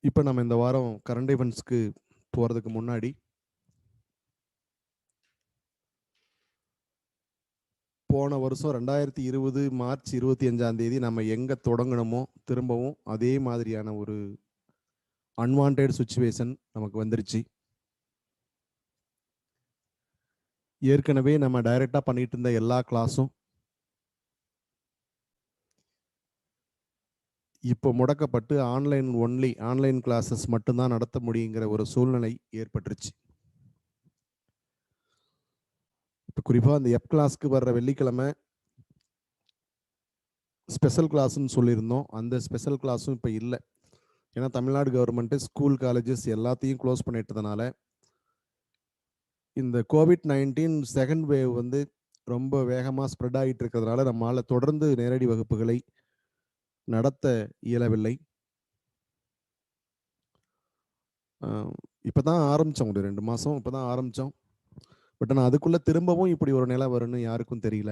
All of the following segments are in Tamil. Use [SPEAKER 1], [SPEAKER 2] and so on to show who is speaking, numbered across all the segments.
[SPEAKER 1] இப்போ நம்ம இந்த வாரம் கரண்ட் ஈவெண்ட்ஸ்க்கு போகிறதுக்கு முன்னாடி போன வருஷம் 2020 மார்ச் 25ஆம் தேதி நம்ம எங்கே தொடங்கணுமோ திரும்பவும் அதே மாதிரியான ஒரு அன்வான்ட் சுச்சுவேஷன் நமக்கு வந்துருச்சு. ஏற்கனவே நம்ம டைரெக்டாக பண்ணிட்டு இருந்த எல்லா கிளாஸும் இப்போ முடக்கப்பட்டு ஆன்லைன் கிளாஸஸ் மட்டும்தான் நடத்த முடியுங்கிற ஒரு சூழ்நிலை ஏற்பட்டுருச்சு. இப்போ குறிப்பாக அந்த எஃப் கிளாஸ்க்கு வர்ற வெள்ளிக்கிழமை ஸ்பெஷல் கிளாஸ்ன்னு சொல்லியிருந்தோம். அந்த ஸ்பெஷல் கிளாஸும் இப்போ இல்லை. ஏன்னா தமிழ்நாடு கவர்மெண்ட்டு ஸ்கூல் காலேஜஸ் எல்லாத்தையும் க்ளோஸ் பண்ணிட்டதுனால இந்த கோவிட்-19 செகண்ட் வேவ் வந்து ரொம்ப வேகமாக ஸ்ப்ரெட் ஆகிட்டு இருக்கிறதுனால நம்மளால் தொடர்ந்து நேரடி வகுப்புகளை நடத்த இயலவில்லை. இப்போ தான் ஆரம்பித்தோம், ஒரு 2 மாதம் இப்போ தான் ஆரம்பித்தோம். பட் ஆனால் அதுக்குள்ளே திரும்பவும் இப்படி ஒரு நிலை வரும்னு யாருக்கும் தெரியல.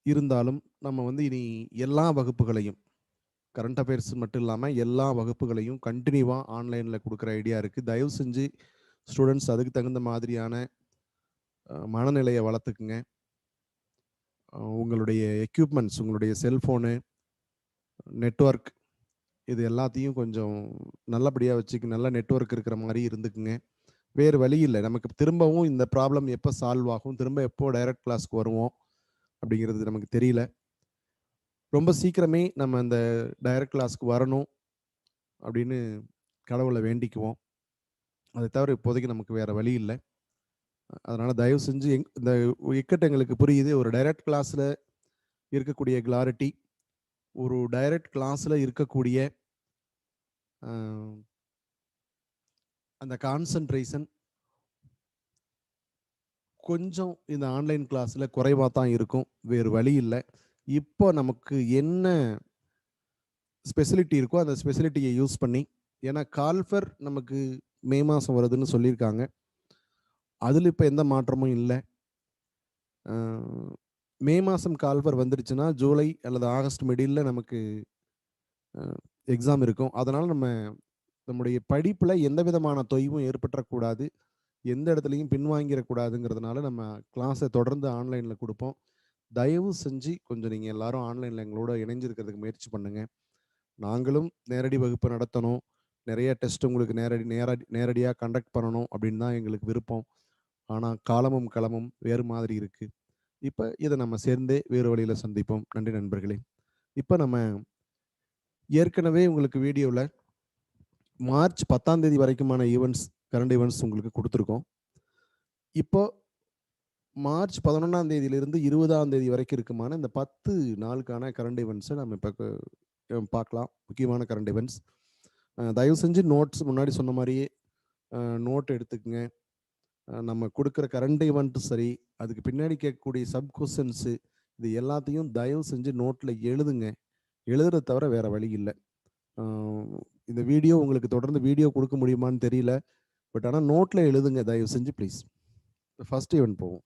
[SPEAKER 1] இருந்தாலும் நம்ம வந்து இனி எல்லா வகுப்புகளையும் கரண்ட் அஃபேர்ஸ் மட்டும் இல்லாமல் எல்லா வகுப்புகளையும் கண்டினியூவாக ஆன்லைனில் கொடுக்குற ஐடியா இருக்குது. தயவு செஞ்சு ஸ்டூடெண்ட்ஸ் அதுக்கு தகுந்த மாதிரியான மனநிலையை வளர்த்துக்குங்க. உங்களுடைய எக்யூப்மெண்ட்ஸ், உங்களுடைய செல்ஃபோனு, நெட்வொர்க் இது எல்லாத்தையும் கொஞ்சம் நல்லபடியாக வச்சுக்க, நல்ல நெட்வொர்க் இருக்கிற மாதிரி இருந்துக்குங்க. வேறு வழி இல்லை. நமக்கு திரும்பவும் இந்த ப்ராப்ளம் எப்போ சால்வ் ஆகும், திரும்ப எப்போ டைரக்ட் கிளாஸ்க்கு வருவோம் அப்படிங்கிறது நமக்கு தெரியல. ரொம்ப சீக்கிரமே நம்ம அந்த டைரக்ட் கிளாஸ்க்கு வரணும் அப்படின்னு கடவுளை வேண்டிக்குவோம். அதை தவிர இப்போதைக்கு நமக்கு வேறு வழி இல்லை. அதனால் தயவு செஞ்சு இந்த இக்கட்டு எங்களுக்கு புரியுது. ஒரு டைரக்ட் கிளாஸில் இருக்கக்கூடிய கிளாரிட்டி, ஒரு டைரக்ட் கிளாஸில் இருக்கக்கூடிய அந்த கான்சன்ட்ரேஷன் கொஞ்சம் இந்த ஆன்லைன் கிளாஸில் குறைவாக தான் இருக்கும். வேறு வழி இல்லை. இப்போ நமக்கு என்ன ஸ்பெசிலிட்டி இருக்கோ அந்த ஸ்பெசிலிட்டியை யூஸ் பண்ணி, ஏன்னா கால்ஃபர் நமக்கு மே மாதம் வருதுன்னு சொல்லியிருக்காங்க. அதில் இப்போ எந்த மாற்றமும் இல்லை. மே மாதம் கால்ஃபர் வந்துருச்சுன்னா ஜூலை அல்லது ஆகஸ்ட் மிடில் நமக்கு எக்ஸாம் இருக்கும். அதனால் நம்முடைய படிப்பில் எந்த விதமான தொய்வும் ஏற்பட்டுறக்கூடாது, எந்த இடத்துலையும் பின்வாங்கிடக்கூடாதுங்கிறதுனால நம்ம கிளாஸை தொடர்ந்து ஆன்லைனில் கொடுப்போம். தயவு செஞ்சு கொஞ்சம் நீங்கள் எல்லாரும் ஆன்லைனில் எங்களோட இணைஞ்சிருக்கிறதுக்கு முயற்சி பண்ணுங்கள். நாங்களும் நேரடி வகுப்பு நடத்தணும், நிறைய டெஸ்ட் உங்களுக்கு நேரடியாக கண்டக்ட் பண்ணணும் அப்படின்னு தான் எங்களுக்கு விருப்பம். ஆனால் காலமும் களமும் வேறு மாதிரி இருக்குது. இப்போ இதை நம்ம சேர்ந்தே வேறு வழியில் சந்திப்போம். நன்றி நண்பர்களே. இப்போ நம்ம ஏற்கனவே உங்களுக்கு வீடியோவில் மார்ச் 10ஆம் தேதி வரைக்குமான கரண்ட் ஈவெண்ட்ஸ் உங்களுக்கு கொடுத்துருக்கோம். இப்போ மார்ச் 11ஆம் தேதியிலிருந்து 20ஆம் தேதி வரைக்கும் இருக்குமான இந்த 10 நாளுக்கான கரண்ட் ஈவெண்ட்ஸை நம்ம இப்போ பார்க்கலாம். முக்கியமான கரண்ட் ஈவெண்ட்ஸ். தயவு செஞ்சு நோட்ஸ் முன்னாடி சொன்ன மாதிரியே நோட் எடுத்துக்கங்க. நம்ம கொடுக்குற கரண்ட் ஈவெண்ட்டும் சரி, அதுக்கு பின்னாடி கேட்கக்கூடிய சப் கொஸ்டின்ஸு, இது எல்லாத்தையும் தயவு செஞ்சு நோட்டில் எழுதுங்க. எழுதுறத தவிர வேறு வழி இல்லை. இந்த வீடியோ உங்களுக்கு தொடர்ந்து வீடியோ கொடுக்க முடியுமான்னு தெரியல. பட் ஆனால் நோட்டில் எழுதுங்க தயவு செஞ்சு ப்ளீஸ். ஃபர்ஸ்ட் ஈவெண்ட் போவோம்.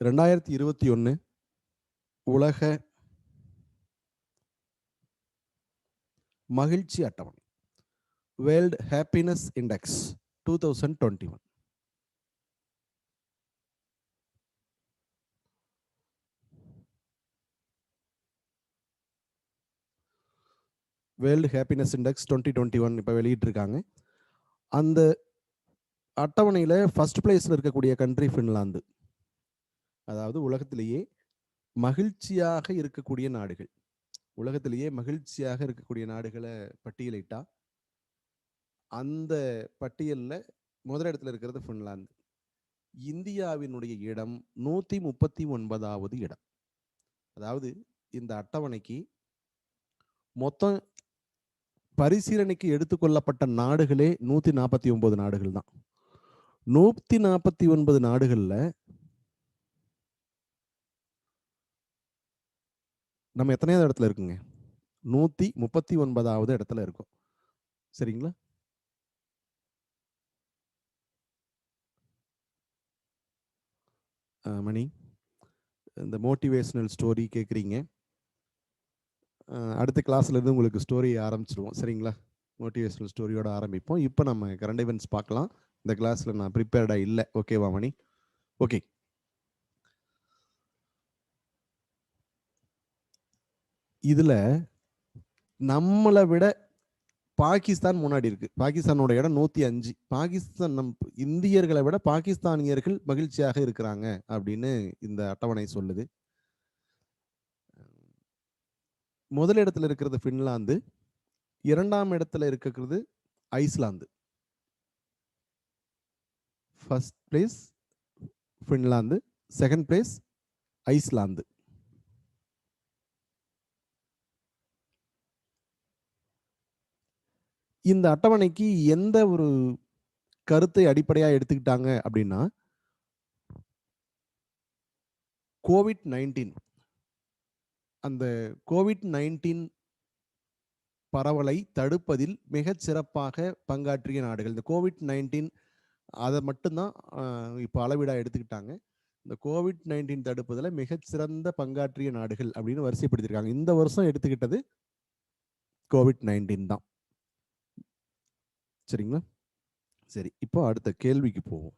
[SPEAKER 1] 2021 உலக மகிழ்ச்சி அட்டவணை, world happiness index 2021. World happiness index 2021 இப்போ வெளியிட்டிருக்காங்க. அந்த அட்டவணையில் ஃபர்ஸ்ட் பிளேஸில் இருக்கக்கூடிய கண்ட்ரி ஃபின்லாந்து. அதாவது உலகத்திலேயே மகிழ்ச்சியாக இருக்கக்கூடிய நாடுகள், உலகத்திலேயே மகிழ்ச்சியாக இருக்கக்கூடிய நாடுகளை பட்டியலிட்டா அந்த பட்டியலில் முதலிடத்தில் இருக்கிறது ஃபின்லாந்து. இந்தியாவினுடைய இடம் 139வது இடம். அதாவது இந்த அட்டவணைக்கு மொத்தம் பரிசீலனைக்கு எடுத்துக்கொள்ளப்பட்ட நாடுகளே 149 நாடுகள் தான். 149 நாடுகள்ல நம்ம எத்தனையாவது இடத்துல இருக்குங்க? 139வது இடத்துல இருக்கும். சரிங்களா? மணி, இந்த மோட்டிவேஷனல் ஸ்டோரி கேட்குறீங்க. அடுத்த கிளாஸ்லேருந்து உங்களுக்கு ஸ்டோரி ஆரம்பிச்சிடுவோம், சரிங்களா? மோட்டிவேஷனல் ஸ்டோரியோட ஆரம்பிப்போம். இப்போ நம்ம கரண்ட் ஈவெண்ட்ஸ் பார்க்கலாம். இந்த கிளாஸில் நான் ப்ரிப்பேர்டாக இல்லை. ஓகேவா மணி? ஓகே. இதில் நம்மளை விட பாகிஸ்தான் முன்னாடி இருக்கு. பாகிஸ்தானோட இடம் 105. பாகிஸ்தான் இந்தியர்களை விட பாகிஸ்தானியர்கள் மகிழ்ச்சியாக இருக்கிறாங்க அப்படின்னு இந்த அட்டவணை சொல்லுது. முதல் இடத்துல இருக்கிறது பின்லாந்து, இரண்டாம் இடத்துல இருக்கிறது Iceland. First place Finland, second place Iceland. இந்த அட்டவணைக்கு எந்த ஒரு கருத்தை அடிப்படையாக எடுத்துக்கிட்டாங்க அப்படின்னா, கோவிட்-19 அந்த கோவிட்-19 பரவலை தடுப்பதில் மிகச் சிறப்பாக பங்காற்றிய நாடுகள். இந்த கோவிட்-19 அதை மட்டும்தான் இப்போ அளவீடா எடுத்துக்கிட்டாங்க. இந்த கோவிட்-19 தடுப்பதில் மிகச்சிறந்த பங்காற்றிய நாடுகள் அப்படின்னு வரிசைப்படுத்திருக்காங்க. இந்த வருஷம் எடுத்துக்கிட்டது கோவிட்-19 தான். சரிங்களா? சரி, இப்போ அடுத்த கேள்விக்கு போவோம்.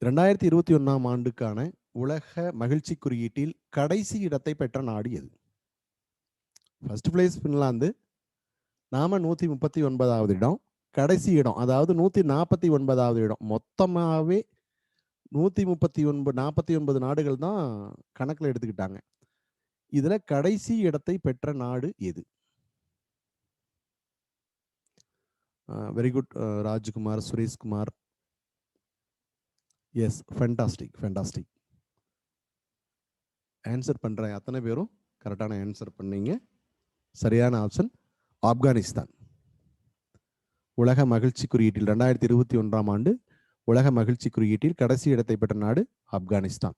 [SPEAKER 1] ரெண்டாயிரத்தி 21ஆம் ஆண்டுக்கான உலக மகிழ்ச்சி குறியீட்டில் கடைசி இடத்தை பெற்ற நாடு எது? ஃபர்ஸ்ட் பிளேஸ் பின்லாந்து, நாம 139வது இடம். கடைசி இடம் அதாவது 149வது இடம். மொத்தமாகவே 139 நாடுகள் தான் கணக்கில் எடுத்துக்கிட்டாங்க. இதுல கடைசி இடத்தை பெற்ற நாடு எது? Very good Rajkumar, Sureshkumar. Yes, fantastic fantastic. Answer பண்ற அத்தனை பேரும் கரெக்டான ஆன்சர் பண்ணீங்க. சரியான ஆப்ஷன் ஆப்கானிஸ்தான். உலக மகிழ்ச்சி குறியீட்டில் 2021ஆம் ஆண்டு உலக மகிழ்ச்சி குறியீட்டில் கடைசி இடத்தை பெற்ற நாடு ஆப்கானிஸ்தான்.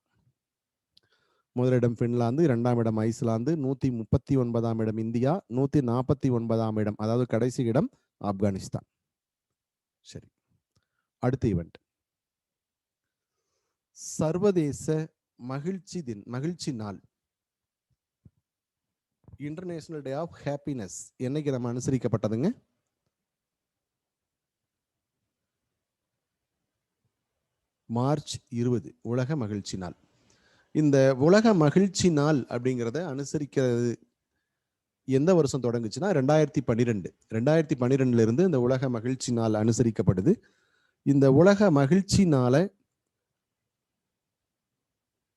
[SPEAKER 1] முதலிடம் பின்லாந்து, இரண்டாம் இடம் ஐஸ்லாந்து, 139ஆம் இடம் இந்தியா, 149ஆம் இடம் அதாவது கடைசி இடம் ஆப்கானிஸ்தான். சரி, அடுத்த ஈவெண்ட் சர்வதேச மகிழ்ச்சி நாள், இன்டர்நேஷனல் டே ஆஃப் ஹாப்பினஸ் என்னைக்கு நம்ம அனுசரிக்கப்பட்டதுங்க? மார்ச் 20 உலக மகிழ்ச்சி நாள். இந்த உலக மகிழ்ச்சி நாள் அப்படிங்கிறத அனுசரிக்கிறது எந்த வருஷம் தொடங்குச்சுன்னா 2012. 2012 இருந்து இந்த உலக மகிழ்ச்சி நாள் அனுசரிக்கப்படுது. இந்த உலக மகிழ்ச்சி நாளை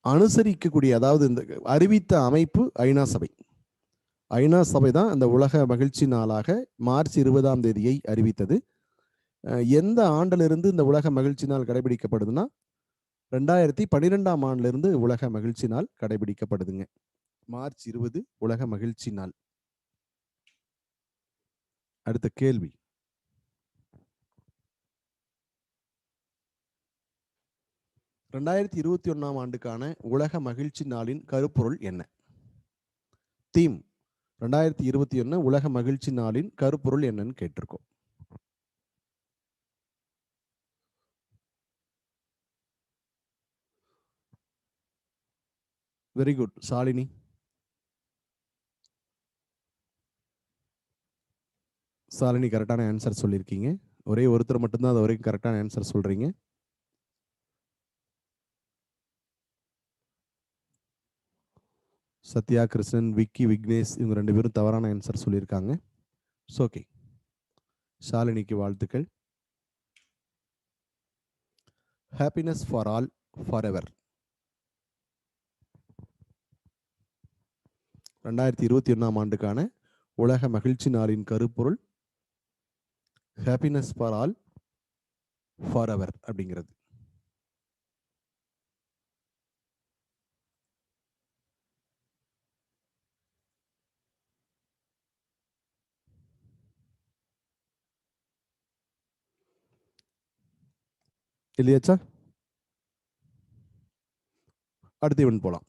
[SPEAKER 1] அனுசரிக்கக்கூடிய அதாவது இந்த அறிவித்த அமைப்பு ஐநா சபை. ஐநா சபை தான் இந்த உலக மகிழ்ச்சி நாளாக மார்ச் 20ஆம் தேதியை அறிவித்தது. எந்த ஆண்டிலிருந்து இந்த உலக மகிழ்ச்சி நாள் கடைபிடிக்கப்படுதுன்னா 2012ஆம் ஆண்டிலிருந்து உலக மகிழ்ச்சி நாள் கடைபிடிக்கப்படுதுங்க. மார்ச் 20 உலக மகிழ்ச்சி நாள். அடுத்த கேள்வி, ரெண்டாயிரத்தி 21ஆம் ஆண்டுக்கான உலக மகிழ்ச்சி நாளின் கருப்பொருள் என்ன? தீம் 2021 உலக மகிழ்ச்சி நாளின் கருப்பொருள் என்னன்னு கேட்டிருக்கோம். Very good Shalini. சாலினி கரெக்டான ஆன்சர் சொல்லியிருக்கீங்க. ஒரே ஒருத்தர் மட்டும்தான் அது வரைக்கும் கரெக்டான ஆன்சர் சொல்றீங்க. சத்யா, கிருஷ்ணன், விக்கி, விக்னேஷ் இவங்க 2 பேரும் தவறான ஆன்சர் சொல்லியிருக்காங்க. ஓகே, ஷாலினிக்கு வாழ்த்துக்கள். Happiness for all forever 2021ஆம் ஆண்டுக்கான உலக மகிழ்ச்சி நாளின் கருப்பொருள் happiness for all forever அப்படிங்கிறது. இல்லையாச்சா? அடுத்த இவன் போலாம்.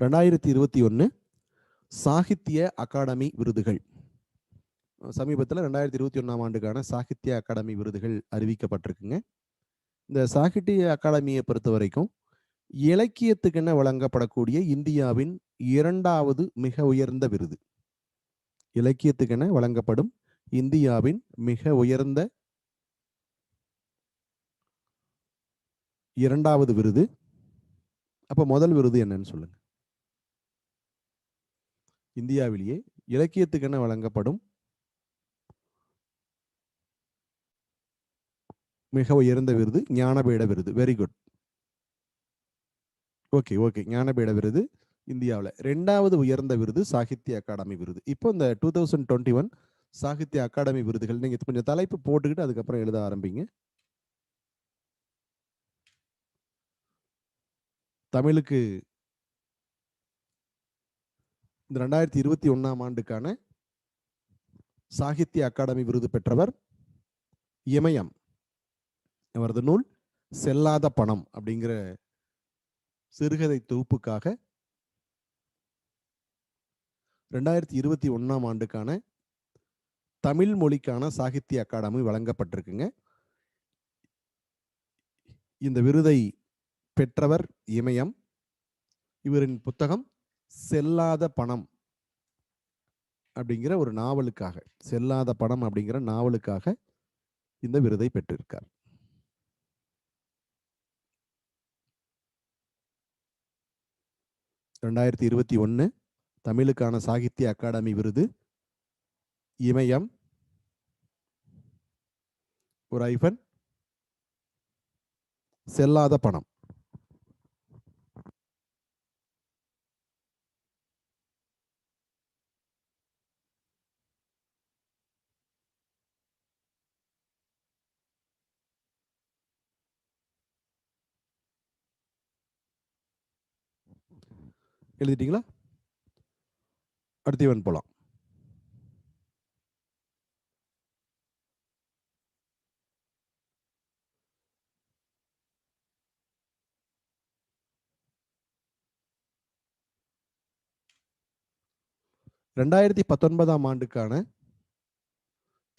[SPEAKER 1] 2021 சாகித்ய அகாடமி விருதுகள். சமீபத்தில் 2021 ஆண்டுக்கான சாகித்ய அகாடமி விருதுகள் அறிவிக்கப்பட்டிருக்குங்க. இந்த சாகித்ய அகாடமியை பொறுத்த வரைக்கும் இலக்கியத்துக்கென வழங்கப்படக்கூடிய இந்தியாவின் 2வது மிக உயர்ந்த விருது. இலக்கியத்துக்கென வழங்கப்படும் இந்தியாவின் மிக உயர்ந்த 2வது விருது. அப்ப முதல் விருது என்னன்னு சொல்லுங்க. இந்தியாவிலேயே இலக்கியத்துக்கென வழங்கப்படும் மிக உயர்ந்த விருது ஞானபீட விருது. Very good. ஓகே ஓகே, ஞானபீட விருது இந்தியாவில். 2வது உயர்ந்த விருது சாகித்ய அகாடமி விருது. இப்போ இந்த 2021 சாகித்ய அகாடமி விருதுகள் நீங்க கொஞ்சம் தலைப்பு போட்டுக்கிட்டு அதுக்கப்புறம் எழுத ஆரம்பிங்க. தமிழுக்கு இந்த 2021 ஆண்டுக்கான சாகித்ய அகாடமி விருது பெற்றவர் இமயம். அவரது நூல் செல்லாத பணம் அப்படிங்கிற சிறுகதை தொகுப்புக்காக 2021 ஆண்டுக்கான தமிழ் மொழிக்கான சாகித்ய அகாடமி வழங்கப்பட்டிருக்குங்க. இந்த விருதை பெற்றவர் இமயம். இவரின் புத்தகம் செல்லாத பணம் அப்படிங்கிற ஒரு நாவலுக்காக, செல்லாத பணம் அப்படிங்கிற நாவலுக்காக இந்த விருதை பெற்றிருக்கார். (2021) தமிழுக்கான சாகித்ய அகாடமி விருது இமயம் ஒரு ஐபன் செல்லாத பணம். எழுதிட்டீங்களா? அடுத்து இவன் போலாம். (2019) ஆண்டுக்கான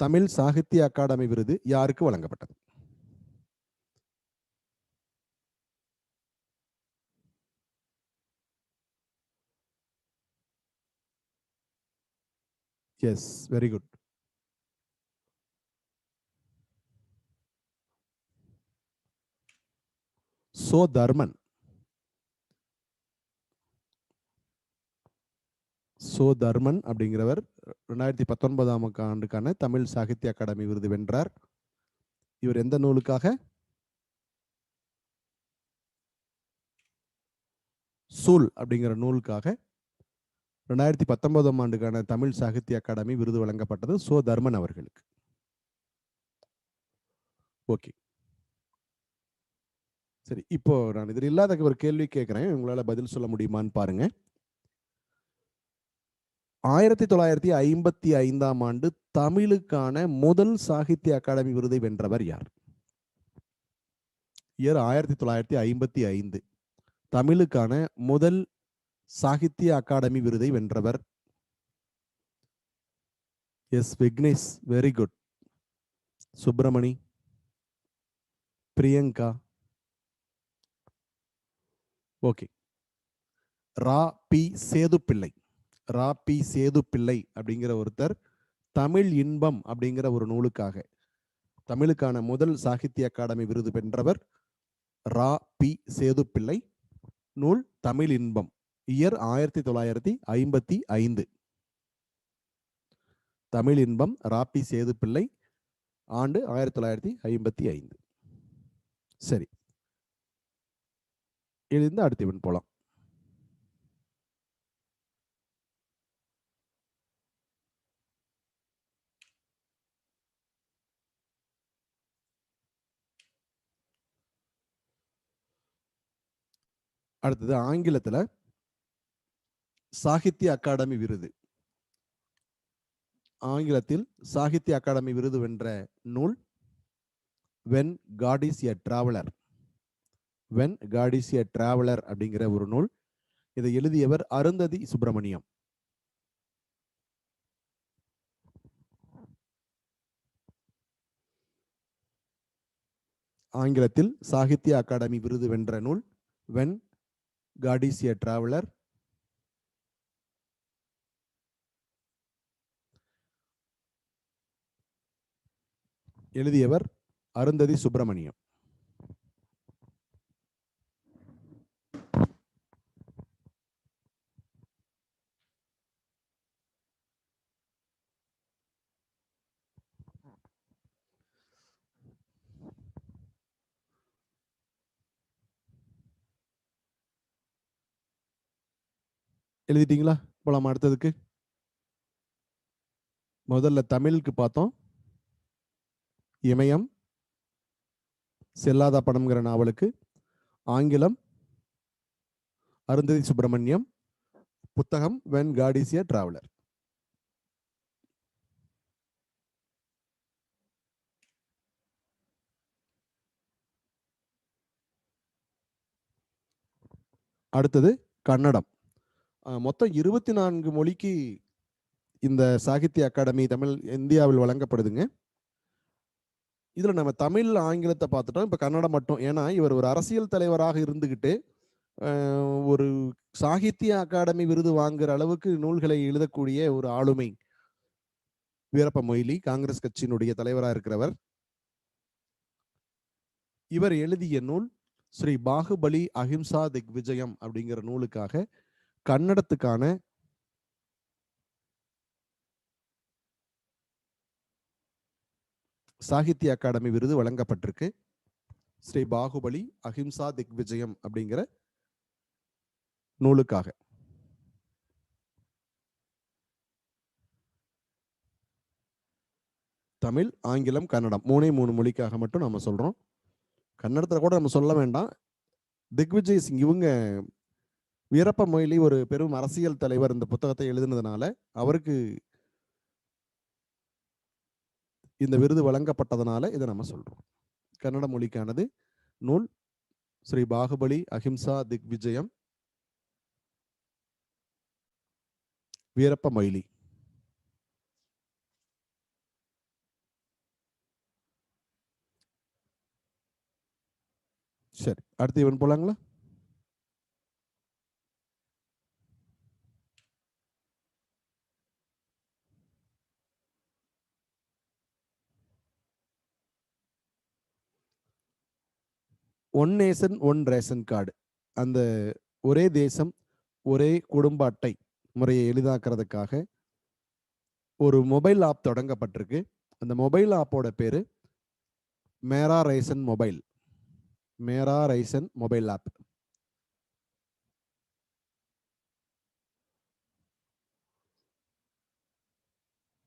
[SPEAKER 1] தமிழ் சாகித்ய அகாடமி விருது யாருக்கு வழங்கப்பட்டது? Yes, very good. Cho Dharman. Cho Dharman அப்படிங்கிறவர் 2019 ஆண்டுக்கான தமிழ் சாகித்ய அகாடமி விருது வென்றார். இவர் எந்த நூலுக்காக? சூல் அப்படிங்கிற நூலுக்காக 2019 ஆண்டுக்கான தமிழ் சாகித்ய அகாடமி விருது வழங்கப்பட்டது சோ தர்மன் அவர்களுக்கு. ஓகே, சரி. இப்போ நான் இதில் இல்லாத ஒரு கேள்வி கேட்கிறேன், உங்களால பதில் சொல்ல முடியுமான்னு பாருங்க. 1955 ஆண்டு தமிழுக்கான முதல் சாகித்ய அகாடமி விருதை வென்றவர் யார்? இயர் 1955. தமிழுக்கான முதல் சாகித்ய அகாடமி விருதை வென்றவர் S Vignesh. Very good. Subramani, Priyanka. Okay. Ra Pi Sethupillai. Ra Pi Sethupillai அப்படிங்கிற ஒருத்தர் தமிழ் இன்பம் அப்படிங்கிற ஒரு நூலுக்காக தமிழுக்கான முதல் சாகித்ய அகாடமி விருது வென்றவர் ரா பி சேதுப்பிள்ளை. நூல் தமிழ் இன்பம். இயர் 1955. தமிழ் இன்பம், ரா பி சேதுப்பிள்ளை. ஆண்டு 1955. சரி, எழுந்து அடுத்து இவன் போலாம். அடுத்தது ஆங்கிலத்துல சாகித்ய அகாடமி விருது. ஆங்கிலத்தில் சாகித்ய அகாடமி விருது வென்ற நூல் when God is a traveller. When God is a traveller அப்படிங்கிற ஒரு நூல் இதை எழுதியவர் அருந்ததி சுப்பிரமணியம். ஆங்கிலத்தில் சாகித்ய அகாடமி விருது வென்ற நூல் when God is a traveller. எழுதியவர் அருந்ததி சுப்பிரமணியம். எழுதிட்டீங்களா? போலாம் அடுத்ததுக்கு. முதல்ல தமிழுக்கு பார்த்தோம். இமயம் செல்லாத பணம்ங்கிற நாவலுக்கு. ஆங்கிலம் அருந்ததி சுப்பிரமணியம். புத்தகம் when God is a traveller. அடுத்தது கன்னடம். மொத்தம் 24 மொழிக்கு இந்த சாகித்ய அகாடமி தமிழ் இந்தியாவில் வழங்கப்படுதுங்க. இதுல நம்ம தமிழ் ஆங்கிலத்தை பார்த்துட்டோம். இப்ப கன்னடம் மட்டும். ஏன்னா இவர் ஒரு அரசியல் தலைவராக இருந்துகிட்டு ஒரு சாகித்ய அகாடமி விருது வாங்குற அளவுக்கு நூல்களை எழுதக்கூடிய ஒரு ஆளுமை வீரப்ப மொய்லி, காங்கிரஸ் கட்சியினுடைய தலைவராக இருக்கிறவர். இவர் எழுதிய நூல் ஸ்ரீ பாகுபலி அஹிம்சா திக் விஜயம் அப்படிங்கிற நூலுக்காக கன்னடத்துக்கான சாகித்ய அகாடமி விருது வழங்கப்பட்டிருக்கு. ஸ்ரீ பாகுபலி அஹிம்சா திக் விஜயம் அப்படிங்கிற நூலுக்காக. தமிழ், ஆங்கிலம், கன்னடம் 3 மொழிக்காக மட்டும் நம்ம சொல்றோம். கன்னடத்துல கூட நம்ம சொல்ல வேண்டாம். திக்விஜய் சிங் இவங்க வீரப்ப மொய்லி ஒரு பெரும் அரசியல் தலைவர் இந்த புத்தகத்தை எழுதினதுனால அவருக்கு இந்த விருது வழங்கப்பட்டதனால இதை நம்ம சொல்றோம். கன்னட மொழிக்கானது நூல் ஸ்ரீ பாகுபலி அஹிம்சா திக் விஜயம், வீரப்ப மொய்லி. சரி, அடுத்து இவன் போலாங்களா? One nation one ration card, அந்த ஒரே தேசம் ஒரே குடும்ப அட்டை முறையை எளிதாக்குறதுக்காக ஒரு மொபைல் ஆப் தொடங்கப்பட்டிருக்கு. அந்த மொபைல் ஆப்போட பேரு மேரா ரேஷன் மொபைல். மேரா ரேஷன் மொபைல் ஆப்.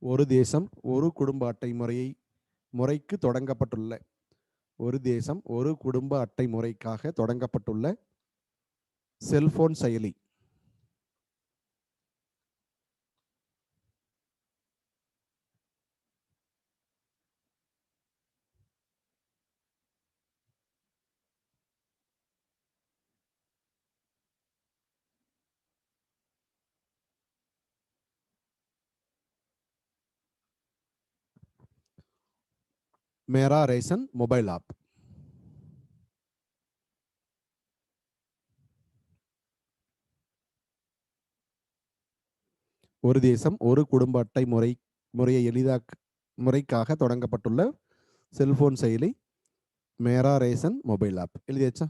[SPEAKER 1] ஒரு தேசம் ஒரு குடும்ப அட்டை முறைக்கு தொடங்கப்பட்டுள்ள ஒரு தேசம் ஒரு குடும்ப அட்டை முறைக்காக தொடங்கப்பட்டுள்ள செல்போன் செயலி. மேரா ரேஷன் மொபைல் ஆப். ஒரு தேசம் ஒரு குடும்ப அட்டை முறையை முறைக்காக தொடங்கப்பட்டுள்ள செல்போன் செயலி மேரா ரேஷன் மொபைல் ஆப். எழுதியாச்சா?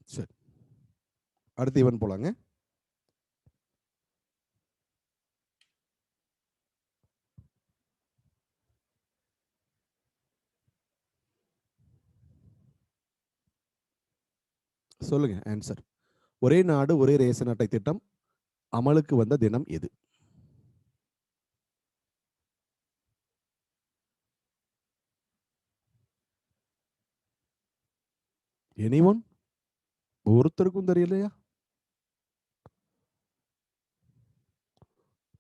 [SPEAKER 1] சரி, அடுத்து இவன் போலாங்க. சொல்லுங்க ஆன்சர். ஒரே நாடு ஒரே ரேஷன் அட்டை திட்டம் அமலுக்கு வந்த தினம் எது? எனிஒன்? ஒருத்தருக்கும் தெரியலையா?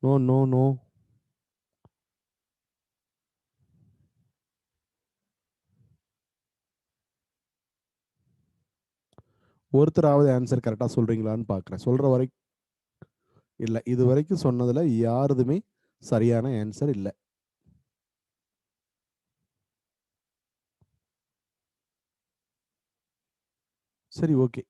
[SPEAKER 1] No no no. ஒருத்தராவது ஆன்சர் கரெக்டா சொல்றீங்களான்னு பார்க்குறேன். சொல்ற வரைக்கும் இல்ல. இதுவரைக்கும் சொன்னதுல யாருதுமே சரியான ஆன்சர் இல்ல. சரி, ஓகே.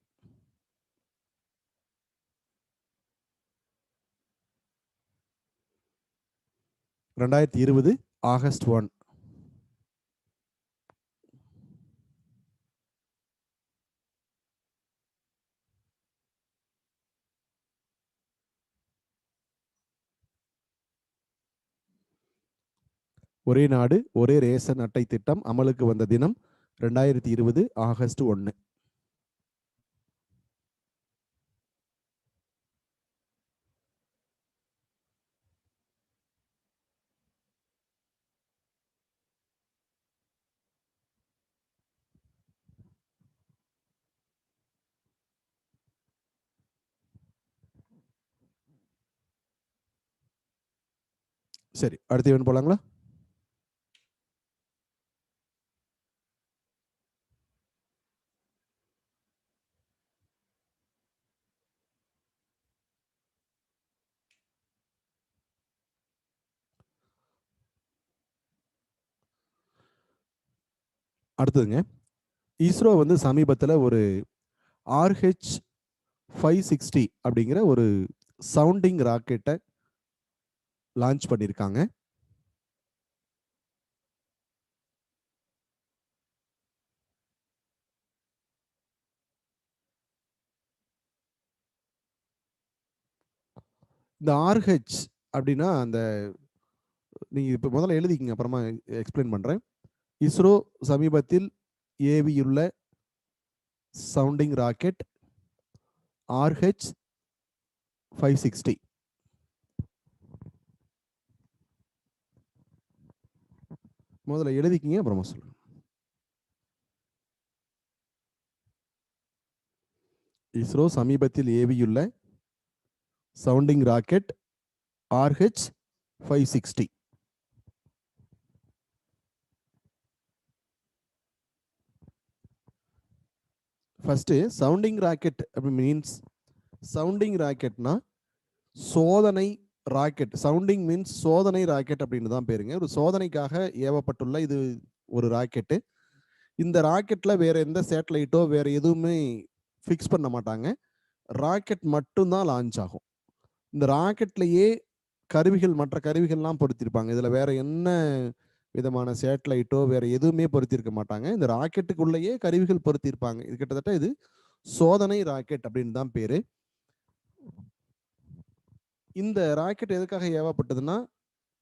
[SPEAKER 1] 2020 ஆகஸ்ட் 1. ஒரே நாடு, ஒரே ரேஷன் அட்டை திட்டம் அமலுக்கு வந்த தினம் 2020 ஆகஸ்ட் 1. சரி, அடுத்த ஈவென்ட் போலாங்களா? அடுத்ததுங்க, இஸ்ரோ வந்து சமீபத்துல ஒரு RH 560 அப்படிங்கிற ஒரு சவுண்டிங் ராக்கெட்ட லான்ச் பண்ணியிருக்காங்க. இந்த RH அப்படின்னா அந்த நீங்க இப்ப முதல்ல எழுதிக்கங்க, அப்புறமா எக்ஸ்பிளைன் பண்றேன். இஸ்ரோ சமீபத்தில் ஏவியுள்ள சவுண்டிங் ராக்கெட் RH 560. முதல்ல எழுதிக்கிங்க, அப்புறமா சொல்லுங்க. இஸ்ரோ சமீபத்தில் ஏவியுள்ள sounding rocket RH 560. First sounding rocket அப்படி மீன்ஸ், சவுண்டிங் ராக்கெட்னா சோதனை ராக்கெட். சவுண்டிங் மீன்ஸ் சோதனை ராக்கெட் அப்படின்னு தான் பேருங்க. ஒரு சோதனைக்காக ஏவப்பட்டுள்ள இது ஒரு ராக்கெட்டு. இந்த ராக்கெட்ல வேற எந்த சேட்டலைட்டோ வேற எதுவுமே ஃபிக்ஸ் பண்ண மாட்டாங்க. ராக்கெட் மட்டும் தான் லான்ச் ஆகும். இந்த ராக்கெட்லயே கருவிகள், மற்ற கருவிகள்லாம் பொருத்திருப்பாங்க. இதுல வேற என்ன விதமான சேட்டலைட்டோ வேற எதுவுமே பொருத்திருக்க மாட்டாங்க. இந்த ராக்கெட்டுக்குள்ளேயே கருவிகள் பொருத்திருப்பாங்க. இது கிட்டத்தட்ட இது சோதனை ராக்கெட் அப்படின்னு தான் பேரு. இந்த ராக்கெட் எதுக்காக ஏவப்பட்டதுன்னா,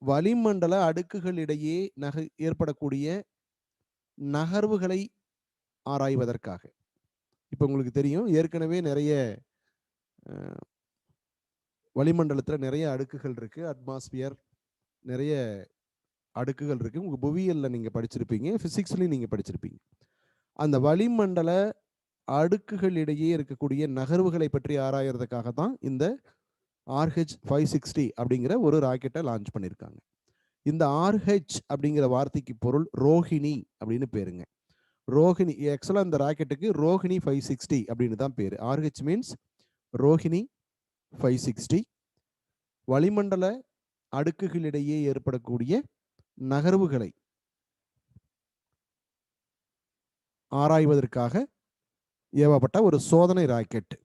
[SPEAKER 1] வளிமண்டல அடுக்குகள் இடையே ஏற்படக்கூடிய நகர்வுகளை ஆராய்வதற்காக. இப்ப உங்களுக்கு தெரியும், ஏற்கனவே நிறைய வளிமண்டலத்துல நிறைய அடுக்குகள் இருக்கு. அட்மாஸ்பியர் நிறைய அடுக்குகள் இருக்கு. உங்க புவியியல்ல நீங்க படிச்சிருப்பீங்க, பிசிக்ஸ்லயும் நீங்க படிச்சிருப்பீங்க. அந்த வளிமண்டல அடுக்குகள் இடையே இருக்கக்கூடிய நகர்வுகளை பற்றி ஆராயறதுக்காக தான் இந்த RH 560 அப்படிங்கிற ஒரு ராக்கெட்டை லான்ச் பண்ணியிருக்காங்க. இந்த RH அப்படிங்கிற வார்த்தைக்கு பொருள் ரோஹிணி அப்படின்னு பேருங்க. ரோஹிணி ஆக்சுவலா இந்த ராக்கெட்டுக்கு ரோஹிணி 560 அப்படின்னு தான் பேரு. RH means Rohini 560. வளிமண்டல அடுக்குகளிடையே ஏற்படக்கூடிய நகர்வுகளை ஆராய்வதற்காக ஏவப்பட்ட ஒரு சோதனை ராக்கெட்.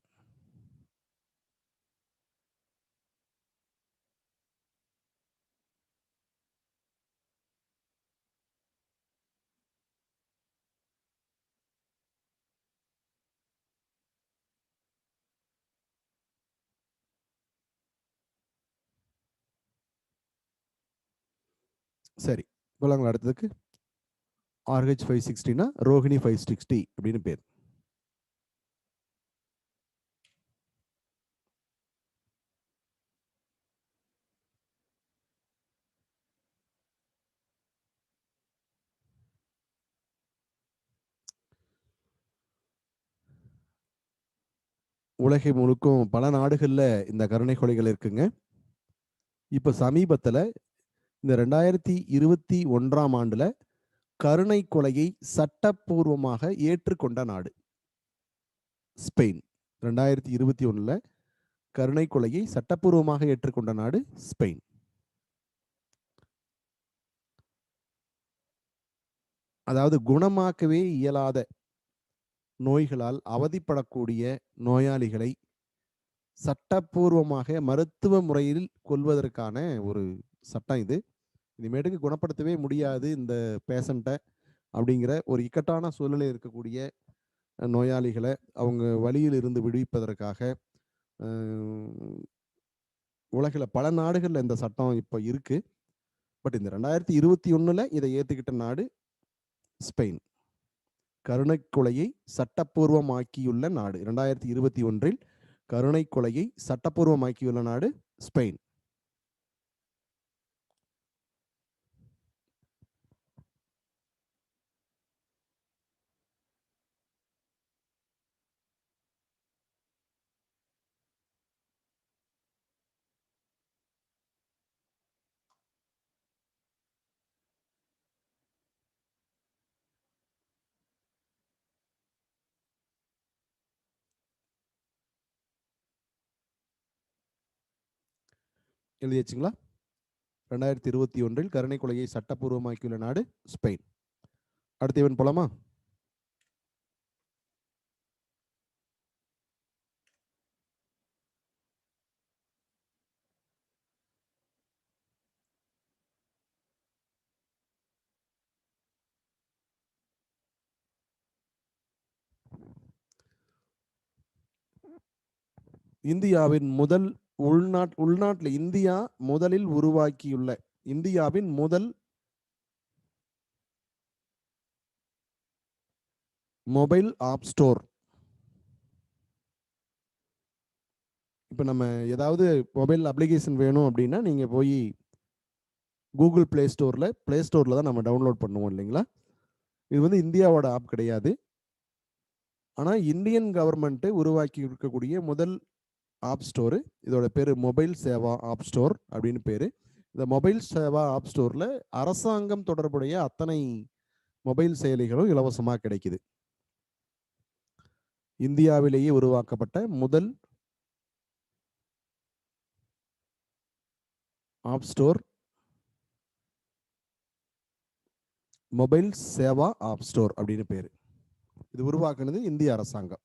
[SPEAKER 1] சரி, போலாங்களா அடுத்ததுக்கு? RH 560னா ரோஹிணி 560 அப்படின்னு பேர். உலகை முழுக்கும் பல நாடுகள்ல இந்த கருணை கொலைகள் இருக்குங்க. இப்ப சமீபத்துல இந்த 2021ஆம் ஆண்டுல கருணை கொலையை சட்டப்பூர்வமாக ஏற்றுக்கொண்ட நாடு. ஸ்பெயின். 2021 கருணை கொலையை சட்டப்பூர்வமாக ஏற்றுக்கொண்ட நாடு ஸ்பெயின். அதாவது குணமாக்கவே இயலாத நோய்களால் அவதிப்படக்கூடிய நோயாளிகளை சட்டப்பூர்வமாக மருத்துவ முறையில் கொல்வதற்கான ஒரு சட்டம் இது. இனிமேட்டுக்கு குணப்படுத்தவே முடியாது இந்த பேஷண்ட்டை அப்படிங்கிற ஒரு இக்கட்டான சூழ்நிலை இருக்கக்கூடிய நோயாளிகளை அவங்க வழியில் இருந்து விடுவிப்பதற்காக உலகில் பல நாடுகளில் இந்த சட்டம் இப்போ இருக்கு. பட் இந்த 2021 இதை ஏற்றுக்கிட்ட நாடு ஸ்பெயின். கருணை கொலையை சட்டப்பூர்வமாக்கியுள்ள நாடு 2021 கருணை கொலையை சட்டப்பூர்வமாக்கியுள்ள நாடு ஸ்பெயின். எழுதியாச்சுங்களா? 2021 கருணை கொலையை சட்டப்பூர்வமாக்கியுள்ள நாடு ஸ்பெயின். அடுத்த இவன் போலாமா? இந்தியாவின் முதல் உள்நாட்டில் இந்தியா முதலில் உருவாக்கியுள்ள இந்தியாவின் முதல் மொபைல் ஆப் ஸ்டோர். இப்போ நம்ம ஏதாவது மொபைல் அப்ளிகேஷன் வேணும் அப்படின்னா நீங்கள் போய் கூகுள் பிளே ஸ்டோரில் தான் நம்ம டவுன்லோட் பண்ணுவோம் இல்லைங்களா? இது வந்து இந்தியாவோட ஆப் கிடையாது. ஆனால் இந்தியன் கவர்மெண்ட்டு உருவாக்கி இருக்கக்கூடிய முதல் ஆப் ஸ்டோரு. இதோட பேர் மொபைல் சேவா ஆப் ஸ்டோர் அப்படின்னு பேர். இந்த மொபைல் சேவா ஆப் ஸ்டோரில் அரசாங்கம் தொடர்புடைய அத்தனை மொபைல் செயலிகளும் இலவசமாக கிடைக்குது. இந்தியாவிலேயே உருவாக்கப்பட்ட முதல் app store mobile Seva app store அப்படின்னு பேர். இது உருவாக்குனது இந்திய அரசாங்கம்.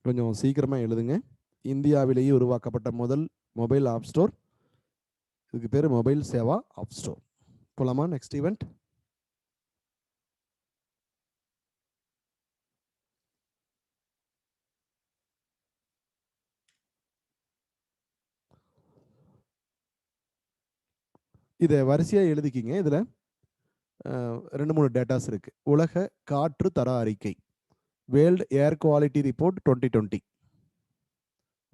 [SPEAKER 1] கொஞ்சம் சீக்கிரமா எழுதுங்க. இந்தியாவிலேயே உருவாக்கப்பட்ட முதல் மொபைல் ஆப் ஸ்டோர். இதுக்கு பேர் மொபைல் சேவா ஆப் ஸ்டோர். போலாமா நெக்ஸ்ட் ஈவெண்ட்? இதை வரிசையாக எழுதிக்கிங்க. இதில் 2-3 டேட்டாஸ் இருக்கு. உலக காற்று தர அறிக்கை, வேர்ல்ட் ஏர் குவாலிட்டி ரிப்போர்ட் 2020.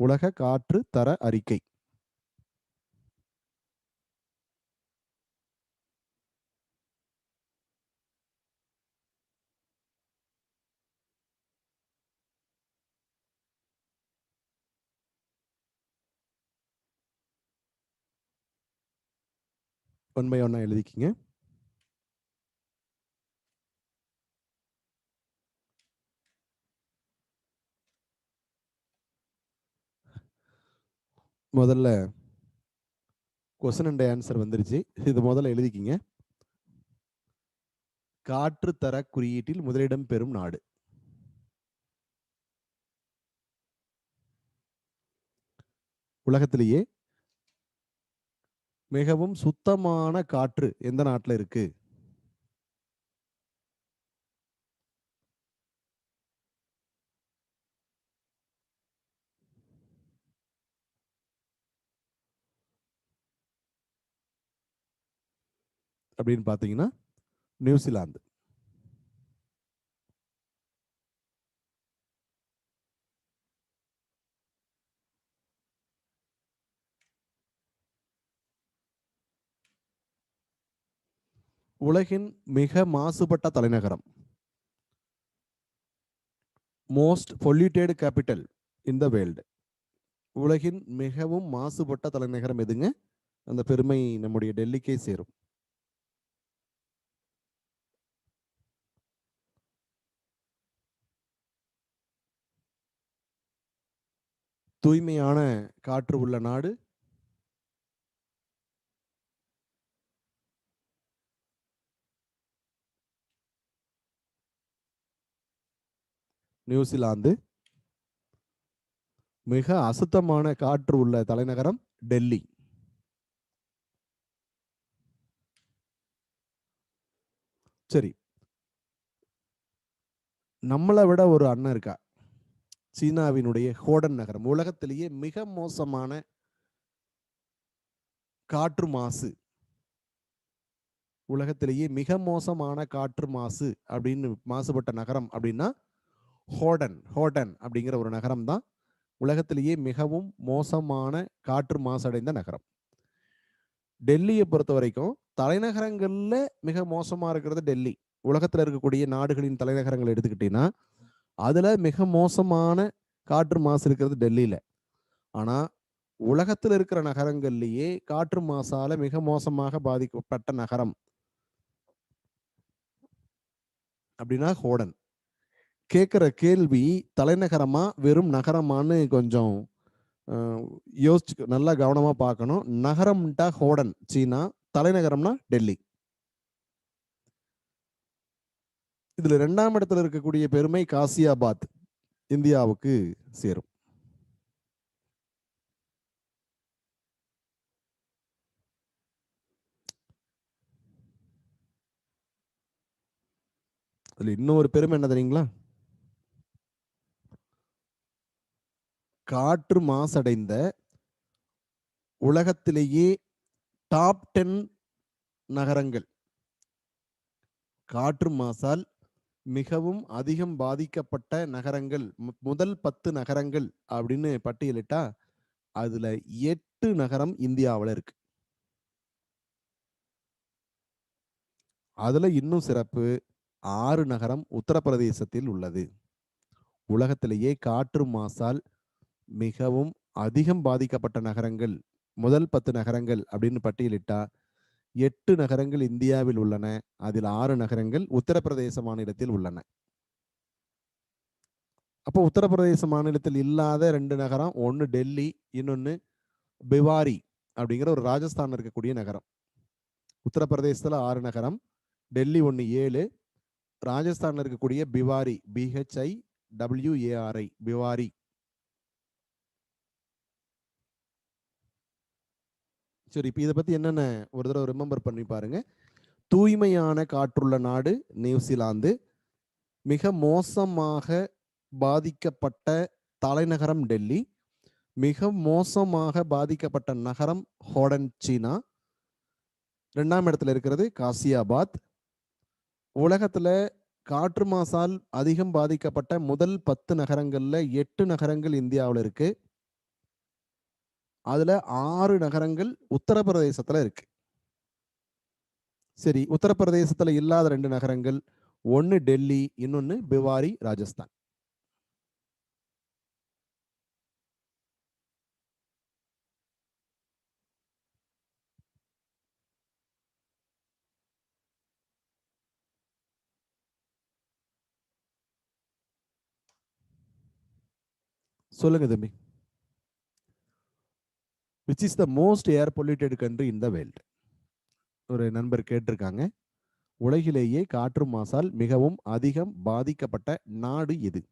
[SPEAKER 1] உலக காற்று தர அறிக்கை. ஒன் பை ஒன்னா எழுதிக்கிங்க. முதல்ல கொஸ்டின் அண்ட் ஆன்சர் வந்துருச்சு. இது முதல்ல எழுதிக்கிங்க. காற்று தர குறியீட்டில் முதலிடம் பெறும் நாடு. உலகத்திலேயே மிகவும் சுத்தமான காற்று எந்த நாட்டில் இருக்கு? அப்படின்னு பார்த்தீங்கன்னா நியூசிலாந்து. உலகின் மிக மாசுபட்ட தலைநகரம், most polluted capital in the world. உலகின் மிகவும் மாசுபட்ட தலைநகரம் எதுங்க? அந்த பெருமை நம்முடைய டெல்லிக்கே சேரும். தூய்மையான காற்று உள்ள நாடு நியூசிலாந்து. மிக அசுத்தமான காற்று உள்ள தலைநகரம் டெல்லி. சரி, நம்மளை விட ஒரு அண்ணன் இருக்கா. சீனாவினுடைய ஹோடன் நகரம், உலகத்திலேயே மிக மோசமான காற்று மாசு, உலகத்திலேயே மிக மோசமான காற்று மாசு அப்படின்னு மாசுபட்ட நகரம் அப்படின்னா ஹோடன். ஹோடன் அப்படிங்கிற ஒரு நகரம் தான் உலகத்திலேயே மிகவும் மோசமான காற்று மாசடைந்த நகரம். டெல்லியை பொறுத்த வரைக்கும் தலைநகரங்கள்ல மிக மோசமா இருக்கிறது டெல்லி. உலகத்தில் இருக்கக்கூடிய நாடுகளின் தலைநகரங்கள் எடுத்துக்கிட்டீங்கன்னா அதுல மிக மோசமான காற்று மாசு இருக்கிறது டெல்லியில. ஆனா உலகத்தில் இருக்கிற நகரங்கள்லயே காற்று மாசால மிக மோசமாக பாதிக்கப்பட்ட நகரம் அப்படின்னா ஹோடன். கேட்கிற கேள்வி தலைநகரமா வெறும் நகரமான்னு கொஞ்சம் யோசிச்சு நல்லா கவனமா பார்க்கணும். நகரம்டா ஹோடன் சீனா, தலைநகரம்னா டெல்லி. இதுல 2ஆம் இடத்துல இருக்கக்கூடிய பெருமை காசியாபாத் இந்தியாவுக்கு சேரும். இதுல இன்னொரு பெருமை என்ன தெரியுங்களா? காற்று மாசடைந்த உலகத்திலேயே டாப் 10 நகரங்கள், காற்று மாசால் மிகவும் அதிகம் பாதிக்கப்பட்ட நகரங்கள், முதல் 10 நகரங்கள் அப்படின்னு பட்டியலிட்டா அதுல 8 நகரம் இந்தியாவில் இருக்கு. அதுல இன்னும் சிறப்பு, 6 நகரம் உத்தரப்பிரதேசத்தில் உள்ளது. உலகத்திலேயே காற்று மாசால் மிகவும் அதிகம் பாதிக்கப்பட்ட நகரங்கள், முதல் 10 நகரங்கள் அப்படின்னு பட்டியலிட்டா 8 நகரங்கள் இந்தியாவில் உள்ளன. அதில் 6 நகரங்கள் உத்தரப்பிரதேச மாநிலத்தில் உள்ளன. அப்போ உத்தரப்பிரதேச மாநிலத்தில் இல்லாத 2 நகரம், ஒன்னு டெல்லி, இன்னொன்னு பிவாரி அப்படிங்கிற ஒரு ராஜஸ்தான் இருக்கக்கூடிய நகரம். உத்தரப்பிரதேசத்துல 6 நகரம், டெல்லி 1 7, ராஜஸ்தான்ல இருக்கக்கூடிய பிவாரி, BHIWARI, பிவாரி. சரி, இப்போ இதை பத்தி என்னென்ன ஒரு தடவை ரிமெம்பர் பண்ணி பாருங்க. தூய்மையான காற்றுள்ள நாடு நியூசிலாந்து. மிக மோசமாக பாதிக்கப்பட்ட தலைநகரம் டெல்லி. மிக மோசமாக பாதிக்கப்பட்ட நகரம் ஹோடன் சீனா. 2ஆம் இடத்துல இருக்கிறது காசியாபாத். உலகத்துல காற்று மாசால் அதிகம் பாதிக்கப்பட்ட முதல் 10 நகரங்கள்ல 8 நகரங்கள் இந்தியாவில் இருக்கு. அதுல 6 நகரங்கள் உத்தரப்பிரதேசத்துல இருக்கு. சரி, உத்தரப்பிரதேசத்துல இல்லாத 2 நகரங்கள், ஒன்னு டெல்லி, இன்னொன்னு பிவாரி, ராஜஸ்தான். சொல்லுங்க தம்பி. Which is the most air polluted country in the world? ஒரு நண்பர் கேட்டிருக்காங்க. உலகிலேயே காற்று மாசால் மிகவும் அதிகம் பாதிக்கப்பட்ட நாடு எது?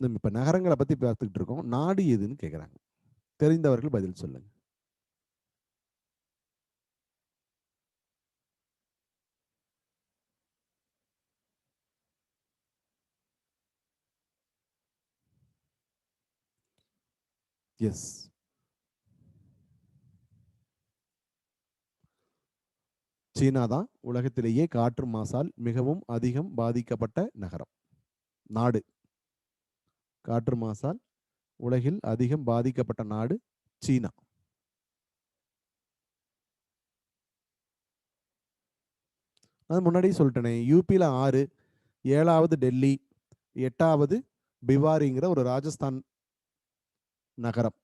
[SPEAKER 1] நம்ம இப்ப நகரங்களை பத்தி பார்த்துக்கிட்டு இருக்கோம். நாடு எதுன்னு கேட்குறாங்க. தெரிந்தவர்கள் பதில் சொல்லுங்க. எஸ், சீனா தான் உலகத்திலேயே காற்று மாசால் மிகவும் அதிகம் பாதிக்கப்பட்ட நகரம், நாடு. காற்று மாசால் உலகில் அதிகம் பாதிக்கப்பட்ட நாடு சீனா. அது முன்னாடியே சொல்லிட்டேனே. யூபியில் 6, 7வது டெல்லி, 8வது பிவாரிங்கிற ஒரு ராஜஸ்தான் நகரம்.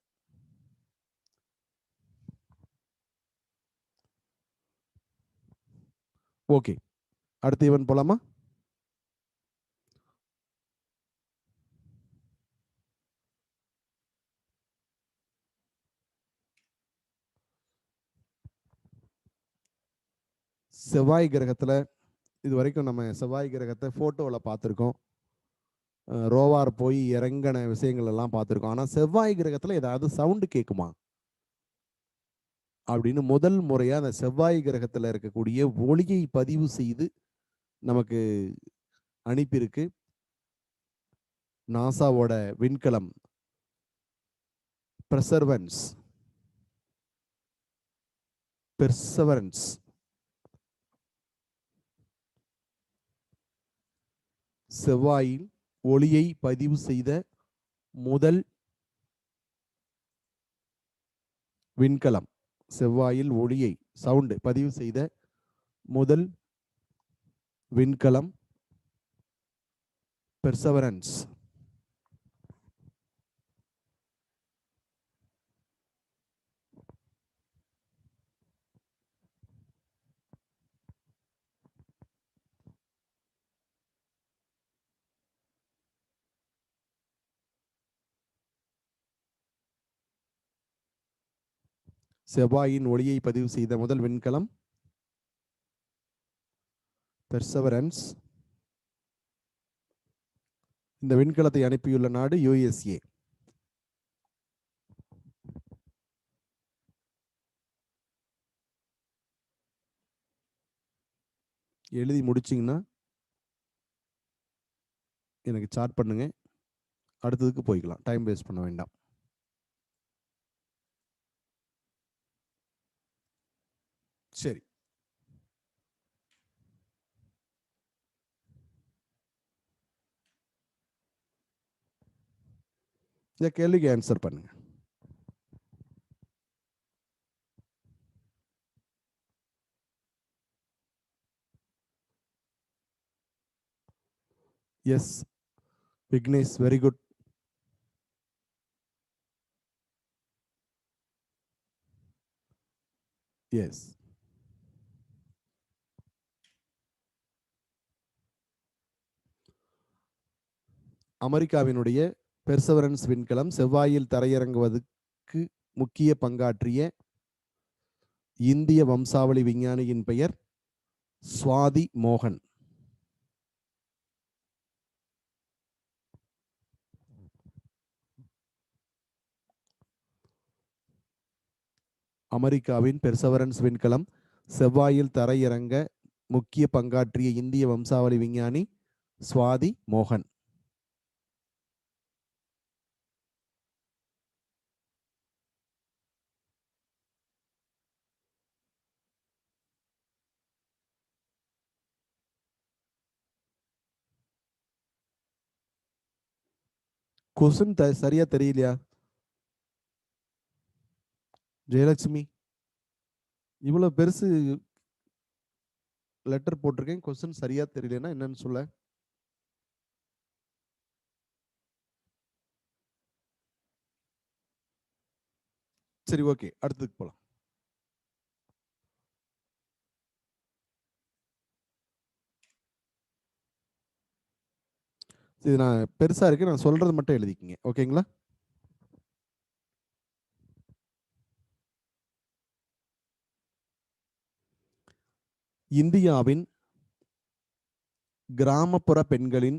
[SPEAKER 1] ஓகே, அடுத்து இவன் போலாமா? செவ்வாய் கிரகத்துல இது வரைக்கும் நம்ம செவ்வாய் கிரகத்தை போட்டோவில் பார்த்துருக்கோம், ரோவார் போய் இறங்கின விஷயங்கள் எல்லாம் பார்த்துருக்கோம். ஆனால் செவ்வாய் கிரகத்தில் ஏதாவது சவுண்டு கேட்குமா அப்படின்னு முதல் முறையாக அந்த செவ்வாய் கிரகத்தில் இருக்கக்கூடிய ஒளியை பதிவு செய்து நமக்கு அனுப்பியிருக்கு நாசாவோட விண்கலம் பெர்சவரன்ஸ். செவ்வாயில் ஒளியை பதிவு செய்த முதல் விண்கலம், செவ்வாயில் ஒளியை சவுண்டு பதிவு செய்த முதல் விண்கலம் பெர்சவரன்ஸ். செவ்வாயின் ஒளியை பதிவு செய்த முதல் விண்கலம் பெர்சவரன்ஸ். இந்த விண்கலத்தை அனுப்பியுள்ள நாடு யுஎஸ்ஏ. எழுதி முடிச்சிங்கன்னா எனக்கு சாட் பண்ணுங்க, அடுத்ததுக்கு போய்க்கலாம், டைம் வேஸ்ட் பண்ண வேண்டாம். சரி, இந்த கேள்விக்கு ஆன்சர் பண்ணுங்க. Yes Vignesh, very good. Yes, அமெரிக்காவினுடைய பெர்சவரன்ஸ் விண்கலம் செவ்வாயில் தரையிறங்குவதற்கு முக்கிய பங்காற்றிய இந்திய வம்சாவளி விஞ்ஞானியின் பெயர் சுவாதி மோகன். அமெரிக்காவின் பெர்சவரன்ஸ் விண்கலம் செவ்வாயில் தரையிறங்க முக்கிய பங்காற்றிய இந்திய வம்சாவளி விஞ்ஞானி சுவாதி மோகன். கொஸ்டின் சரியா தெரியலையா ஜெயலட்சுமி? இவ்வளவு பெருசு லெட்டர் போட்டிருக்கேன், கொஸ்டின் சரியா தெரியலன்னா என்னன்னு சொல்ல. சரி, ஓகே, அடுத்ததுக்கு போலாம். இது நான் பெருசா இருக்கு, நான் சொல்றது மட்டும் எழுதிக்கிங்க, ஓகேங்களா? இந்தியாவின் கிராமப்புற பெண்களின்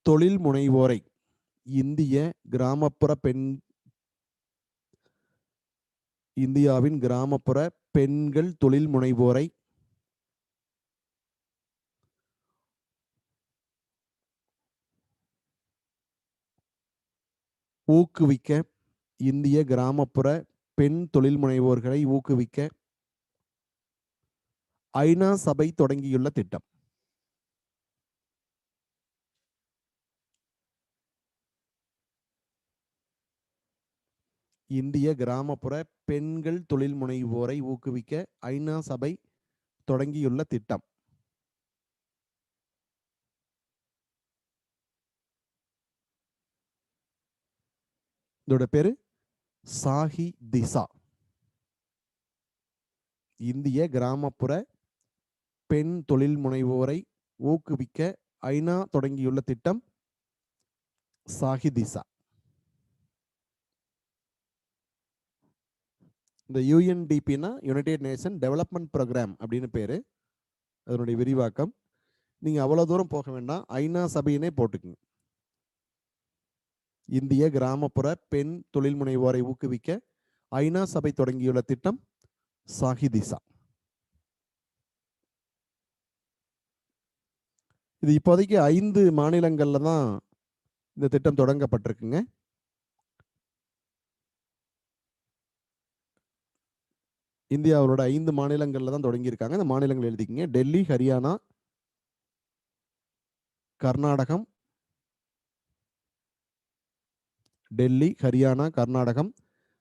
[SPEAKER 1] தொழில் முனைவோரை, இந்தியாவின் கிராமப்புற பெண்கள் தொழில் முனைவோரை ஊக்குவிக்க, இந்திய கிராமப்புற பெண் தொழில் முனைவோர்களை ஊக்குவிக்க ஐநா சபை தொடங்கியுள்ள திட்டம். இந்திய கிராமப்புற பெண்கள் தொழில் முனைவோரை ஊக்குவிக்க ஐநா சபை தொடங்கியுள்ள திட்டம். இதோட பேரு சாஹி திசா. இந்திய கிராமப்புற பெண் தொழில் முனைவோரை ஊக்குவிக்க ஐநா தொடங்கியுள்ள திட்டம் சாஹி திசா. இந்த யூஎன்டிபினா யுனைடெட் நேஷன் டெவலப்மெண்ட் ப்ரோக்ராம் அப்படின்னு பேரு. அதனுடைய விரிவாக்கம். நீங்க அவ்வளவு தூரம் போக வேண்டாம், ஐநா சபையினே போட்டுக்குங்க. இந்திய கிராமப்புற பெண் தொழில் முனைவோரை ஊக்குவிக்க ஐநா சபை தொடங்கியுள்ள திட்டம் சாஹி திசா. இது இப்போதைக்கு 5 மாநிலங்கள்ல தான் இந்த திட்டம் தொடங்கப்பட்டிருக்குங்க. இந்தியாவோட 5 மாநிலங்கள்ல தான் தொடங்கியிருக்காங்க. இந்த மாநிலங்கள் எழுதிக்கிங்க. டெல்லி, ஹரியானா, கர்நாடகம், டெல்லி, ஹரியானா, கர்நாடகம்,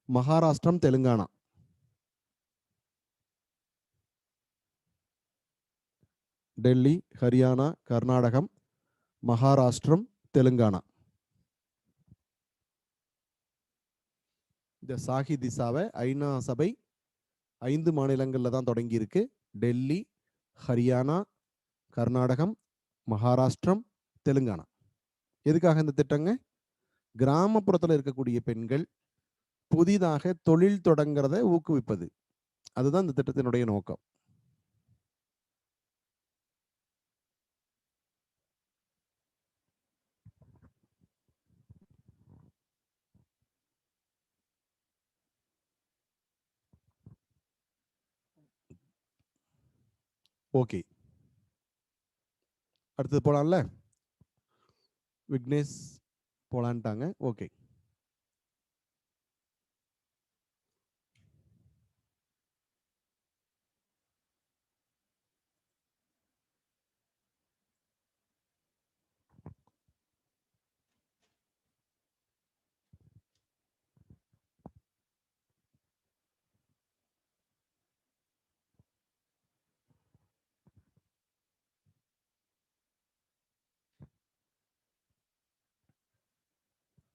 [SPEAKER 1] மகாராஷ்டிரம், தெலுங்கானா. டெல்லி, ஹரியானா, கர்நாடகம், மகாராஷ்டிரம், தெலுங்கானா. இந்த சாஹி திசாவை ஐநா சபை 5 மாநிலங்கள்ல தான் தொடங்கி இருக்கு. டெல்லி, ஹரியானா, கர்நாடகம், மகாராஷ்டிரம், தெலுங்கானா. எதுக்காக இந்த திட்டங்க? கிராமப்புறத்தில் இருக்கக்கூடிய பெண்கள் புதிதாக தொழில் தொடங்குறத ஊக்குவிப்பது. அதுதான் இந்த திட்டத்தினுடைய நோக்கம். ஓகே, அடுத்தது போலாம்ல. விக்னேஷ் போலான்ட்டாங்க. ஓகே,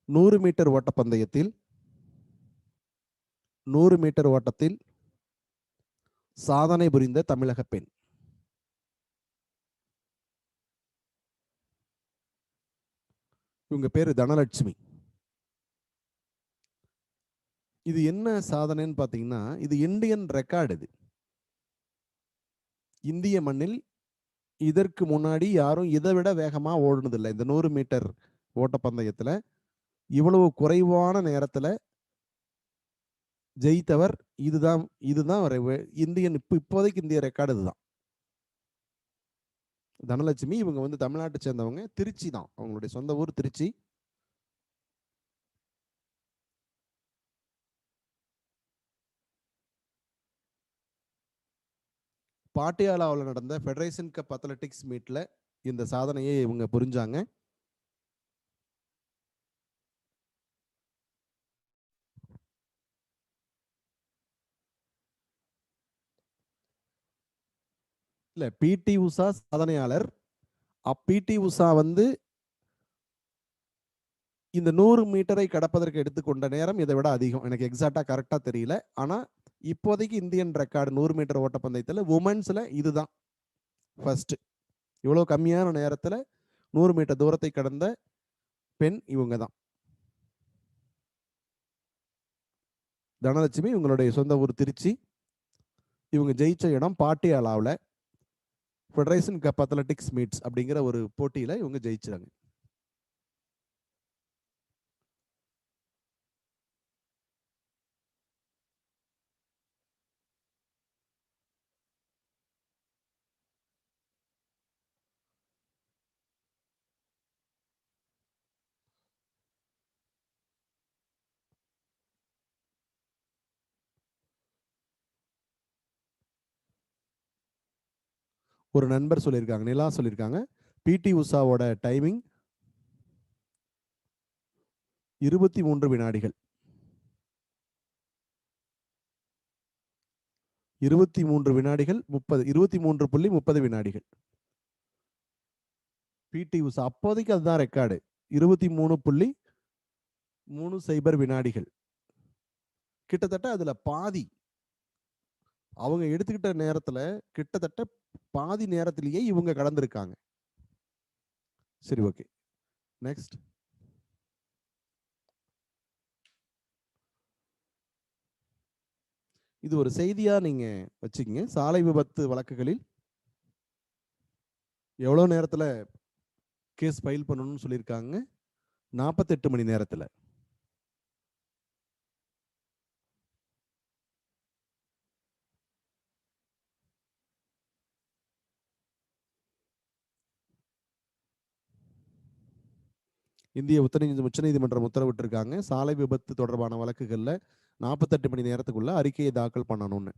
[SPEAKER 1] நூறு மீட்டர் ஓட்டப்பந்தயத்தில் 100 மீட்டர் ஓட்டத்தில் சாதனை புரிந்த தமிழக பெண். இவங்க பேரு தனலட்சுமி. இது என்ன சாதனைன்னு பாத்தீங்கன்னா, இது இந்தியன் ரெக்கார்டு. இது இந்திய மண்ணில் இதற்கு முன்னாடி யாரும் இதை விட வேகமா ஓடுனதில்லை. இந்த 100 மீட்டர் ஓட்டப்பந்தயத்துல இவ்வளவு குறைவான நேரத்துல ஜெயித்தவர் இதுதான். இதுதான் இந்தியன் இப்போதைக்கு இந்திய ரெக்கார்டு இதுதான். தனலட்சுமி இவங்க வந்து தமிழ்நாட்டை சேர்ந்தவங்க. திருச்சி தான் அவங்களுடைய சொந்த ஊர், திருச்சி. பாட்டியாலாவில் நடந்த ஃபெடரேஷன் கப் அத்லெட்டிக்ஸ் மீட்ல இந்த சாதனையை இவங்க புரிஞ்சாங்க. இல்ல, பிடி உஷா சாதனையாளர். பிடி உஷா வந்து இந்த 100 மீட்டரை கடப்பதற்கு எடுத்துக்கொண்ட நேரம் இதை விட அதிகம். எனக்கு எக்ஸாக்டா கரெக்டா தெரியல. ஆனா இப்போதைக்கு இந்தியன் ரெக்கார்டு 100 மீட்டர் ஓட்டப்பந்தயத்தில் உமன்ஸ்ல இதுதான் ஃபர்ஸ்ட். இவ்வளவு கம்மியான நேரத்தில் 100 மீட்டர் தூரத்தை கடந்த பெண் இவங்க தான். தனலட்சுமி இவங்களுடைய சொந்த ஊர் திருச்சி. இவங்க ஜெயிச்ச இடம் பாட்டியாலாவில் ஃபெடரேஷன் கப் அத்லெட்டிக்ஸ் மீட்ஸ் அப்படிங்கிற ஒரு போட்டியில இவங்க ஜெயிச்சாங்க. ஒரு நண்பர் சொல்லியிருக்காங்க, நிலா சொல்லியிருக்காங்க, பிடி உஷாவோட டைமிங் 23 வினாடிகள். 23 வினாடிகள் 23.30 வினாடிகள். பிடி உஷா அப்போதைக்கு அதுதான் ரெக்கார்டு. 23.30 வினாடிகள். கிட்டத்தட்ட அதுல பாதி அவங்க எடுத்துக்கிட்ட நேரத்துல கிட்டத்தட்ட பாதி நேரத்திலேயே இவங்க கடந்திருக்காங்க. சரி, ஓகே. நெக்ஸ்ட். இது ஒரு செய்தியா நீங்க வச்சுக்கங்க. சாலை விபத்து வழக்குகளில் எவ்வளவு நேரத்துல கேஸ் ஃபைல் பண்ணணும்னு சொல்லியிருக்காங்க? 48 மணி நேரத்துல. இந்திய உச்சநீதிமன்றம் உத்தரவிட்டிருக்காங்க, சாலை விபத்து தொடர்பான வழக்குகள்ல 48 மணி நேரத்துக்குள்ள அறிக்கையை தாக்கல் பண்ணணும்னு.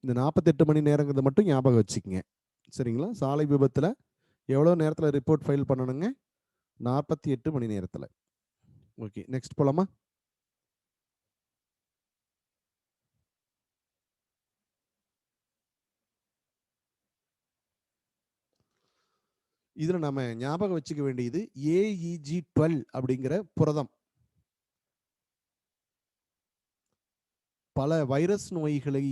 [SPEAKER 1] இந்த 48 மணி நேரங்கிறத மட்டும் ஞாபகம் வச்சுக்கங்க. சரிங்களா? சாலை விபத்துல எவ்வளவு நேரத்துல ரிப்போர்ட் ஃபைல் பண்ணணுங்க? 48 மணி நேரத்துல. ஓகே, நெக்ஸ்ட் போலாமா? இதுல நம்ம ஞாபகம் வச்சுக்க வேண்டியது AEG12 அப்படிங்கிற புரதம். பல வைரஸ் நோய்களை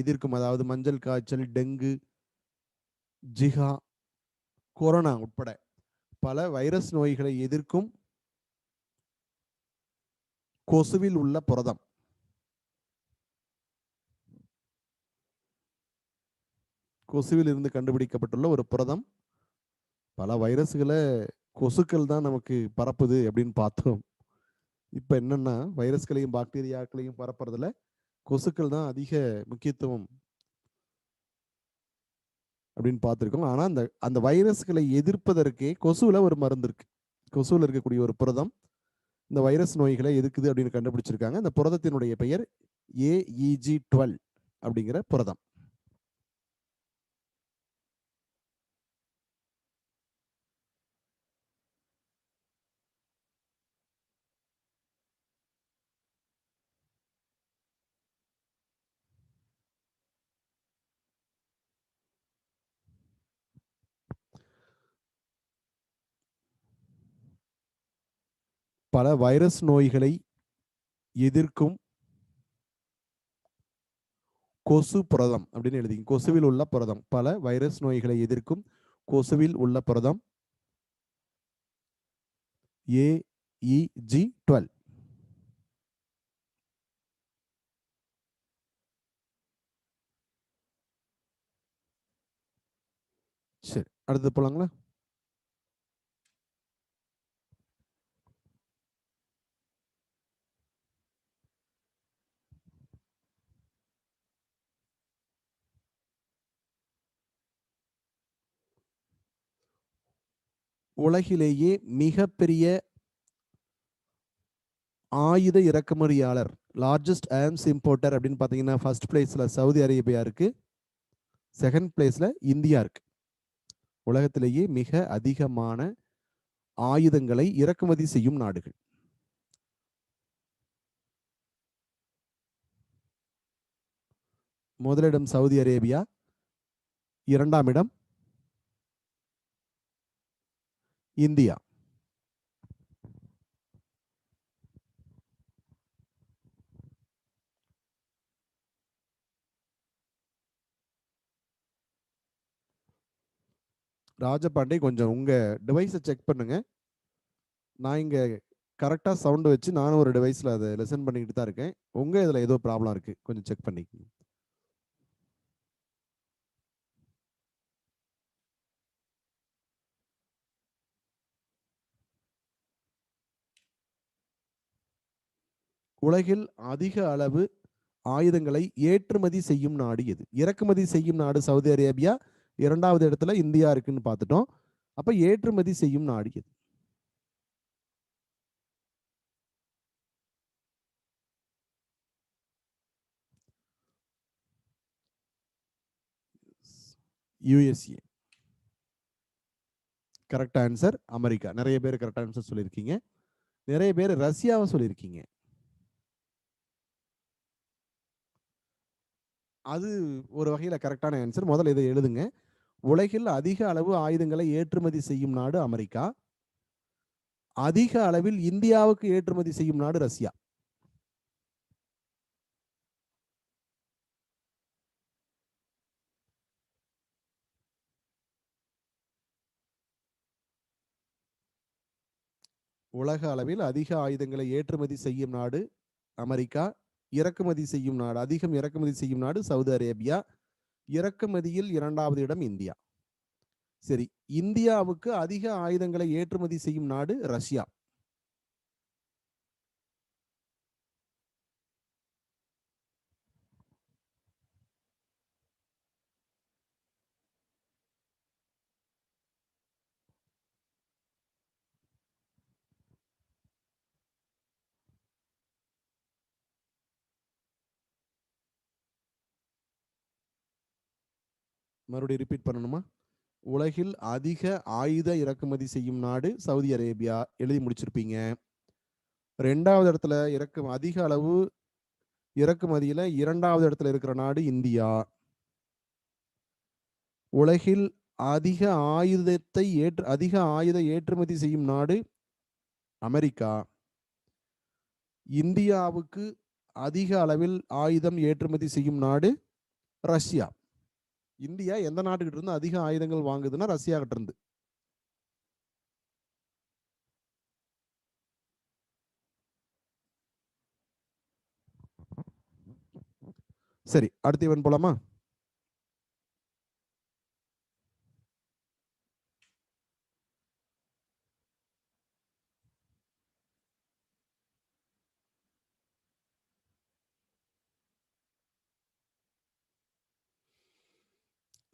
[SPEAKER 1] எதிர்க்கும் அதாவது மஞ்சள் காய்ச்சல், டெங்கு, ஜிகா, கொரோனா உட்பட பல வைரஸ் நோய்களை எதிர்க்கும் கொசுவில் உள்ள புரதம். கொசுவில் இருந்து கண்டுபிடிக்கப்பட்டுள்ள ஒரு புரதம். பல வைரஸ்களை கொசுக்கள் தான் நமக்கு பரப்புது அப்படின்னு பார்த்தோம். இப்ப என்னன்னா வைரஸ்களையும் பாக்டீரியாக்களையும் பரப்புறதுல கொசுக்கள் தான் அதிக முக்கியத்துவம் அப்படின்னு பார்த்துருக்கோம். ஆனா அந்த வைரஸ்களை எதிர்ப்பதற்கே கொசுவில் ஒரு மருந்து இருக்கு. கொசுவில் இருக்கக்கூடிய ஒரு புரதம் இந்த வைரஸ் நோய்களை எதிர்க்குது அப்படின்னு கண்டுபிடிச்சிருக்காங்க. அந்த புரதத்தினுடைய பெயர் AEG12 அப்படிங்கிற புரதம். பல வைரஸ் நோய்களை எதிர்க்கும் கொசு புரதம் அப்படின்னு எழுதி, கொசுவில் உள்ள புரதம். பல வைரஸ் நோய்களை எதிர்க்கும் கொசுவில் உள்ள புரதம் AEG12. சரி, அடுத்து போலாங்களா? உலகிலேயே மிகப்பெரிய ஆயுத இறக்குமதியாளர், லார்ஜஸ்ட் ஆர்ம்ஸ் இம்போர்ட்டர் அப்படின்னு பார்த்தீங்கன்னா ஃபர்ஸ்ட் பிளேஸ்ல சவுதி அரேபியா இருக்கு, செகண்ட் பிளேஸ்ல இந்தியா இருக்கு. உலகத்திலேயே மிக அதிகமான ஆயுதங்களை இறக்குமதி செய்யும் நாடுகள். முதலிடம் சவுதி அரேபியா, இரண்டாம் இடம் இந்தியா. ராஜபாண்டே, கொஞ்சம் உங்க டிவைஸை செக் பண்ணுங்க. நான் இங்க கரெக்டா சவுண்ட் வச்சு நானும் ஒரு டிவைஸ்ல அதை லெசன் பண்ணிக்கிட்டு தான் இருக்கேன். உங்க இதுல ஏதோ ப்ராப்ளம் இருக்கு, கொஞ்சம் செக் பண்ணிக்கோங்க. உலகில் அதிக அளவு ஆயுதங்களை ஏற்றுமதி செய்யும் நாடு எது? இறக்குமதி செய்யும் நாடு சவுதி அரேபியா, இரண்டாவது இடத்துல இந்தியா இருக்குன்னு பார்த்துட்டோம். அப்ப ஏற்றுமதி செய்யும் நாடு எது? யுஎஸ்ஏ. Correct answer America. நிறைய பேர் கரெக்ட் ஆன்சர் சொல்லியிருக்கீங்க. நிறைய பேர் ரஷ்யாவை சொல்லியிருக்கீங்க. அது ஒரு வகையில் கரெக்டான ஆன்சர். முதல்ல இதை எழுதுங்க. உலகில் அதிக அளவு ஆயுதங்களை ஏற்றுமதி செய்யும் நாடு அமெரிக்கா. அதிக அளவில் இந்தியாவுக்கு ஏற்றுமதி செய்யும் நாடு ரஷ்யா. உலக அளவில் அதிக ஆயுதங்களை ஏற்றுமதி செய்யும் நாடு அமெரிக்கா. இறக்குமதி செய்யும் நாடு, அதிகம் இறக்குமதி செய்யும் நாடு சவுதி அரேபியா. இறக்குமதியில் 2வது இடம் இந்தியா. சரி, இந்தியாவுக்கு அதிக ஆயுதங்களை ஏற்றுமதி செய்யும் நாடு ரஷ்யா. மறுபடியும் ரிப்பீட் பண்ணணுமா? உலகில் அதிக ஆயுத இறக்குமதி செய்யும் நாடு சவுதி அரேபியா. எழுதி முடிச்சிருப்பீங்க. 2வது இடத்துல அதிக அளவு இறக்குமதியில 2வது இடத்துல இருக்கிற நாடு இந்தியா. உலகில் அதிக அதிக ஆயுத ஏற்றுமதி செய்யும் நாடு அமெரிக்கா. இந்தியாவுக்கு அதிக அளவில் ஆயுதம் ஏற்றுமதி செய்யும் நாடு ரஷ்யா. இந்தியா எந்த நாட்டுக்கிட்ட இருந்து அதிக ஆயுதங்கள் வாங்குதுன்னா ரஷ்யா கிட்ட இருந்து. சரி, அடுத்து இவன் போலாமா?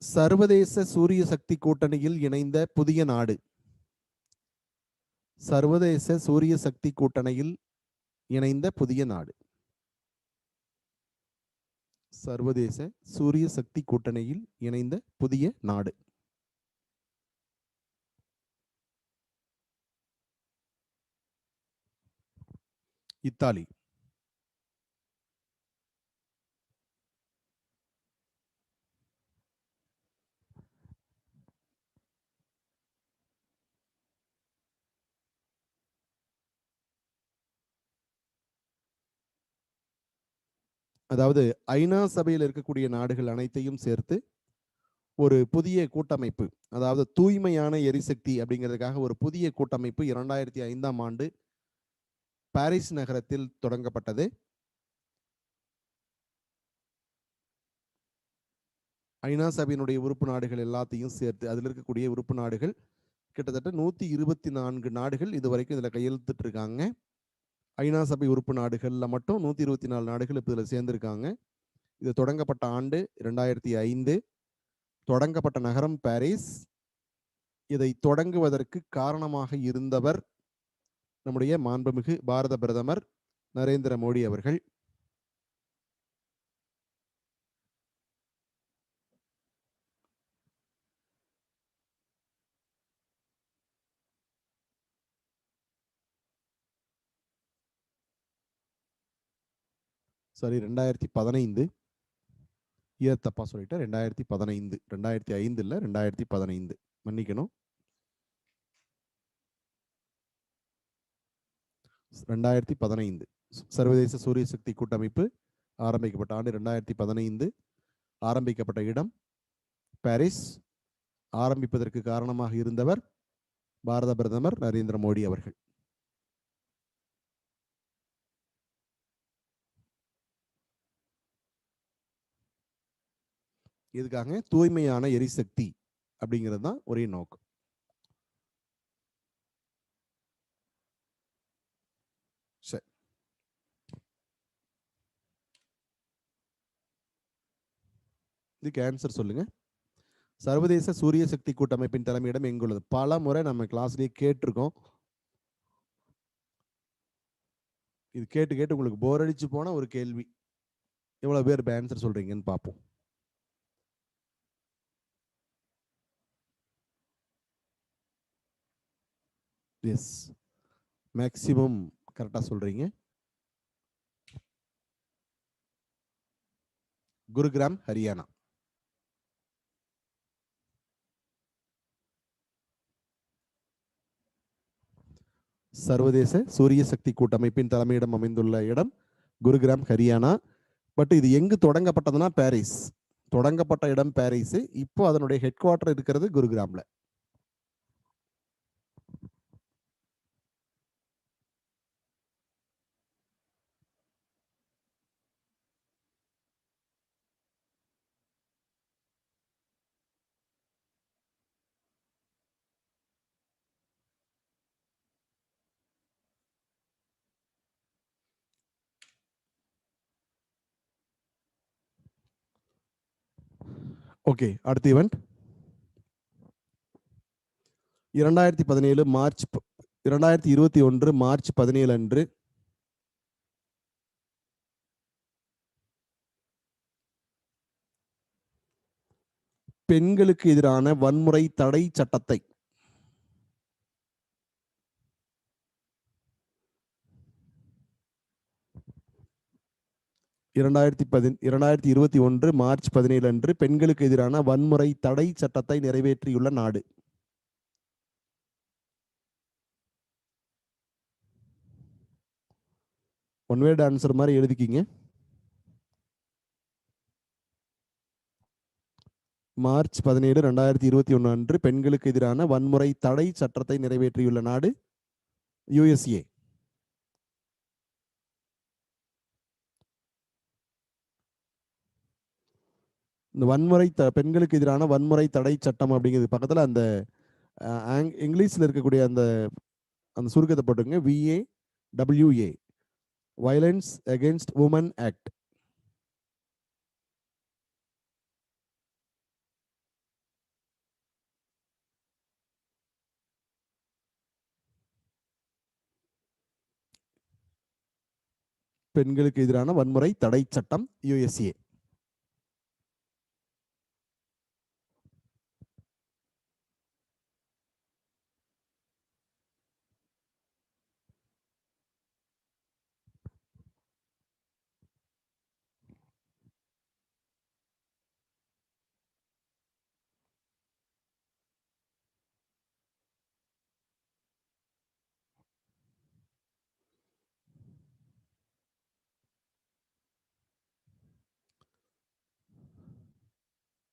[SPEAKER 1] சர்வதேச சூரிய சக்தி கூட்டணியில் இணைந்த புதிய நாடு. சர்வதேச சூரிய சக்தி கூட்டணியில் இணைந்த புதிய நாடு. சர்வதேச சூரிய சக்தி கூட்டணியில் இணைந்த புதிய நாடு. இத்தாலி. அதாவது ஐநா சபையில் இருக்கக்கூடிய நாடுகள் அனைத்தையும் சேர்த்து ஒரு புதிய கூட்டமைப்பு, அதாவது தூய்மையான எரிசக்தி அப்படிங்கிறதுக்காக ஒரு புதிய கூட்டமைப்பு 2005ஆம் ஆண்டு பாரிஸ் நகரத்தில் தொடங்கப்பட்டது. ஐநா சபையினுடைய உறுப்பு நாடுகள் எல்லாத்தையும் சேர்த்து அதில் இருக்கக்கூடிய உறுப்பு நாடுகள் கிட்டத்தட்ட 124 நாடுகள் இதுவரைக்கும் இதில் கையெழுத்திட்டு இருக்காங்க. ஐநா சபை உறுப்பு நாடுகள்ல மட்டும் 124 நாடுகள் இப்போ இதில் சேர்ந்திருக்காங்க. இது தொடங்கப்பட்ட ஆண்டு 2005. தொடங்கப்பட்ட நகரம் பாரிஸ். இதை தொடங்குவதற்கு காரணமாக இருந்தவர் நம்முடைய மாண்புமிகு பாரத பிரதமர் நரேந்திர மோடி அவர்கள். சாரி, 2015. இயர் தப்பா சொல்லிட்டேன். 2015. 2005 இல்ல, 2015. மன்னிக்கணும். 2015 சர்வதேச சூரிய சக்தி கூட்டமைப்பு ஆரம்பிக்கப்பட்ட ஆண்டு 2015. ஆரம்பிக்கப்பட்ட இடம் பாரிஸ். ஆரம்பிப்பதற்கு காரணமாக இருந்தவர் பாரத பிரதமர் நரேந்திர மோடி அவர்கள். இதுக்காக தூய்மையான எரிசக்தி அப்படிங்கிறது தான் ஒரே நோக்கம். சரி, இதுக்கு ஆன்சர் சொல்லுங்க. சர்வதேச சூரிய சக்தி கூட்டமைப்பின் தலைமையிடம் எங்குள்ளது? பல முறை நம்ம கிளாஸ்லயே கேட்டிருக்கோம். இது கேட்டு கேட்டு உங்களுக்கு போர் அடிச்சு போன ஒரு கேள்வி. எவ்வளவு பேர் ஆன்சர் சொல்றீங்கன்னு பார்ப்போம். எஸ், மேக்ஸிமம் கரெக்டாக சொல்றீங்க. குருகிராம், ஹரியானா. சர்வதேச சூரிய சக்தி கூட்டமைப்பின் தலைமையிடம் அமைந்துள்ள இடம் குருகிராம், ஹரியானா. பட் இது எங்கு தொடங்கப்பட்டதுன்னா பாரிஸ். தொடங்கப்பட்ட இடம் பாரிஸ். இப்போ அதனுடைய ஹெட் குவார்டர் இருக்கிறது குருகிராம்ல. ஓகே, அடுத்த ஈவெண்ட் 2021 மார்ச் 17 அன்று பெண்களுக்கு எதிரான வன்முறை தடை சட்டத்தை 2021 மார்ச் 17 அன்று பெண்களுக்கு எதிரான வன்முறை தடை சட்டத்தை நிறைவேற்றியுள்ள நாடு. ஒன் வேர்ட் ஆன்சர் மாதிரி எழுதிக்கிங்க. மார்ச் 17, 2021 அன்று பெண்களுக்கு எதிரான வன்முறை தடை சட்டத்தை நிறைவேற்றியுள்ள நாடு யுஎஸ்ஏ. இந்த வன்முறை பெண்களுக்கு எதிரான வன்முறை தடை சட்டம் அப்படிங்கிறது பக்கத்தில் அந்த இங்கிலீஷில் இருக்கக்கூடிய அந்த அந்த சுருக்கத்தை போட்டுங்க, VAWA, violence against woman act. பெண்களுக்கு எதிரான வன்முறை தடை சட்டம் யுஎஸ்ஏ.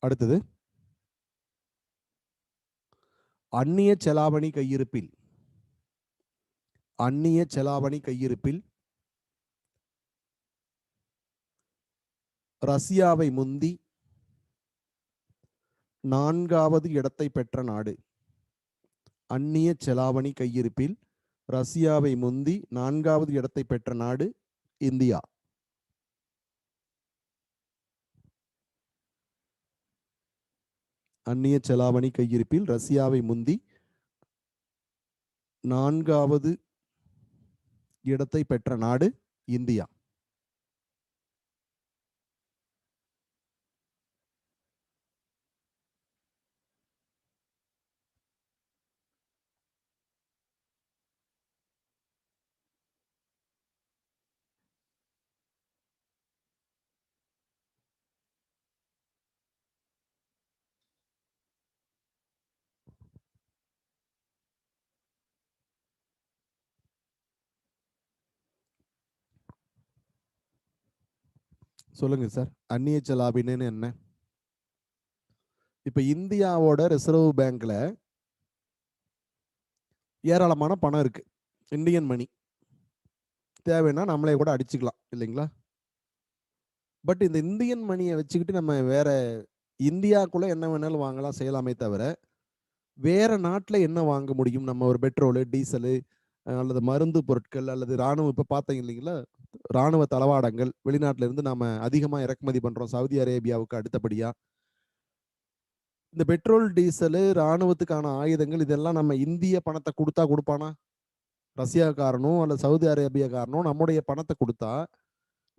[SPEAKER 1] அடுத்தது அந்நிய செலாவணி கையிருப்பில் ரஷ்யாவை முந்தி 4வது இடத்தை பெற்ற நாடு. அந்நிய செலாவணி கையிருப்பில் ரஷ்யாவை முந்தி 4வது இடத்தை பெற்ற நாடு இந்தியா. அந்நிய செலாவணி கையிருப்பில் ரஷ்யாவை முந்தி 4வது இடத்தை பெற்ற நாடு இந்தியா. சொல்லுங்க சார், அந்நிய செலாவணின்னு என்ன? இப்ப இந்தியாவோட ரிசர்வ் பேங்க்ல ஏராளமான பணம் இருக்கு, இந்தியன் மணி. தேவைன்னா நம்மளே கூட அடிச்சுக்கலாம் இல்லைங்களா? பட் இந்த இந்தியன் மணியை வச்சுக்கிட்டு நம்ம வேற இந்தியாக்குள்ள என்ன வேணாலும் வாங்கலாம், செய்யலாமே தவிர வேற நாட்டில் என்ன வாங்க முடியும்? நம்ம ஒரு பெட்ரோலு, டீசலு அல்லது மருந்து பொருட்கள் அல்லது ராணுவம், இப்போ பார்த்தீங்க இல்லைங்களா, ராணுவ தளவாடங்கள் வெளிநாட்டில இருந்து நாம அதிகமாக இறக்குமதி பண்றோம் சவுதி அரேபியாவுக்கு அடுத்தபடியா. இந்த பெட்ரோல், டீசலு, ராணுவத்துக்கான ஆயுதங்கள் இதெல்லாம் நம்ம இந்திய பணத்தை கொடுத்தா கொடுப்பானா? ரஷ்யாக்காரனும் அல்ல சவுதி அரேபியாக்காரனும் நம்முடைய பணத்தை கொடுத்தா,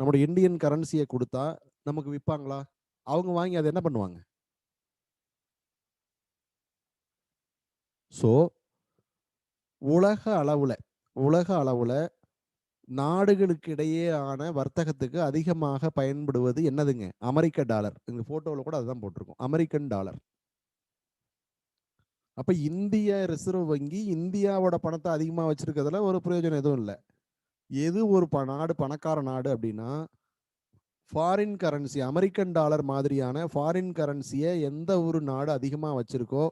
[SPEAKER 1] நம்முடைய இந்தியன் கரன்சியை கொடுத்தா நமக்கு விற்பாங்களா? அவங்க வாங்கி அதை என்ன பண்ணுவாங்க? ஸோ உலக அளவுல உலக அளவுல நாடுகளுக்கு இடையேயான வர்த்தகத்துக்கு அதிகமாக பயன்படுவது என்னதுங்க? அமெரிக்க டாலர். இந்த போட்டோல கூட அதுதான் போட்டிருக்கும். American dollar. அப்ப இந்திய ரிசர்வ் வங்கி இந்தியாவோட பணத்தை அதிகமா வச்சிருக்கிறதுல ஒரு பிரயோஜனம் எதுவும் இல்லை. எது ஒரு நாடு பணக்கார நாடு அப்படின்னா, ஃபாரின் கரன்சி அமெரிக்கன் டாலர் மாதிரியான ஃபாரின் கரன்சியை எந்த ஒரு நாடு அதிகமாக வச்சிருக்கோ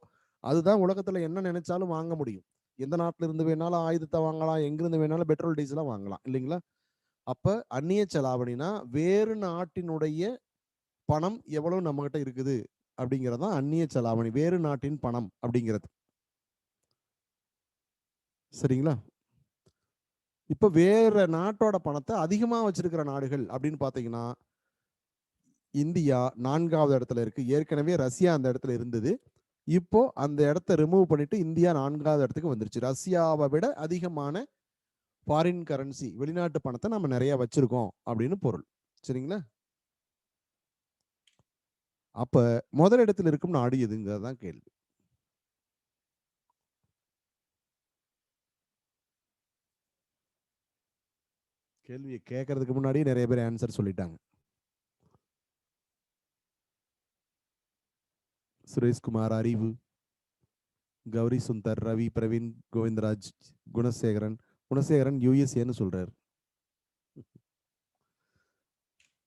[SPEAKER 1] அதுதான் உலகத்தில் என்ன நினைச்சாலும் வாங்க முடியும். எந்த நாட்டில இருந்து வேணாலும் ஆயுதத்தை வாங்கலாம், எங்கிருந்து வேணாலும் பெட்ரோல் டீசலாக வாங்கலாம் இல்லைங்களா? அப்ப அந்நிய செலாவணினா வேறு நாட்டினுடைய பணம் எவ்வளவு நம்ம கிட்ட இருக்குது அப்படிங்கிறது தான் அந்நிய செலாவணி. வேறு நாட்டின் பணம் அப்படிங்கிறது. சரிங்களா? இப்ப வேற நாட்டோட பணத்தை அதிகமா வச்சிருக்கிற நாடுகள் அப்படின்னு பாத்தீங்கன்னா, இந்தியா 4வது இடத்துல இருக்கு. ஏற்கனவே ரஷ்யா அந்த இடத்துல இருந்தது. இப்போ அந்த இடத்த ரிமூவ் பண்ணிட்டு இந்தியா 4வது இடத்துக்கு வந்துருச்சு. ரஷ்யாவை விட அதிகமான ஃபாரின் கரன்சி வெளிநாட்டு பணத்தை நம்ம நிறைய வச்சிருக்கோம் அப்படின்னு பொருள். சரிங்களா? அப்ப முதல் இடத்துல இருக்கும் நாடு எதுங்கிறது தான் கேள்வி. கேள்வியை கேட்கறதுக்கு முன்னாடி நிறைய பேர் ஆன்சர் சொல்லிட்டாங்க. சுரேஷ்குமார், அறிவு, கௌரி சுந்தர், ரவி, பிரவீன், கோவிந்தராஜ், குணசேகரன். குணசேகரன் யூஎஸ்ஏன்னு சொல்றாரு.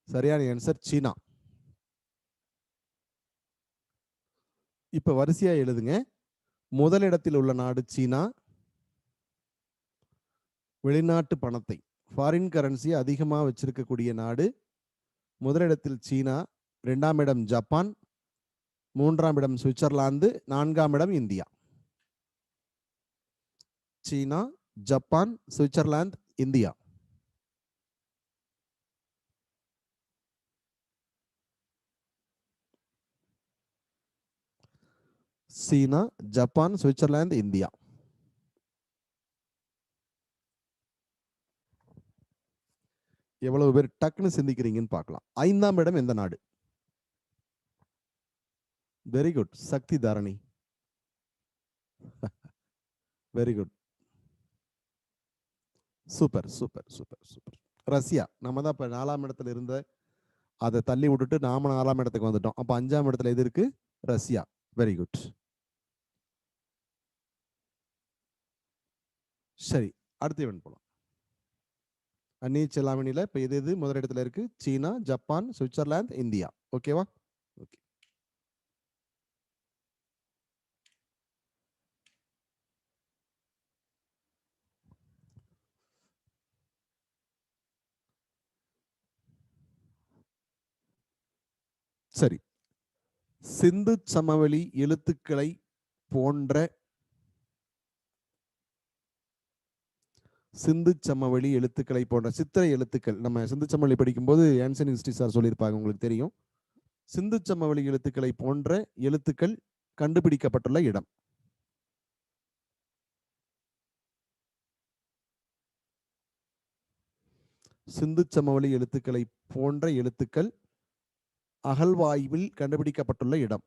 [SPEAKER 1] சரியான ஆன்சர் சீனா. இப்ப வரிசையா எழுதுங்க. முதலிடத்தில் உள்ள நாடு சீனா. வெளிநாட்டு பணத்தை ஃபாரின் கரன்சி அதிகமாக வச்சிருக்கக்கூடிய நாடு. முதலிடத்தில் சீனா, 2ஆம் இடம் ஜப்பான், 3ஆம் இடம் சுவிட்சர்லாந்து, 4ஆம் இடம் இந்தியா. சீனா, ஜப்பான், சுவிட்சர்லாந்து, இந்தியா. சீனா, ஜப்பான், சுவிட்சர்லாந்து, இந்தியா. எவ்வளவு பேர் டக்குன்னு சிந்திக்கிறீங்கன்னு பார்க்கலாம். 5ஆம் இடம் எந்த நாடு? Very good. Shakti Dharani. Very good. Super super super super. Russia. நம்ம தான் இப்ப 4ஆம் இடத்துல இருந்த அதை தள்ளி விட்டுட்டு நாம 4ஆம் இடத்துக்கு வந்துட்டோம். அப்ப 5ஆம் இடத்துல எது இருக்கு? ரஷ்யா. Very good. சரி, அடுத்த இவன் போலாம். அந்நிய செலாவணியில இப்ப எது எது முதலிடத்துல இருக்கு? சீனா, ஜப்பான், சுவிட்சர்லாந்து, இந்தியா. ஓகேவா? ஓகே. சரி, சிந்து சமவெளி எழுத்துக்களை போன்ற சிந்து சமவெளி எழுத்துக்களை போன்ற சித்திரை எழுத்துக்கள் நம்ம சிந்து சமவெளி படிக்கும்போது ஆன்சன் ஹிஸ்டரி சார் சொல்லியிருப்பாங்க, உங்களுக்கு தெரியும். சிந்து சமவெளி எழுத்துக்களை போன்ற எழுத்துக்கள் கண்டுபிடிக்கப்பட்டுள்ள இடம். சிந்து சமவெளி எழுத்துக்களை போன்ற எழுத்துக்கள் அகழ்வாய்வில் கண்டுபிடிக்கப்பட்டுள்ள இடம்.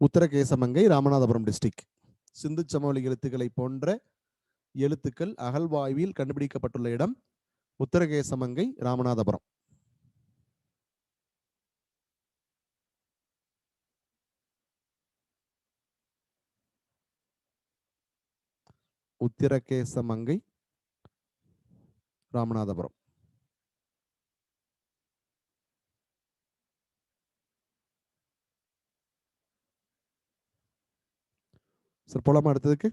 [SPEAKER 1] உத்தரகேசமங்கை, ராமநாதபுரம் டிஸ்ட்ரிக்ட். சிந்து சமவெளி எழுத்துக்களை போன்ற எழுத்துக்கள் அகழ்வாய்வில் கண்டுபிடிக்கப்பட்டுள்ள இடம் உத்தரகேசமங்கை, ராமநாதபுரம். உத்திரகேசமங்கை, ராமநாதபுரம். சார் போலாமா அடுத்ததுக்கு?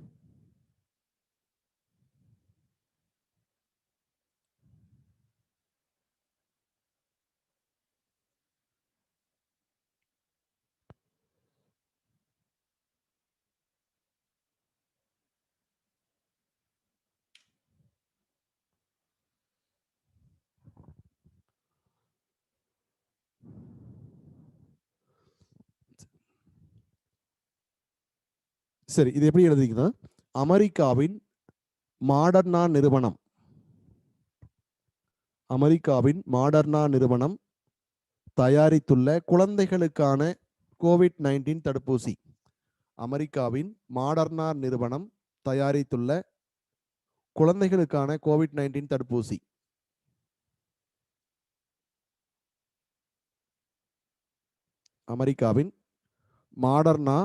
[SPEAKER 1] சரி, இது எப்படி எழுதிங்கன்னா, அமெரிக்காவின் மாடர்னா நிறுவனம் தயாரித்துள்ள குழந்தைகளுக்கான கோவிட்-19 தடுப்பூசி. அமெரிக்காவின் மாடர்னா நிறுவனம் தயாரித்துள்ள குழந்தைகளுக்கான கோவிட்-19 தடுப்பூசி. அமெரிக்காவின் மாடர்னா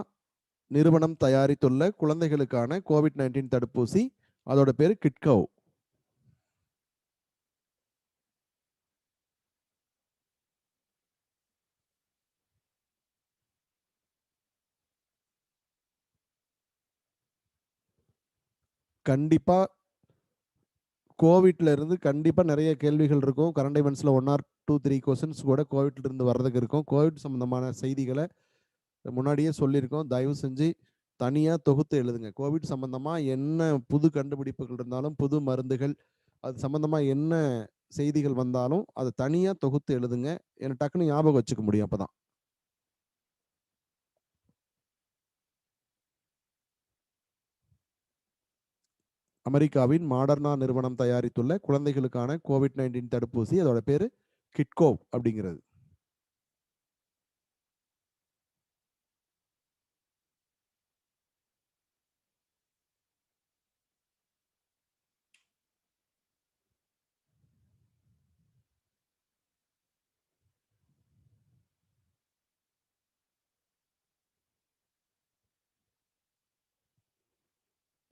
[SPEAKER 1] நிறுவனம் தயாரித்துள்ள குழந்தைகளுக்கான கோவிட்-19 தடுப்பூசி. அதோட பேரு கிட்கவ். கண்டிப்பா கோவிட்ல இருந்து கண்டிப்பா நிறைய கேள்விகள் இருக்கும். கரண்ட் ஈவெண்ட்ஸ்ல 1 ஆர் 2, 3 கொஸ்டின்ஸ் கூட கோவிட்ல இருந்து வர்றதுக்கு இருக்கும். கோவிட் சம்பந்தமான செய்திகளை முன்னாடியே சொல்லியிருக்கோம். தயவு செஞ்சு தனியா தொகுத்து எழுதுங்க. கோவிட் சம்பந்தமா என்ன புது கண்டுபிடிப்புகள் இருந்தாலும், புது மருந்துகள், அது சம்பந்தமா என்ன செய்திகள் வந்தாலும் அதை தனியா தொகுத்து எழுதுங்க. எனக்கு டக்குன்னு ஞாபகம் வச்சுக்க முடியும். அப்பதான் அமெரிக்காவின் மாடர்னா நிறுவனம் தயாரித்துள்ள குழந்தைகளுக்கான கோவிட்-19 தடுப்பூசி. அதோட பேரு கிட்கோவ் அப்படிங்கிறது.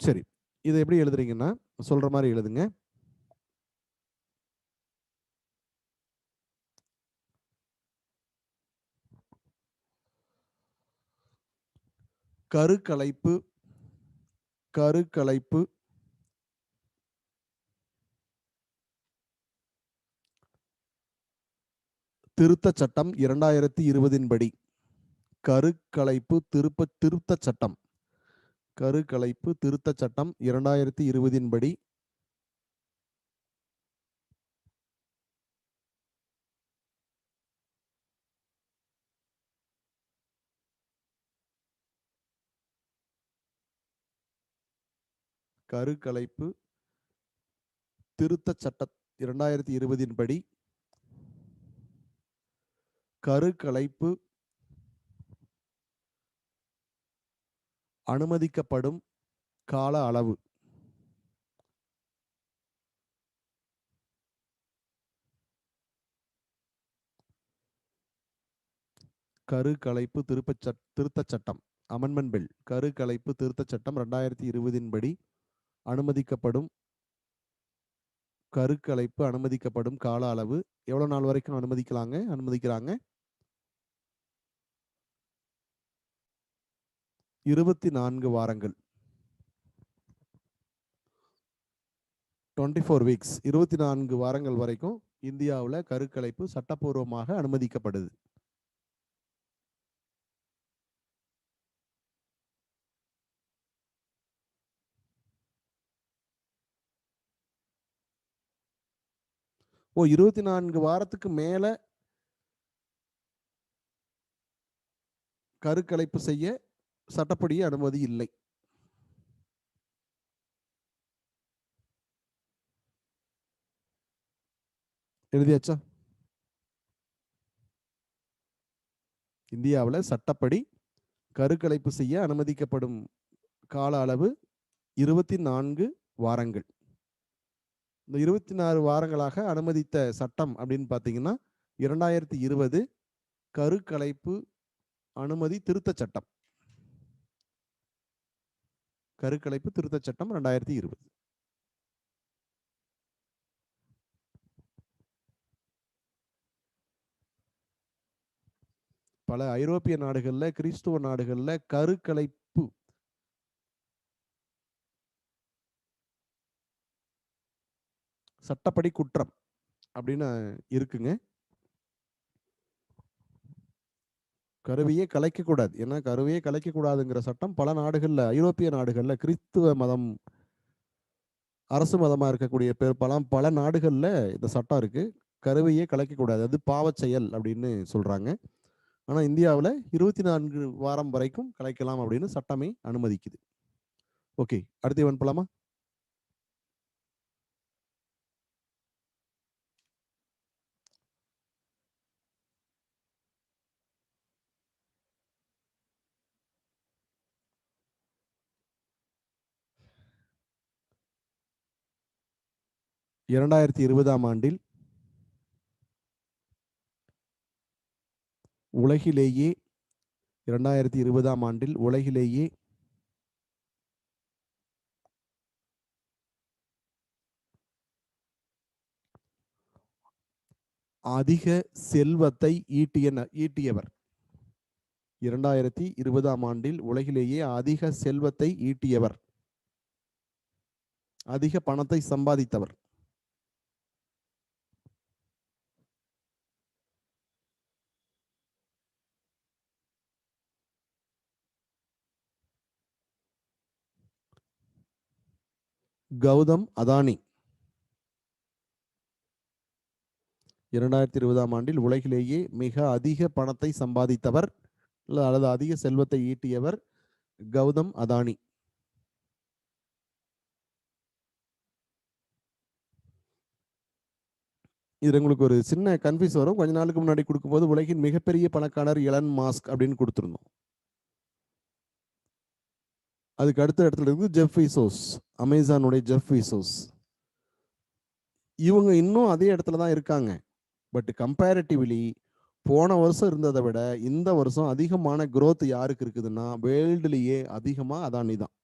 [SPEAKER 1] சரி, இதை எப்படி எழுதுறீங்கன்னா சொல்ற மாதிரி எழுதுங்க. கருக்கலைப்பு கருக்கலைப்பு திருத்தச் சட்டம் 2020 படி. கருக்கலைப்பு திருத்தச் சட்டம் கருக்கலைப்பு திருத்தச் சட்டம் 2020 படி கருக்கலைப்பு திருத்தச் சட்டம் 2020 படி கருக்கலைப்பு அனுமதிக்கப்படும் கால அளவு. கருக்கலைப்பு திருத்தச் சட்டம் அமெண்ட்மெண்ட் பில். கருக்கலைப்பு திருத்தச் சட்டம் 2020 படி அனுமதிக்கப்படும் கருக்கலைப்பு அனுமதிக்கப்படும் கால அளவு எவ்வளவு நாள் வரைக்கும் அனுமதிக்கிறாங்க? 24 வாரங்கள். 24 வீக்ஸ். 24 வாரங்கள் வரைக்கும் இந்தியாவில் கருக்கலைப்பு சட்டப்பூர்வமாக அனுமதிக்கப்படுது. ஓ, 24 வாரத்துக்கு மேல கருக்கலைப்பு செய்ய சட்டப்படி அனுமதி இல்லை. எழுதியாச்சா? இந்தியாவில் சட்டப்படி கருக்கலைப்பு செய்ய அனுமதிக்கப்படும் கால அளவு 24 வாரங்கள். இந்த 24 வாரங்களாக அனுமதித்த சட்டம் அப்படின்னு பார்த்தீங்கன்னா 2020 கருக்கலைப்பு அனுமதி திருத்தச் சட்டம். கருக்கலைப்பு திருத்தச் சட்டம் 2020. பல ஐரோப்பிய நாடுகள்ல, கிறிஸ்துவ நாடுகள்ல கருக்கலைப்பு சட்டப்படி குற்றம் அப்படின்னு இருக்குங்க. கருவையே கலைக்கக்கூடாது. ஏன்னா கருவையே கலைக்கக்கூடாதுங்கிற சட்டம் பல நாடுகள்ல, ஐரோப்பிய நாடுகள்ல, கிறிஸ்துவ மதம் அரசு மதமா இருக்கக்கூடிய பல நாடுகள்ல இந்த சட்டம் இருக்கு. கருவையே கலைக்கக்கூடாது, அது பாவச் செயல் அப்படின்னு சொல்றாங்க. ஆனா இந்தியாவில் 24 வாரம் வரைக்கும் கலைக்கலாம் அப்படின்னு சட்டமே அனுமதிக்குது. ஓகே, அடுத்து இவன் போலாமா? இரண்டாயிரத்தி 20ஆம் ஆண்டில் உலகிலேயே 2020ஆம் ஆண்டில் உலகிலேயே அதிக செல்வத்தை ஈட்டியவர். 2020ஆம் ஆண்டில் உலகிலேயே அதிக செல்வத்தை ஈட்டியவர், அதிக பணத்தை சம்பாதித்தவர். கௌதம் அதானி. 2020ஆம் ஆண்டில் உலகிலேயே மிக அதிக பணத்தை சம்பாதித்தவர் அல்லது அதிக செல்வத்தை ஈட்டியவர் கௌதம் அதானி. இது உங்களுக்கு ஒரு சின்ன கன்ஃபியூஸ் வரும். கொஞ்ச நாளுக்கு முன்னாடி கொடுக்கும்போது உலகின் மிகப்பெரிய பணக்காரர் எலன் மாஸ்க் அப்படின்னு கொடுத்துருந்தோம். அதுக்கு அடுத்த இடத்துல இருக்கு ஜெஃப் பீசோஸ், அமேசானுடைய ஜெஃப் பீசோஸ். இவங்க இன்னும் அதே இடத்துல தான் இருக்காங்க. பட் கம்பேரிட்டிவ்லி போன வருஷம் இருந்ததை விட இந்த வருஷம் அதிகமான growth யாருக்கு இருக்குதுன்னா வேர்ல்டுலயே அதிகமா அதானி தான்.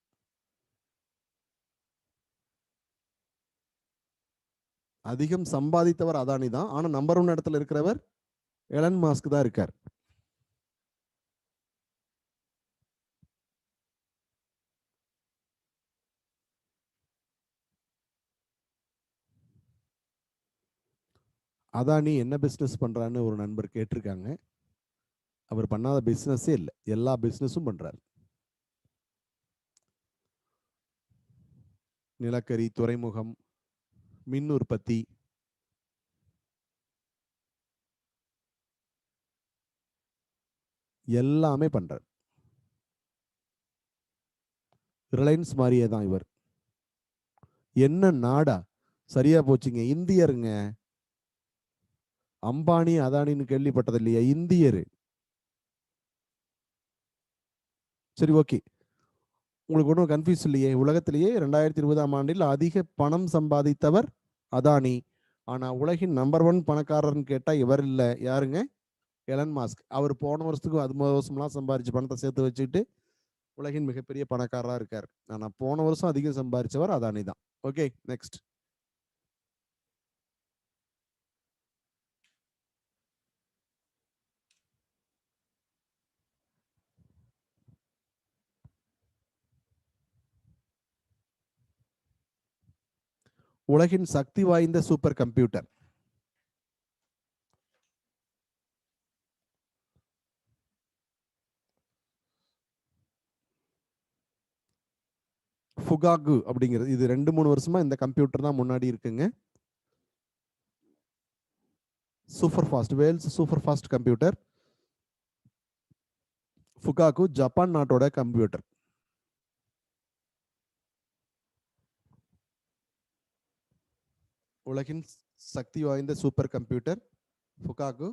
[SPEAKER 1] அதிகம் சம்பாதித்தவர் அதானி தான். ஆனா நம்பர் 1 இடத்துல இருக்கிறவர் எலன் மாஸ்க் தான் இருக்கார். அதானி என்ன பிசினஸ் பண்றான்னு ஒரு நண்பர் கேட்டிருக்காங்க. அவர் பண்ணாத பிசினஸே இல்லை, எல்லா பிசினஸும் பண்றாரு. நிலக்கரி, துறைமுகம், மின் உற்பத்தி, எல்லாமே பண்றாரு. ரிலையன்ஸ் மாதிரியே தான் இவர். என்ன நாடா, சரியா போச்சுங்க, இந்தியருங்க. அம்பானி அதானின்னு கேள்விப்பட்டது இல்லையா? இந்தியரு. சரி, ஓகே. உங்களுக்கு ஒன்றும் கன்ஃபியூஸ் இல்லையே? உலகத்திலேயே 2020ஆம் ஆண்டில் அதிக பணம் சம்பாதித்தவர் அதானி. ஆனா உலகின் நம்பர் 1 பணக்காரர்னு கேட்டா இவர் இல்ல. யாருங்க? Elon mask. அவர் போன வருஷத்துக்கு அது வருஷம்லாம் சம்பாரிச்சு பணத்தை சேர்த்து வச்சுட்டு உலகின் மிகப்பெரிய பணக்காரரா இருக்கார். ஆனா போன வருஷம் அதிகம் சம்பாரிச்சவர் அதானி தான். Okay, next. உலகின் சக்தி வாய்ந்த சூப்பர் கம்ப்யூட்டர். ஃபுகாகு அப்படிங்கிறது. இது 2-3 வருஷமா இந்த கம்ப்யூட்டர் தான் முன்னாடி இருக்குங்க. Super fast, world's super fast computer. Fugaku Japan நாட்டோட கம்ப்யூட்டர். உலகின் சக்தி வாய்ந்த super computer Fugaku,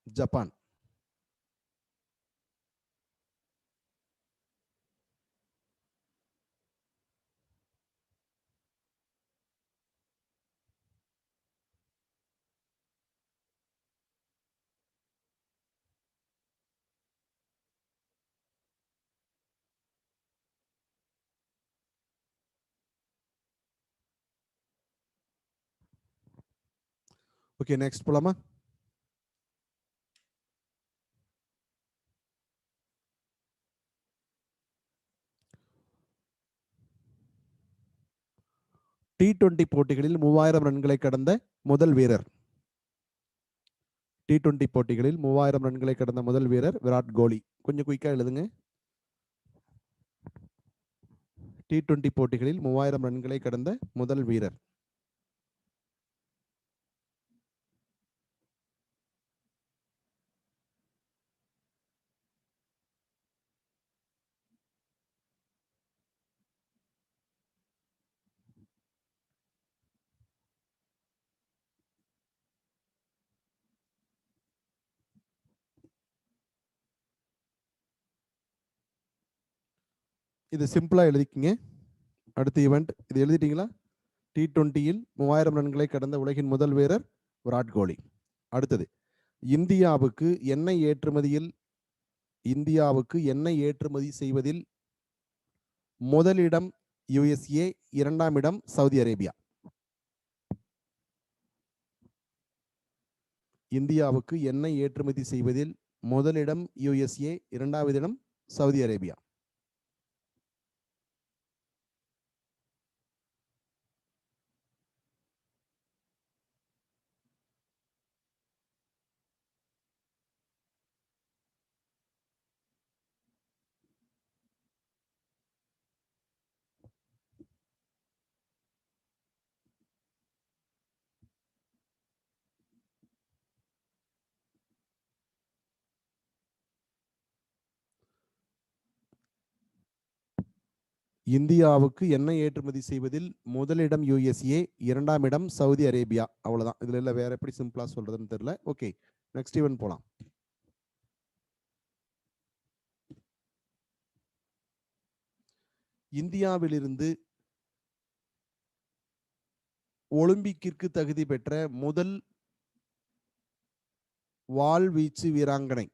[SPEAKER 1] Japan. Okay, next போலாமா? T20 போட்டிகளில் 3000 ரன்களை கடந்த முதல் வீரர். T20 போட்டிகளில் 3000 ரன்களை கடந்த முதல் வீரர் விராட் கோலி. கொஞ்சம் குயிக்கா எழுதுங்க. T20 போட்டிகளில் 3000 ரன்களை கடந்த முதல் வீரர். இது சிம்பிளா எழுதிக்கிங்க. அடுத்த ஈவெண்ட் இது எழுதிட்டீங்களா? T20யில் 3000 ரன்களை கடந்த உலகின் முதல் வீரர் விராட் கோலி. அடுத்தது, இந்தியாவுக்கு எண்ணெய் ஏற்றுமதி செய்வதில் முதலிடம் USA, இரண்டாம் இடம் சவுதி அரேபியா. இந்தியாவுக்கு எண்ணெய் ஏற்றுமதி செய்வதில் முதலிடம் USA, இரண்டாவது இடம் சவுதி அரேபியா. இந்தியாவுக்கு எண்ணெய் ஏற்றுமதி செய்வதில் முதலிடம் USA, இரண்டாம் இடம் சவுதி அரேபியா. அவ்வளவுதான். இதுல இல்ல வேற எப்படி சிம்பிளா சொல்றதுன்னு தெரியல. ஓகே, நெக்ஸ்ட் ஈவென்ட் போலாம். இந்தியாவிலிருந்து ஒலிம்பிக்கிற்கு தகுதி பெற்ற முதல் வாள்வீச்சு வீராங்கனை.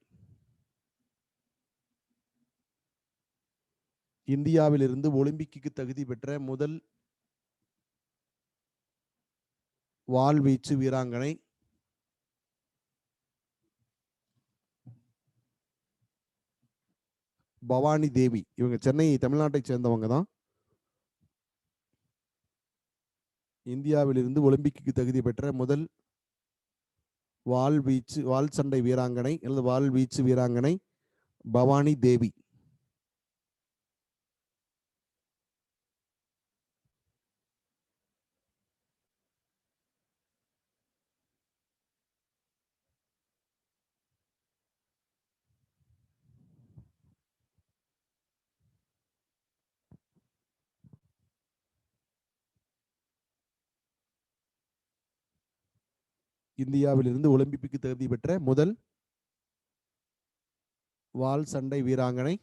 [SPEAKER 1] இந்தியாவிலிருந்து ஒலிம்பிக்கு தகுதி பெற்ற முதல் வாள்வீச்சு வீராங்கனை பவானி தேவி. இவங்க சென்னை, தமிழ்நாட்டை சேர்ந்தவங்க தான். இந்தியாவிலிருந்து ஒலிம்பிக்கு தகுதி பெற்ற முதல் வாள் சண்டை வீராங்கனை அல்லது வாள்வீச்சு வீராங்கனை பவானி தேவி. இந்தியாவிலிருந்து ஒலிம்பிக்கு தகுதி பெற்ற முதல் வாள் சண்டை வீராங்கனை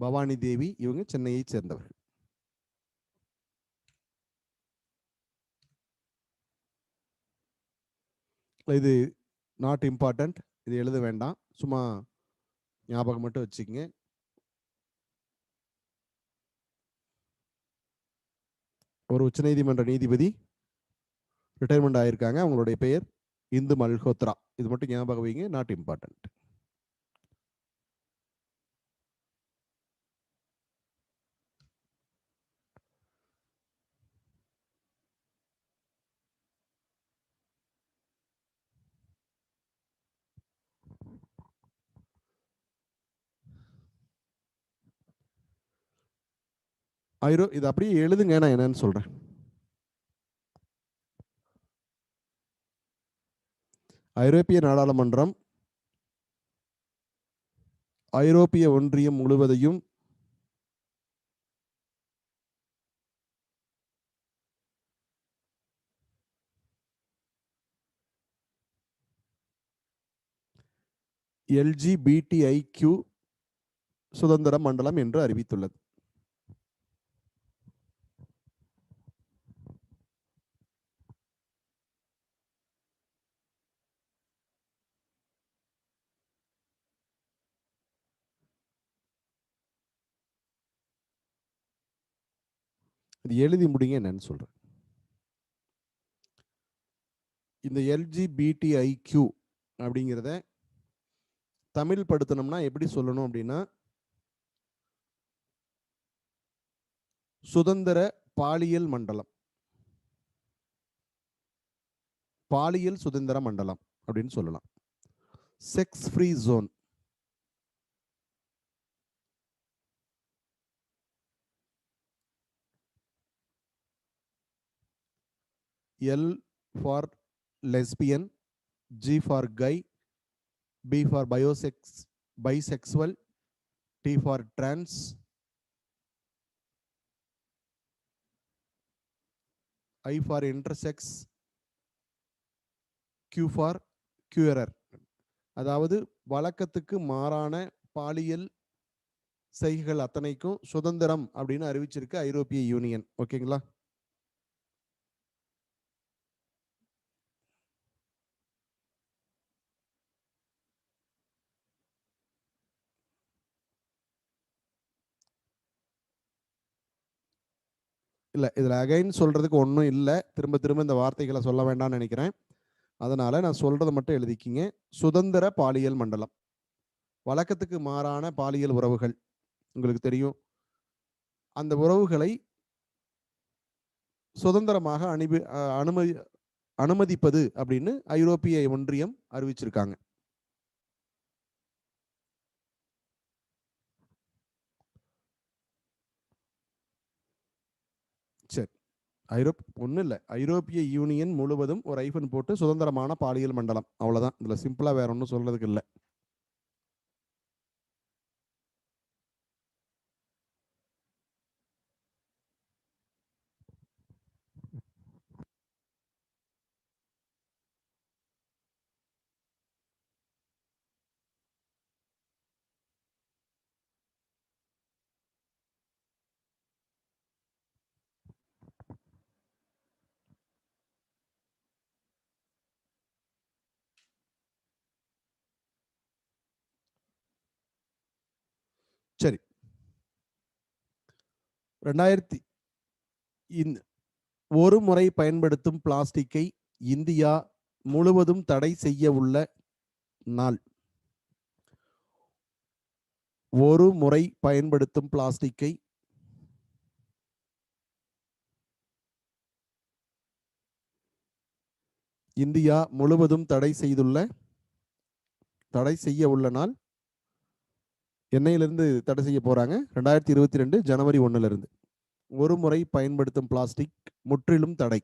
[SPEAKER 1] பவானி தேவி. இவங்க சென்னையை சேர்ந்தவர்கள். இது நாட் இம்பார்ட்டன்ட், இது எழுத வேண்டாம், சும்மா ஞாபகம் மட்டும் வச்சுக்கங்க. ஒரு உச்சநீதிமன்ற நீதிபதி ரிட்டையர்மெண்ட் ஆயிருக்காங்க. அவங்களுடைய பெயர் இந்து மல்ஹோத்ரா. இது மட்டும் ஞாபகம் வைங்க, நாட் இம்பார்ட்டன்ட். இது அப்படியே எழுதுங்க, நான் என்னன்னு சொல்றேன். ஐரோப்பிய நாடாளுமன்றம் ஐரோப்பிய ஒன்றியம் முழுவதையும் LGBTIQ சுதந்திர மண்டலம் என்று அறிவித்துள்ளது. இது எழுதி முடிங்க, என்னன்னு சொல்றேன். இந்த LGBTIQ அப்படிங்கிறத தமிழ் படுத்தணும்னா எப்படி சொல்லணும் அப்படின்னா, சுதந்திர பாலியல் மண்டலம், பாலியல் சுதந்திர மண்டலம் அப்படின்னு சொல்லலாம். Sex free zone. L for lesbian, G for guy, B for bisexual, T for trans, I for intersex, Q for queerer. அதாவது வழக்கத்துக்கு மாறான பாலியல் செய்கைகள் அத்தனைக்கும் சுதந்திரம் அப்படின்னு அறிவிச்சிருக்கு ஐரோப்பிய யூனியன். ஓகேங்களா? இல்ல இதுல அகைன் சொல்றதுக்கு ஒன்றும் இல்லை. திரும்ப திரும்ப இந்த வார்த்தைகளை சொல்ல வேண்டாம்னு நினைக்கிறேன். அதனால நான் சொல்றதை மட்டும் எழுதிக்கிங்க. சுதந்திர பாலியல் மண்டலம். வழக்கத்துக்கு மாறான பாலியல் உறவுகள் உங்களுக்கு தெரியும். அந்த உறவுகளை சுதந்திரமாக அனுமதிப்பது அப்படின்னு ஐரோப்பிய ஒன்றியம் அறிவிச்சிருக்காங்க. சரி, ஒன்றும் இல்லை, ஐரோப்பிய யூனியன் முழுவதும் ஒரு ஐஃபன் போட்டு சுதந்திரமான பாலியல் மண்டலம், அவ்வளோதான். இதில் சிம்பிளாக வேற ஒன்றும் சொல்றதுக்கு இல்லை. சரி, 2000 ஒரு முறை பயன்படுத்தும் பிளாஸ்டிக்கை இந்தியா முழுவதும் தடை செய்ய உள்ள நாள். ஒரு முறை பயன்படுத்தும் பிளாஸ்டிக்கை இந்தியா முழுவதும் தடை செய்ய உள்ள நாள். என்னையிலிருந்து தடை செய்ய போறாங்க? 2022 ஜனவரி 1 இருந்து. ஒரு முறை பயன்படுத்தும் பிளாஸ்டிக் முற்றிலும் தடை.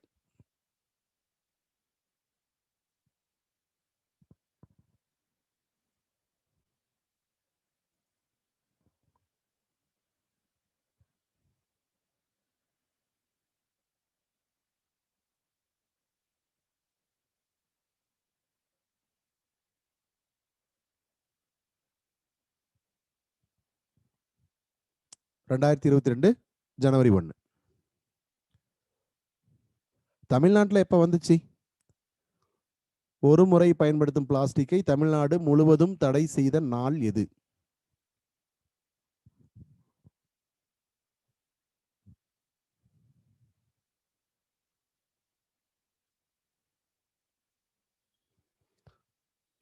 [SPEAKER 1] ரெண்டாயிரத்தி 22 ஜனவரி 1. தமிழ்நாட்டில் எப்ப வந்துச்சு? ஒரு முறை பயன்படுத்தும் பிளாஸ்டிக்கை தமிழ்நாடு முழுவதும் தடை செய்த நாள் எது?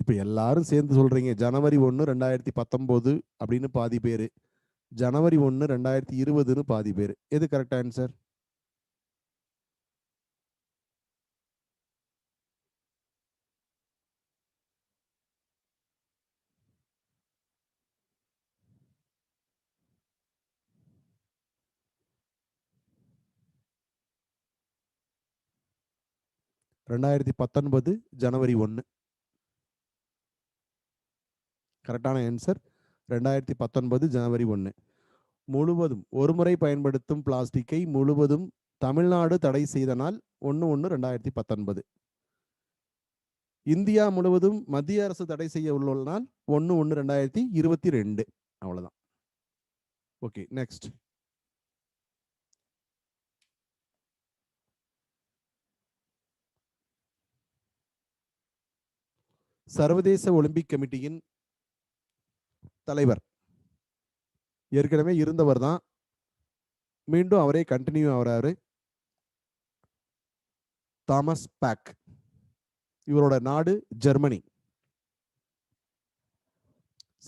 [SPEAKER 1] இப்ப எல்லாரும் சேர்ந்து சொல்றீங்க ஜனவரி 1 2019 அப்படின்னு பாதி பேரு, ஜனவரி 1 2020ன்னு பாதி பேர். எது கரெக்ட் ஆன்சர்? ரெண்டாயிரத்தி 19 ஜனவரி 1 கரெக்டான ஆன்சர். 2019 ஜனவரி 1 முழுவதும் ஒருமுறை பயன்படுத்தும் பிளாஸ்டிக்கை முழுவதும் தமிழ்நாடு தடை செய்த நாள் 1/1/2019. இந்தியா முழுவதும் மத்திய அரசு தடை செய்ய உள்ள நாள் 1/1/2022. அவ்வளவுதான். Okay, next. சர்வதேச ஒலிம்பிக் கமிட்டியின் தலைவர் ஏற்கனவே இருந்தவர் தான், மீண்டும் அவரே கண்டினியூ ஆகிறாரு. தாமஸ் பாக். இவரோட நாடு ஜெர்மனி.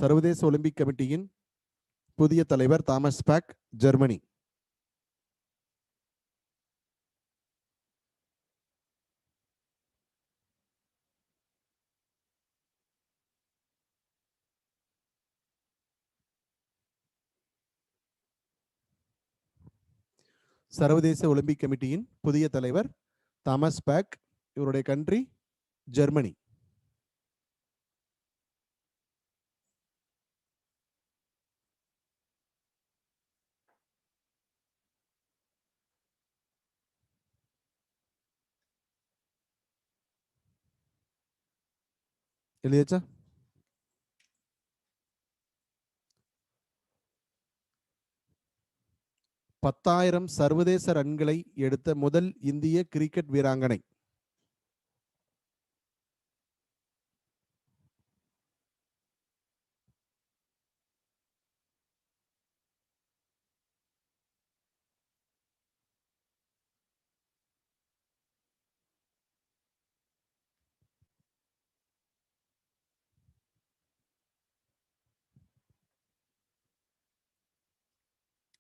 [SPEAKER 1] சர்வதேச ஒலிம்பிக் கமிட்டியின் புதிய தலைவர் தாமஸ் பாக், ஜெர்மனி. சர்வதேச ஒலிம்பிக் கமிட்டியின் புதிய தலைவர் தாமஸ் பாக். இவருடைய கண்ட்ரி ஜெர்மனி. எழுதியாச்சா? 10,000 சர்வதேச ரன்களை எடுத்த முதல் இந்திய கிரிக்கெட் வீராங்கனை.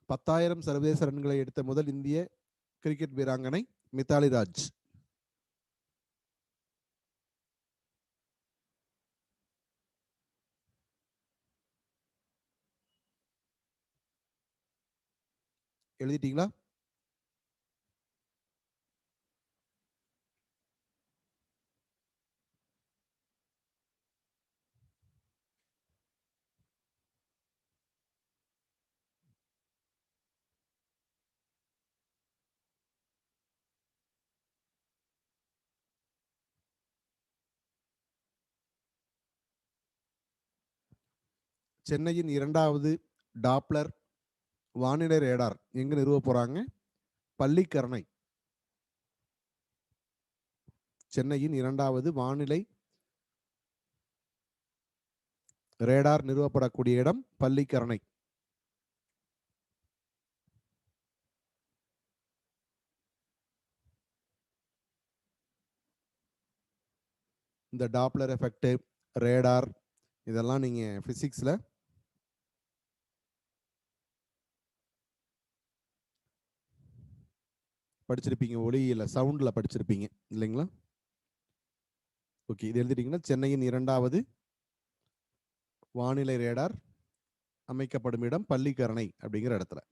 [SPEAKER 1] பத்தாயிரம் சர்வதேச ரன்களை எடுத்த முதல் இந்திய கிரிக்கெட் வீராங்கனை மித்தாலி ராஜ். எழுதிட்டீங்களா? சென்னையின் 2வது டாப்ளர் வானிலை ரேடார் எங்க நிறுவ போறாங்க? பள்ளிக்கரணை. சென்னையின் 2வது வானிலை ரேடார் நிறுவப்படக்கூடிய இடம் பள்ளிக்கரணை. இந்த டாப்ளர் எஃபெக்ட், ரேடார் இதெல்லாம் நீங்க பிசிக்ஸ்ல படிச்சிருப்பீங்க, ஒளியியல்ல சவுண்ட்ல படிச்சிருப்பீங்க இல்லைங்களா? ஓகே, இது எழுதிட்டீங்கன்னா சென்னையின் 2வது வானிலை ரேடார் அமைக்கப்படும் இடம் பள்ளிக்கரணை அப்படிங்கிற இடத்துல.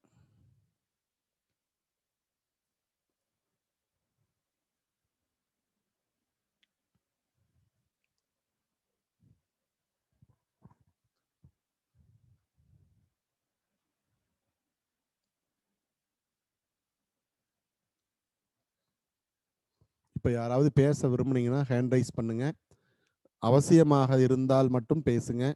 [SPEAKER 1] இப்ப யாராவது பேச விரும்புனீங்கன்னா ஹேண்ட் ரைஸ் பண்ணுங்க. அவசியமாக இருந்தால் மட்டும் பேசுங்க.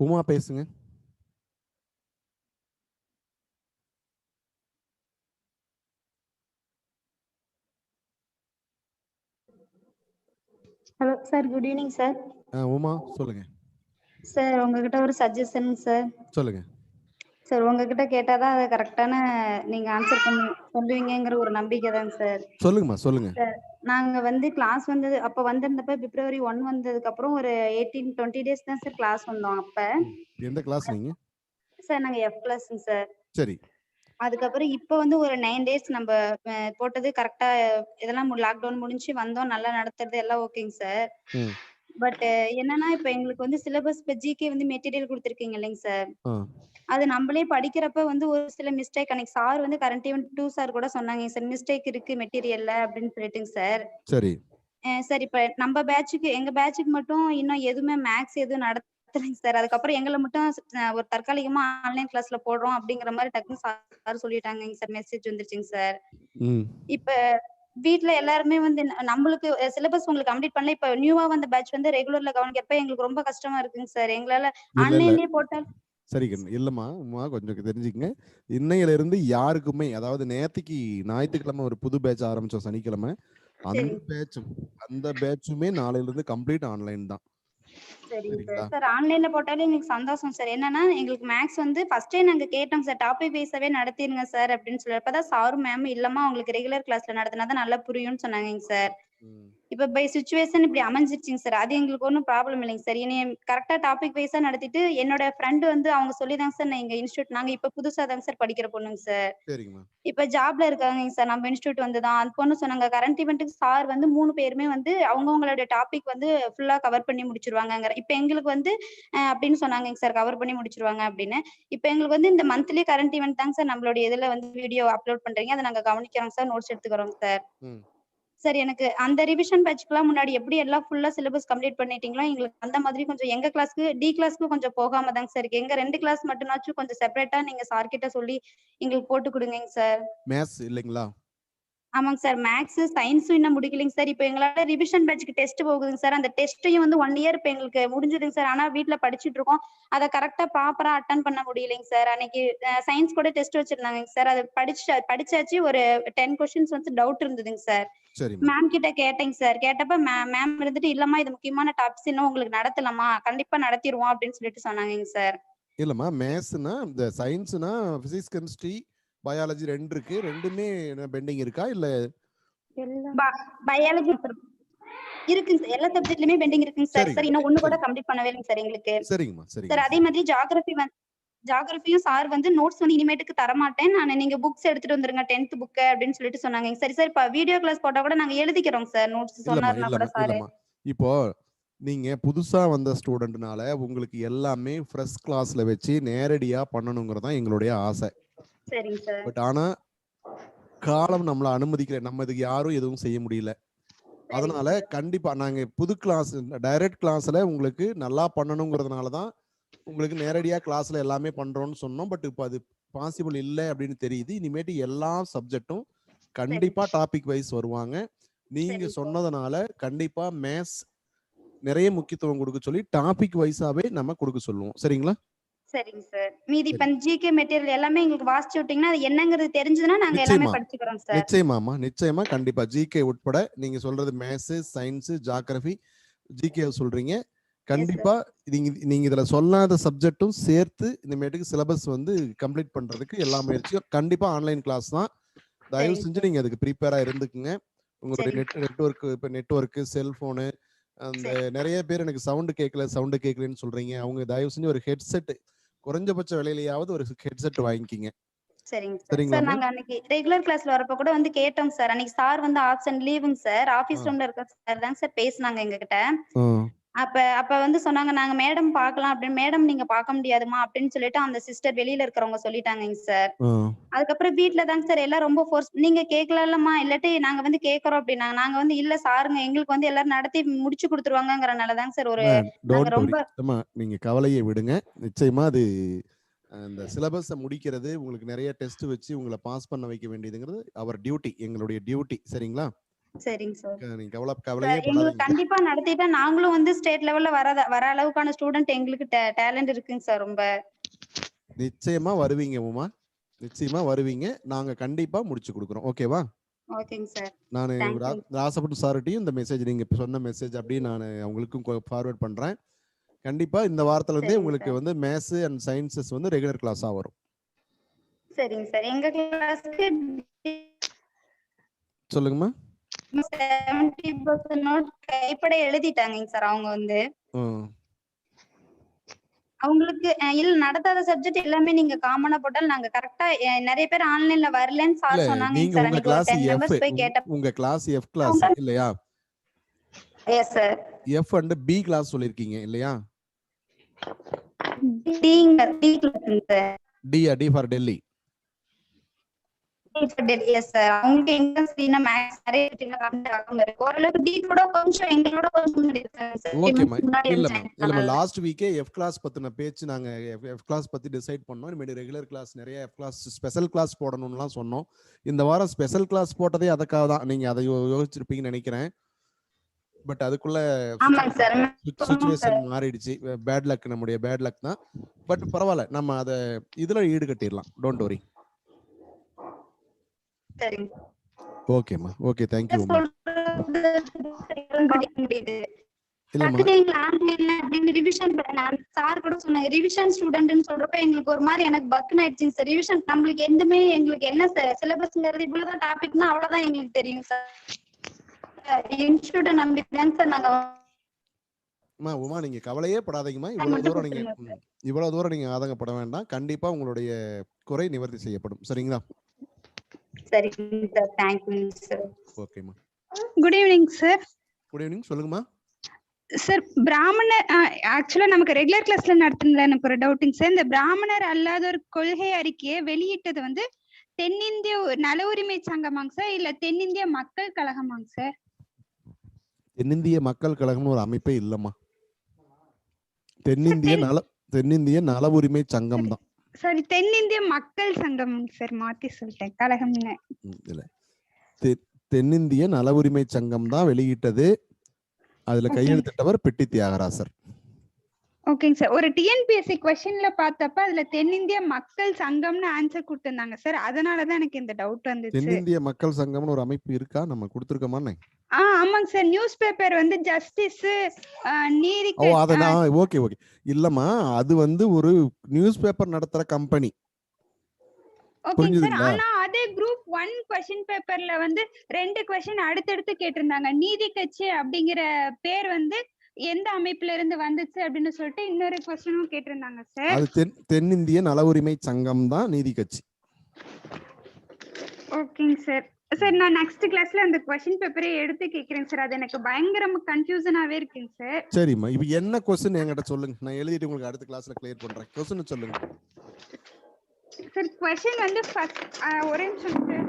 [SPEAKER 1] உமா பேசுங்க.
[SPEAKER 2] Hello sir, good evening sir.
[SPEAKER 1] Uma சொல்லுங்க.
[SPEAKER 2] சார் உங்ககிட்ட ஒரு சஜஷன் சார்.
[SPEAKER 1] சொல்லுங்க
[SPEAKER 2] சார், உங்ககிட்ட கேட்டாதான் அதை கரெக்டான நீங்க ஆன்சர் பண்ணி சொல்லுவீங்கிற ஒரு நம்பிக்கை தான் சார்.
[SPEAKER 1] சொல்லுங்கம்மா சொல்லுங்க.
[SPEAKER 2] சார், நாங்க கிளாஸ் வந்தது அப்ப வந்திருந்தப்ப பிப்ரவரி 1 வந்ததுக்கு அப்புறம் ஒரு 18-20 டேஸ் தான் சார் கிளாஸ் வந்தோம். அப்ப
[SPEAKER 1] எந்த கிளாஸ் நீங்க?
[SPEAKER 2] சார் நாங்க F கிளாஸ்ங்க சார்.
[SPEAKER 1] சரி.
[SPEAKER 2] அதுக்கப்புறம் இப்ப வந்து ஒரு 9 டேஸ் நம்ம போட்டது கரெக்டா, இதெல்லாம் லாக்டவுன் முடிஞ்சு வந்தோம், நல்லா நடத்துறது எல்லாம் ஓகேங்க சார். பட் என்னன்னா இப்ப எங்களுக்கு வந்து சிலபஸ் இப்ப ஜிகே வந்து மெட்டீரியல் கொடுத்துருக்கீங்க இல்லைங்க சார். அது நம்மளே படிக்கிறப்ப வந்து ஒரு சில மிஸ்டேக், அன்னைக்கு சார் வந்து கரண்ட் ஈவென்ட் 2 சார் கூட சொன்னாங்க சார், மிஸ்டேக் இருக்கு மெட்டீரியல்ல அப்படின்னு சொல்லிட்டுங்க சார்.
[SPEAKER 1] சரி
[SPEAKER 2] சார், இப்ப நம்ம பேட்சுக்கு எங்க பேட்சுக்கு மட்டும் இன்னும் எதுவுமே மேக்ஸ் எதுவும் நடத்தலைங்க சார். அதுக்கப்புறம் எங்களை மட்டும் ஒரு தற்காலிகமா ஆன்லைன் கிளாஸ்ல போடுறோம் அப்படிங்கிற மாதிரி டக்குன்னு சார் சொல்லிட்டாங்க சார். மெசேஜ் வந்துருச்சுங்க சார். இப்ப வீட்ல எல்லாருமே வந்து நம்மளுக்கு சிலபஸ் உங்களுக்கு கம்ப்ளீட் பண்ணல, இப்ப நியூவா வந்த பேட்ச் வந்து ரெகுலர்ல கவனிக்கிறப்ப எங்களுக்கு ரொம்ப கஷ்டமா இருக்குங்க சார். எங்களால ஆன்லைன்லயே போட்டால்
[SPEAKER 1] சரி இல்லம்மா உமா கொஞ்சம் தெரிஞ்சுக்கங்க. இன்னையில இருந்து யாருக்குமே, அதாவது நேத்திக்கு ஞாயிற்றுக்கிழமை ஒரு புது பேட்ச் ஆரம்பிச்சோம், சனிக்கிழமை. அந்த பேட்சுமே நாளையில இருந்து கம்ப்ளீட் ஆன்லைன் தான்.
[SPEAKER 2] சரிங்க சார்.
[SPEAKER 1] சரிங்களா?
[SPEAKER 2] சார் ஆன்லைன்ல போட்டாலே எங்களுக்கு சந்தோஷம் சார். என்னன்னா, எங்களுக்கு மேத்ஸ் வந்து ஃபர்ஸ்ட்டே நாங்க கேட்டோம் சார். டாபிக் வைஸாவே நடத்திருங்க சார் அப்படின்னு சொல்லி. அப்பதான் சாரும் மேமும் இல்லம்மா உங்களுக்கு ரெகுலர் கிளாஸ்ல நடத்தினா தான் நல்லா புரியும்னு சொன்னாங்கங்க சார்.
[SPEAKER 1] ம்.
[SPEAKER 2] இப்ப பை சிச்சுவேஷன் இப்படி அமைஞ்சிருச்சுங்க சார். அது எங்களுக்கு ஒண்ணும் ப்ராப்ளம் இல்லைங்க சார். இனி கரெக்ட்டா டாபிக் வைஸா நடத்திட்டு, என்னோட ஃப்ரெண்ட் வந்து அவங்க சொல்லி தாங்க சார் நான் எங்க இன்ஸ்டிடியூட் நாங்க இப்ப புதுசா தாங்க சார் படிக்கிற பொண்ணுங்க சார்.
[SPEAKER 1] சரிங்கம்மா.
[SPEAKER 2] இப்ப ஜாப்ல இருக்காங்கங்க சார். நம்ம இன்ஸ்டிடியூட் வந்து தான். அந்த பொண்ணு சொன்னாங்க, கரண்ட் இவென்ட்க்கு சார் வந்து 3 பேருமே வந்து அவங்கவங்களோட டாபிக் வந்து ஃபுல்லா கவர் பண்ணி முடிச்சுருவாங்கங்கிற. இப்ப எங்களுக்கு வந்து அப்படின்னு சொன்னாங்கங்க சார். கவர் பண்ணி முடிச்சுருவாங்க அப்படின்னு. இப்ப எங்களுக்கு வந்து இந்த மந்த்லி கரண்ட் இவென்ட் தாங்க சார் நம்மளுடைய இதுல வந்து வீடியோ அப்லோட் பண்றீங்க. அத நாங்க கவனிக்கிறோம் சார். நோட்ஸ் எடுத்துக்கிறோங்க சார்.
[SPEAKER 1] ம்.
[SPEAKER 2] சார் எனக்கு அந்த ரிவிஷன் பேட்ச்க்குலாம் முன்னாடி எப்படி எல்லாம் ஃபுல்லா சிலபஸ் கம்ப்ளீட் பண்ணிட்டீங்களோ, எங்களுக்கு அந்த மாதிரி கொஞ்சம் எங்க கிளாஸ்க்கு டி கிளாஸ்க்கு கொஞ்சம் போகாம தாங்க சார் இருக்கு. எங்க 2 கிளாஸ் மட்டும்னாச்சும் கொஞ்சம் செப்பரேட்டா நீங்க சார் கிட்ட சொல்லி எங்களுக்கு போட்டு குடுங்கங்க சார்.
[SPEAKER 1] மேத்ஸ் இல்லைங்களா?
[SPEAKER 2] ஆமாங்க சார். மேத்ஸு, சயின்ஸும் இன்னும் முடிக்கலைங்க சார். இப்ப எங்களால ரிவிஷன் பேட்ச்க்கு டெஸ்ட் போகுதுங்க சார். அந்த டெஸ்ட்டையும் வந்து 1 இயர் இப்ப எங்களுக்கு முடிஞ்சுதுங்க சார். ஆனா வீட்ல படிச்சுட்டு இருக்கோம். அத கரெக்ட்டா ப்ராப்பரா அட்டெண்ட் பண்ண முடியலைங்க சார். அன்னைக்கு சயின்ஸ் கூட டெஸ்ட் வச்சிருந்தாங்கங்க சார். அத படிச்சாச்சு. ஒரு 10 கொஸ்டின்ஸ் வந்து டவுட் இருந்ததுங்க சார்.
[SPEAKER 1] சரிம்மா.
[SPEAKER 2] மேம் கிட்ட கேட்டேங்க சார். கேட்டப்ப மேம் இருந்துட்டு, "இல்லம்மா இது முக்கியமான டாபிக்ஸ் இன்னும் உங்களுக்கு நடத்தலம்மா. கண்டிப்பா நடத்திருவோம்" அப்படின்னு சொல்லிட்டு சொன்னாங்கங்க சார்.
[SPEAKER 1] இல்லம்மா மேத்ஸ்னா இந்த சயின்ஸ்னா பிசிக்ஸ், கெமிஸ்ட்ரி, பயாலஜி 2 இருக்கு. 2மே பெண்டிங் இருக்கா? இல்ல
[SPEAKER 2] ப பயாலஜி இருக்குங்க சார். எல்லா சப்ஜெக்ட்லயுமே பெண்டிங் இருக்குங்க சார். சார்
[SPEAKER 1] சரிங்கம்மா.
[SPEAKER 2] இன்னும் 1 கூட
[SPEAKER 1] சரி.
[SPEAKER 2] கம்ப்ளீட் பண்ணவே இல்லைங்க சார் எங்களுக்கு.
[SPEAKER 1] சரிங்கம்மா.
[SPEAKER 2] சார்
[SPEAKER 1] சரிங்கம்மா.
[SPEAKER 2] அதே மாதிரி ஜியோகிராஃபியும் சார் வந்து நோட்ஸ் வந்து இனிமேட்டுக்கு தரமாட்டேன். நீங்க புக்ஸ் எடுத்துட்டு வந்துருங்க 10th புக்க அப்படின்னு சொல்லிட்டு சொன்னாங்க. சரி சார் இப்ப வீடியோ கிளாஸ் போட்டா கூட நாங்க எழுதிக்கிறோம் சார். நோட்ஸ்
[SPEAKER 1] இல்லம்மா,
[SPEAKER 2] சொன்னாருன்னா கூட
[SPEAKER 1] இல்லம்மா,
[SPEAKER 2] சாரு.
[SPEAKER 1] இல்லம்மா. இப்போ நீங்க புதுசா வந்த ஸ்டூடண்ட்னால உங்களுக்கு எல்லாமே ஃப்ரெஷ் கிளாஸ்ல வச்சு நேரடியா பண்ணணுங்கிறது தான் எங்களுடைய ஆசை.
[SPEAKER 2] சரிங்க சார்.
[SPEAKER 1] பட் ஆனா காலம் நம்மள அனுமதிக்கல. நம்ம இதுக்கு யாரும் எதுவும் செய்ய முடியல.
[SPEAKER 2] சரிங்க
[SPEAKER 1] அதனால
[SPEAKER 2] சார்.
[SPEAKER 1] கண்டிப்பா நாங்க புது கிளாஸ் டைரக்ட் கிளாஸ்ல உங்களுக்கு நல்லா பண்ணணுங்கிறதுனால தான் உங்களுக்கு நேரடியா கிளாஸ்ல எல்லாமே பண்றோம்னு சொன்னோம். பட் இப்ப அது பாசிபிள் இல்ல அப்படின்னு தெரியுது. இனிமேட்டு எல்லா சப்ஜெக்ட்டும்
[SPEAKER 2] சரி.
[SPEAKER 1] கண்டிப்பா டாபிக் வைஸ் வருவாங்க. நீங்க
[SPEAKER 2] சரிங்க சார்.
[SPEAKER 1] சொன்னதுனால கண்டிப்பா மேத்ஸ் நிறைய முக்கியத்துவம் கொடுக்க சொல்லி டாபிக் வைஸாவே நம்ம கொடுக்க சொல்லுவோம். சரிங்களா?
[SPEAKER 2] சரிங்க சார். மீதி இப்ப
[SPEAKER 1] சரி.
[SPEAKER 2] ஜிகே மெட்டீரியல் எல்லாமே எங்களுக்கு வாசிச்சு விட்டீங்கன்னா, அது என்னங்கிறது தெரிஞ்சதுன்னா நாங்க எல்லாமே
[SPEAKER 1] நிச்சயமா.
[SPEAKER 2] படிச்சுக்கிறோம் சார்.
[SPEAKER 1] நிச்சயமாம்மா. நிச்சயமா. கண்டிப்பா. ஜிகே உட்பட நீங்க சொல்றது மேத்ஸ், சயின்ஸ், ஜியோகிராஃபி, ஜிகே சொல்றீங்க.
[SPEAKER 2] Yes sir.
[SPEAKER 1] கண்டிப்பா நீங்க நீங்க இதுல சொல்லாத சப்ஜெக்ட்டும் சேர்த்து இனிமேட்டுக்கு சிலபஸ் வந்து கம்ப்ளீட் பண்றதுக்கு எல்லா முயற்சியும் கண்டிப்பா ஆன்லைன் கிளாஸ் தான். தயவு
[SPEAKER 2] சரிங்க
[SPEAKER 1] செஞ்சு
[SPEAKER 2] சார்.
[SPEAKER 1] நீங்க அதுக்கு ப்ரிப்பேரா இருந்துக்குங்க. உங்களுடைய
[SPEAKER 2] சரிங்க.
[SPEAKER 1] நெட்வொர்க் இப்ப நெட்வொர்க், செல்போனு அந்த
[SPEAKER 2] சரி.
[SPEAKER 1] நெறைய பேர் எனக்கு சவுண்ட் கேட்கலன்னு சொல்றீங்க. அவங்க தயவு செஞ்சு ஒரு ஹெட்செட் குறைஞ்சபட்ச விலையிலயாவது ஒரு ஹெட்செட் வாங்கிக்கிங்க.
[SPEAKER 2] சரிங்க சார். சார்
[SPEAKER 1] சரிங்களாம்மா?
[SPEAKER 2] நாங்க அன்னைக்கு ரெகுலர் கிளாஸ்ல வரப்ப கூட வந்து கேட்டோங்க சார். அன்னைக்கு சார் வந்து ஆப்சென்ட் லீவுங்க சார்.
[SPEAKER 1] ஆ.
[SPEAKER 2] ஆஃபீஸ் ரூம்ல இருக்க சார் தாங்க சார் பேசுனாங்க எங்ககிட்ட.
[SPEAKER 1] ஆ.
[SPEAKER 2] அப்ப அப்ப வந்து சொன்னாங்க, "நாங்க மேடம் பார்க்கலாம்" அப்படின்னு. "மேடம் நீங்க பார்க்க முடியாதும்மா" அப்படின்னு சொல்லிட்டு அந்த சிஸ்டர் வெளியில இருக்கிறவங்க சொல்லிட்டாங்கங்க சார்.
[SPEAKER 1] ஆ.
[SPEAKER 2] அதுக்கப்புறம் வீட்ல தாங்க சார் எல்லாம் ரொம்ப "நீங்க கேட்கலாம்லம்மா, இல்லாட்டி நாங்க வந்து கேட்கறோம்" அப்படின்னாங்க. நாங்க வந்து "இல்ல சாருங்க எங்களுக்கு வந்து எல்லாரும் நடத்தி முடிச்சு குடுத்துருவாங்கங்கறனால தாங்க சார்
[SPEAKER 1] அம்மா
[SPEAKER 2] நாங்க
[SPEAKER 1] டோன்ட் வொரி.
[SPEAKER 2] ரொம்ப."
[SPEAKER 1] அம்மா நீங்க கவலைய விடுங்க. நிச்சயமா அது அந்த சிலபஸ முடிக்கிறது, உங்களுக்கு நெறைய டெஸ்ட் வச்சு உங்கள பாஸ் பண்ண வைக்க வேண்டியதுங்கிறது அவர் டியூட்டி. எங்களுடைய டியூட்டி. சரிங்களா?
[SPEAKER 2] சரிங்க சார்.
[SPEAKER 1] நீங்க கவலையே
[SPEAKER 2] சார் எங்களுக்கு
[SPEAKER 1] படாதீங்க.
[SPEAKER 2] கண்டிப்பா நடத்திட்டா நாங்களும் வந்து ஸ்டேட் லெவல்ல வர அளவுக்கான ஸ்டூடண்ட் எங்களுக்கு டேலண்ட் இருக்குங்க சார் ரொம்ப.
[SPEAKER 1] நிச்சயமா வருவீங்க உமா. நிச்சயமா வருவீங்க. நாங்க கண்டிப்பா முடிச்சு குடுக்குறோம். ஓகேவா?
[SPEAKER 2] ஓகேங்க சார்.
[SPEAKER 1] நானு
[SPEAKER 2] தேங்க்யூ.
[SPEAKER 1] ராசப்பட்டு சார்ட்டயும் இந்த மெசேஜ் நீங்க இப்ப சொன்ன மெசேஜ் அப்படியே நானு அவங்களுக்கும் ஃபார்வர்ட் பண்றேன். கண்டிப்பா இந்த வாரத்துல இருந்தே
[SPEAKER 2] சரிங்க
[SPEAKER 1] உங்களுக்கு
[SPEAKER 2] சார்.
[SPEAKER 1] வந்து மேத்ஸ் அண்ட் சயன்சஸ் வந்து ரெகுலர் கிளாஸா வரும்.
[SPEAKER 2] சரிங்க சார். எங்க கிளாஸ்க்கு
[SPEAKER 1] சொல்லுங்கம்மா.
[SPEAKER 2] 70% நோட் கைப்பட எழுதிட்டாங்கங்க சார் அவங்க வந்து.
[SPEAKER 1] ம்.
[SPEAKER 2] அவங்களுக்கு இல்ல நடத்தாத சப்ஜெக்ட் எல்லாமே நீங்க காமனா போட்டாலும் நாங்க கரெக்ட்டா நெறைய பேர் ஆன்லைன்ல வரலன்னு
[SPEAKER 1] இல்ல
[SPEAKER 2] சார் சொன்னாங்கங்க
[SPEAKER 1] நீங்க
[SPEAKER 2] சார்.
[SPEAKER 1] உங்க
[SPEAKER 2] அன்னைக்கு ஒரு
[SPEAKER 1] கிளாஸ்
[SPEAKER 2] 10
[SPEAKER 1] எஃப்.
[SPEAKER 2] மெம்பர்ஸ் போய் கேட்டப்ப
[SPEAKER 1] உங்க கிளாஸ் எஃப் கிளாஸ் இல்லையா?
[SPEAKER 2] Yes sir.
[SPEAKER 1] F and B class சொல்லிருக்கீங்க இல்லையா?
[SPEAKER 2] டி கிளாஸ்ங்க sir.
[SPEAKER 1] D for Delhi.
[SPEAKER 2] Yes sir. அவங்களுக்கு என்ட்ரன்ஸ் மேக்ஸ் நிறைய கம்மியா ஆகாம இருக்கு. ஓரளவுக்கு டி கூட கொஞ்சம் எங்களோட கொஞ்சம் முன்னாடி இருக்காங்க சார். 3
[SPEAKER 1] ஓகேம்மா.
[SPEAKER 2] மந்த்ஸ் முன்னாடி
[SPEAKER 1] இல்லம்மா.
[SPEAKER 2] இருந்துச்சு.
[SPEAKER 1] லாஸ்ட் வீக்கே எஃப் கிளாஸ் பத்தின பேச்சு நாங்க எஃப் கிளாஸ் பத்தி டிசைட் பண்ணோம். இனிமேல் ரெகுலர் கிளாஸ் நிறைய எஃப் கிளாஸ் ஸ்பெஷல் கிளாஸ் போடணும்லாம் சொன்னோம். இந்த வாரம் ஸ்பெஷல் கிளாஸ் போட்டதே அதுக்காக தான். நீங்க அதை யோசிச்சிருப்பீங்கன்னு நினைக்கிறேன். பட் அதுக்குள்ள
[SPEAKER 2] ஆமாங்க சார்.
[SPEAKER 1] சிச்சுவேஷன் மாறிடுச்சு. பேட் லக் நம்முடைய பேட் லக் தான். பட் பரவாயில்ல. நம்ம அதை இதுல ஈடுகட்டிடலாம். Don't worry.
[SPEAKER 2] சரிங்க.
[SPEAKER 1] ஓகேம்மா. ஓகே. தேங்க்யூ உமா.
[SPEAKER 2] சொல்றது முடியுது.
[SPEAKER 1] இல்லம்மா
[SPEAKER 2] கத்துட்டீங்களா ஆன்லைன்ல அப்படின்னு ரிவிஷன் நான் சார் கூட சொன்னேன். ரிவிஷன் ஸ்டூடெண்ட்னு சொல்றப்ப எங்களுக்கு ஒரு மாதிரி எனக்கு பக்குன்னு ஆயிடுச்சுங்க சார். ரிவிஷன் நம்மளுக்கு எதுவுமே எங்களுக்கு என்ன சிலபஸ்ங்கிறது இவ்வளவுதான் டாபிக்னா அவ்வளவுதான் எங்களுக்கு தெரியும் சார். இன்ஸ்டியூட்டை நம்பிதான் சார் நாங்க
[SPEAKER 1] உமா நீங்க கவலையே படாதீங்கம்மா. இவ்வளவு தூரம் நீங்க ஆதங்கப்பட வேண்டாம். கண்டிப்பா உங்களுடைய குறை நிவர்த்தி செய்யப்படும். சரிங்களா?
[SPEAKER 2] சரிங்க சார். Thank you sir.
[SPEAKER 1] ஓகேம்மா.
[SPEAKER 3] Good evening sir.
[SPEAKER 1] Good evening. சொல்லுங்கம்மா.
[SPEAKER 3] சார் பிராமணர் ஆக்சுவலா நமக்கு ரெகுலர் கிளாஸ்ல நடத்துனதுல எனக்கு ஒரு டவுட்டிங் சார். இந்த பிராமணர் அல்லாதோர் கொள்கை அறிக்கையை வெளியிட்டது வந்து தென்னிந்திய நல உரிமை சங்கமாங்க சார், இல்ல தென்னிந்திய மக்கள் கழகமாங்க சார்?
[SPEAKER 1] தென்னிந்திய மக்கள் கழகம்னு ஒரு அமைப்பே இல்லம்மா. தென்னிந்திய நல உரிமை சங்கம் தான்.
[SPEAKER 3] சாரி, தென்னிந்திய மக்கள் சங்கம் சார், மாத்தி சொல்லிட்டேன், கழகம்னு
[SPEAKER 1] இல்ல. தென்னிந்திய நல உரிமை சங்கம் தான் வெளியிட்டது. அதுல கையெழுத்திட்டவர் பெட்டி தியாகராசர்.
[SPEAKER 3] ஓகேங்க சார். ஒரு டிஎன்பிஎஸ்சி क्वेश्चनல பார்த்தப்ப அதுல தென்னிந்திய மக்கள் சங்கம்னு ஆன்சர் கொடுத்திருந்தாங்க சார். அதனால தான் எனக்கு இந்த டவுட் வந்துச்சு.
[SPEAKER 1] தென்னிந்திய மக்கள் சங்கம்னு ஒரு அமைப்பு இருக்கா? நம்ம கொடுத்திருக்கோமானே?
[SPEAKER 3] ஆமாங்க சார். நியூஸ் பேப்பர் வந்து ஜஸ்டிஸ் நீதி.
[SPEAKER 1] Okay okay. இல்லம்மா, அது வந்து ஒரு நியூஸ் பேப்பர் நடத்துற கம்பெனி.
[SPEAKER 3] ஓகேங்க சார். ஆனா அதே குரூப் 1 क्वेश्चन பேப்பர்ல வந்து 2 क्वेश्चन அடுத்தடுத்து கேட்டிருந்தாங்க. நீதி கட்சி அப்படிங்கிற பேர் வந்து எந்த அமைப்புல இருந்து வந்துச்சு அப்படின்னு சொல்லிட்டு இன்னொரு क्वेश्चனும் கேட்டிருந்தாங்க சார்.
[SPEAKER 1] அது தென்னிந்திய நல உரிமை சங்கம் தான் நீதி கட்சி.
[SPEAKER 3] ஓகேங்க சார். சார் நான் நெக்ஸ்ட் கிளாஸ்ல அந்த क्वेश्चन பேப்பரே எடுத்து கேக்குறேன் சார். அது எனக்கு பயங்கரமா கன்ஃபியூஷனாவே இருக்குங்க சார்.
[SPEAKER 1] சரிம்மா, இப்போ என்ன क्वेश्चन என்கிட்ட சொல்லுங்க. நான் எழுதிட்டு உங்களுக்கு அடுத்த கிளாஸ்ல கிளியர் பண்றேன். क्वेश्चन சொல்லுங்க
[SPEAKER 3] சார். क्वेश्चन வந்து ஃபர்ஸ்ட் ஒரே நிமிஷம் சார்.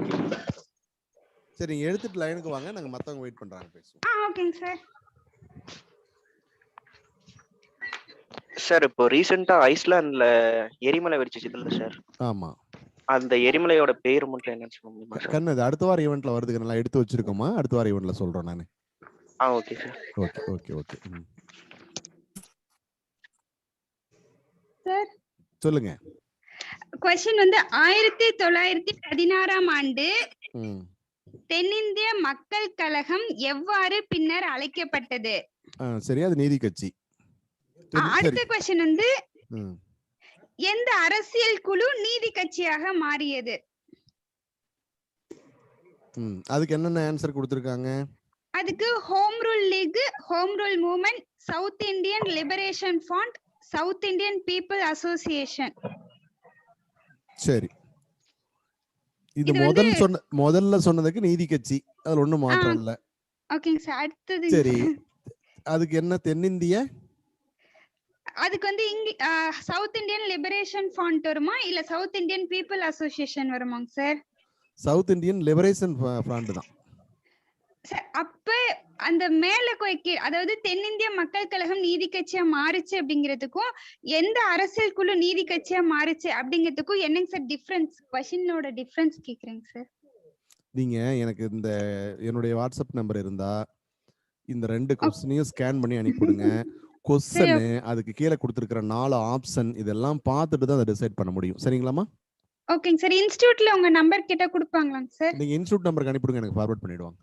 [SPEAKER 1] சரி, நீங்க எடுத்துட்டு லைனுக்கு வாங்க. நாங்க மத்தவங்க வெயிட் பண்றாங்க, பேசுவோம்.
[SPEAKER 3] ஓகேங்க சார்.
[SPEAKER 4] சார் இப்போ ரீசெண்டா ஐஸ்லாண்ட்ல எரிமலை வெடிச்சிச்சுல சார்.
[SPEAKER 1] ஆமா.
[SPEAKER 4] அந்த எரிமலையோட பேர் மட்டும் என்னன்னு சொல்ல முடியுமா சார்?
[SPEAKER 1] கண்ணு, அது அடுத்த வார ஈவென்ட்ல வருதுங்க. நல்லா எடுத்து வச்சிருக்கோமா? அடுத்த வார ஈவென்ட்ல சொல்றேன் நானு.
[SPEAKER 4] Okay sir.
[SPEAKER 1] Okay okay okay.
[SPEAKER 3] Sir
[SPEAKER 1] சொல்லுங்க.
[SPEAKER 3] क्वेश्चन வந்து 1916ஆம் ஆண்டு தென்னிந்திய மக்கள் கழகம் எவ்வாறு பின்னர் அழைக்கப்பட்டது?
[SPEAKER 1] சரி, அது நீதி கட்சி.
[SPEAKER 3] அடுத்த क्वेश्चन வந்து எந்த அரசியல் குழு நீதி கட்சியாக மாறியது?
[SPEAKER 1] அதுக்கு என்னென்ன ஆன்சர் கொடுத்திருக்காங்க?
[SPEAKER 3] அதுக்கு home rule league, home rule movement, south Indian liberation front, south Indian people association.
[SPEAKER 1] சரி, இது முதல்ல சொன்னதுக்கு நீதி கட்சி. அதுல ஒண்ணும் மாற்றம் இல்ல.
[SPEAKER 3] ஓகேங்க சார். அடுத்தது
[SPEAKER 1] சரி, அதுக்கு என்ன தென்னிந்திய?
[SPEAKER 3] அதுக்கு வந்து சவுத் இந்தியன் லிபரேஷன் ஃப்ரண்ட் வருமா இல்ல சவுத் இந்தியன் பீப்புள் அசோசியேஷன் வருமாங்க sir?
[SPEAKER 1] South Indian liberation front தான்
[SPEAKER 3] சார். அப்ப அந்த மேல அதாவது தென்னிந்திய மக்கள் கழகம் நீதி கட்சியா மாறுச்சு அப்படிங்கிறதுக்கும் எந்த அரசியல் குழு நீதி கட்சியா மாறுச்சு அப்படிங்கிறதுக்கும் என்னங்க சார் டிஃபரன்ஸ்? क्वेश्चनோட டிஃபரன்ஸ் கேக்குறேங்க சார்.
[SPEAKER 1] நீங்க எனக்கு என்னுடைய வாட்ஸ்அப் நம்பர் இருந்தா இந்த 2 क्वेश्चனையும் ஸ்கேன் பண்ணி அனுப்பிடுங்க. क्वेश्चन அதுக்கு கீழ கொடுத்திருக்கிற 4 ஆப்ஷன் இதெல்லாம் பார்த்துட்டு தான் அதை டிசைட் பண்ண முடியும். சரிங்களாமா?
[SPEAKER 3] ஓகேங்க சார். இன்ஸ்டிடியூட்ல உங்க நம்பர் கிட்ட கொடுப்பாங்களாங்க சார்?
[SPEAKER 1] நீங்க இன்ஸ்டிடியூட் நம்பருக்கு அனுப்பிடுங்க, எனக்கு ஃபார்வர்ட் பண்ணிடுவாங்க.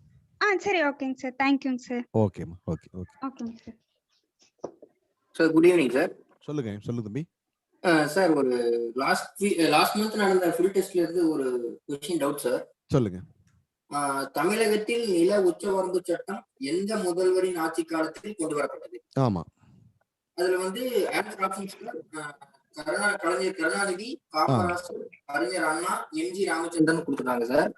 [SPEAKER 3] சரி, ஓகேங்க சார். தேங்க்யூங்க சார்.
[SPEAKER 1] ஓகேமா. ஓகே ஓகே
[SPEAKER 3] ஓகேங்க sir.
[SPEAKER 5] Sir good evening sir.
[SPEAKER 1] சொல்லுங்க தம்பி.
[SPEAKER 5] சார் ஒரு லாஸ்ட் மந்த் நடந்த ஃபுல் டெஸ்ட்ல இருந்து ஒரு क्वेश्चन டவுட் சார்.
[SPEAKER 1] சொல்லுங்க.
[SPEAKER 5] தமிழகத்தில் நில உச்சவரம்பு சட்டம் எந்த முதல்வரின் ஆட்சி காலத்தில் கொண்டு வரப்பட்டது?
[SPEAKER 1] ஆமா.
[SPEAKER 5] அதுல வந்து ஆன்சர் ஆப்ஷன்ஸ்ல கலைஞர் கருணாநிதி, காமராஜர், அறிஞர் அண்ணா, எம்ஜி ராமச்சந்திரன் கொடுத்திருக்காங்க சார்.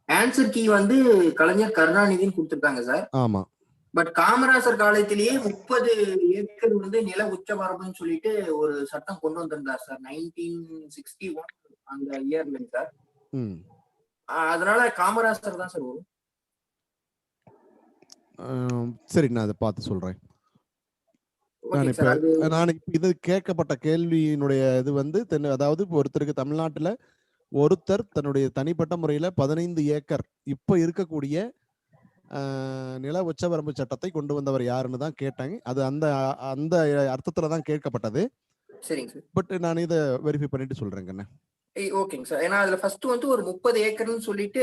[SPEAKER 5] ஆன்சர் கீ வந்து கலைஞர் கருணாநிதின்னு கொடுத்திருக்காங்க சார்.
[SPEAKER 1] ஆமா.
[SPEAKER 5] பட் காமராஜர் காலத்திலேயே 30 ஏக்கர் வந்து நில உச்சவரம்புன்னு சொல்லிட்டு ஒரு சட்டம் கொண்டு வந்திருந்தார் சார் 1961 அந்த இயர்ல சார். அதனால காமராஜர் தான் சார் வரும்.
[SPEAKER 1] சரி, நான் அதை பார்த்து சொல்றேன். நான் இது கேட்கப்பட்ட கேள்வியினுடைய இது வந்து அதாவது ஒருத்தருக்கு தமிழ்நாட்டுல ஒருத்தர் தன்னுடைய தனிப்பட்ட முறையில 15 ஏக்கர் இப்ப இருக்கக்கூடிய நில உச்சவரம்பு சட்டத்தை கொண்டு வந்தவர் யாருன்னு தான் கேட்டாங்க. அது அந்த அந்த அர்த்தத்துல தான் கேட்கப்பட்டது.
[SPEAKER 5] சரிங்க சார்.
[SPEAKER 1] பட் நான் இதை வெரிஃபை பண்ணிட்டு சொல்றேங்க.
[SPEAKER 5] ஓகேங்க சார். ஏன்னா அதுல ஃபர்ஸ்ட் வந்து ஒரு 30 ஏக்கர்னு சொல்லிட்டு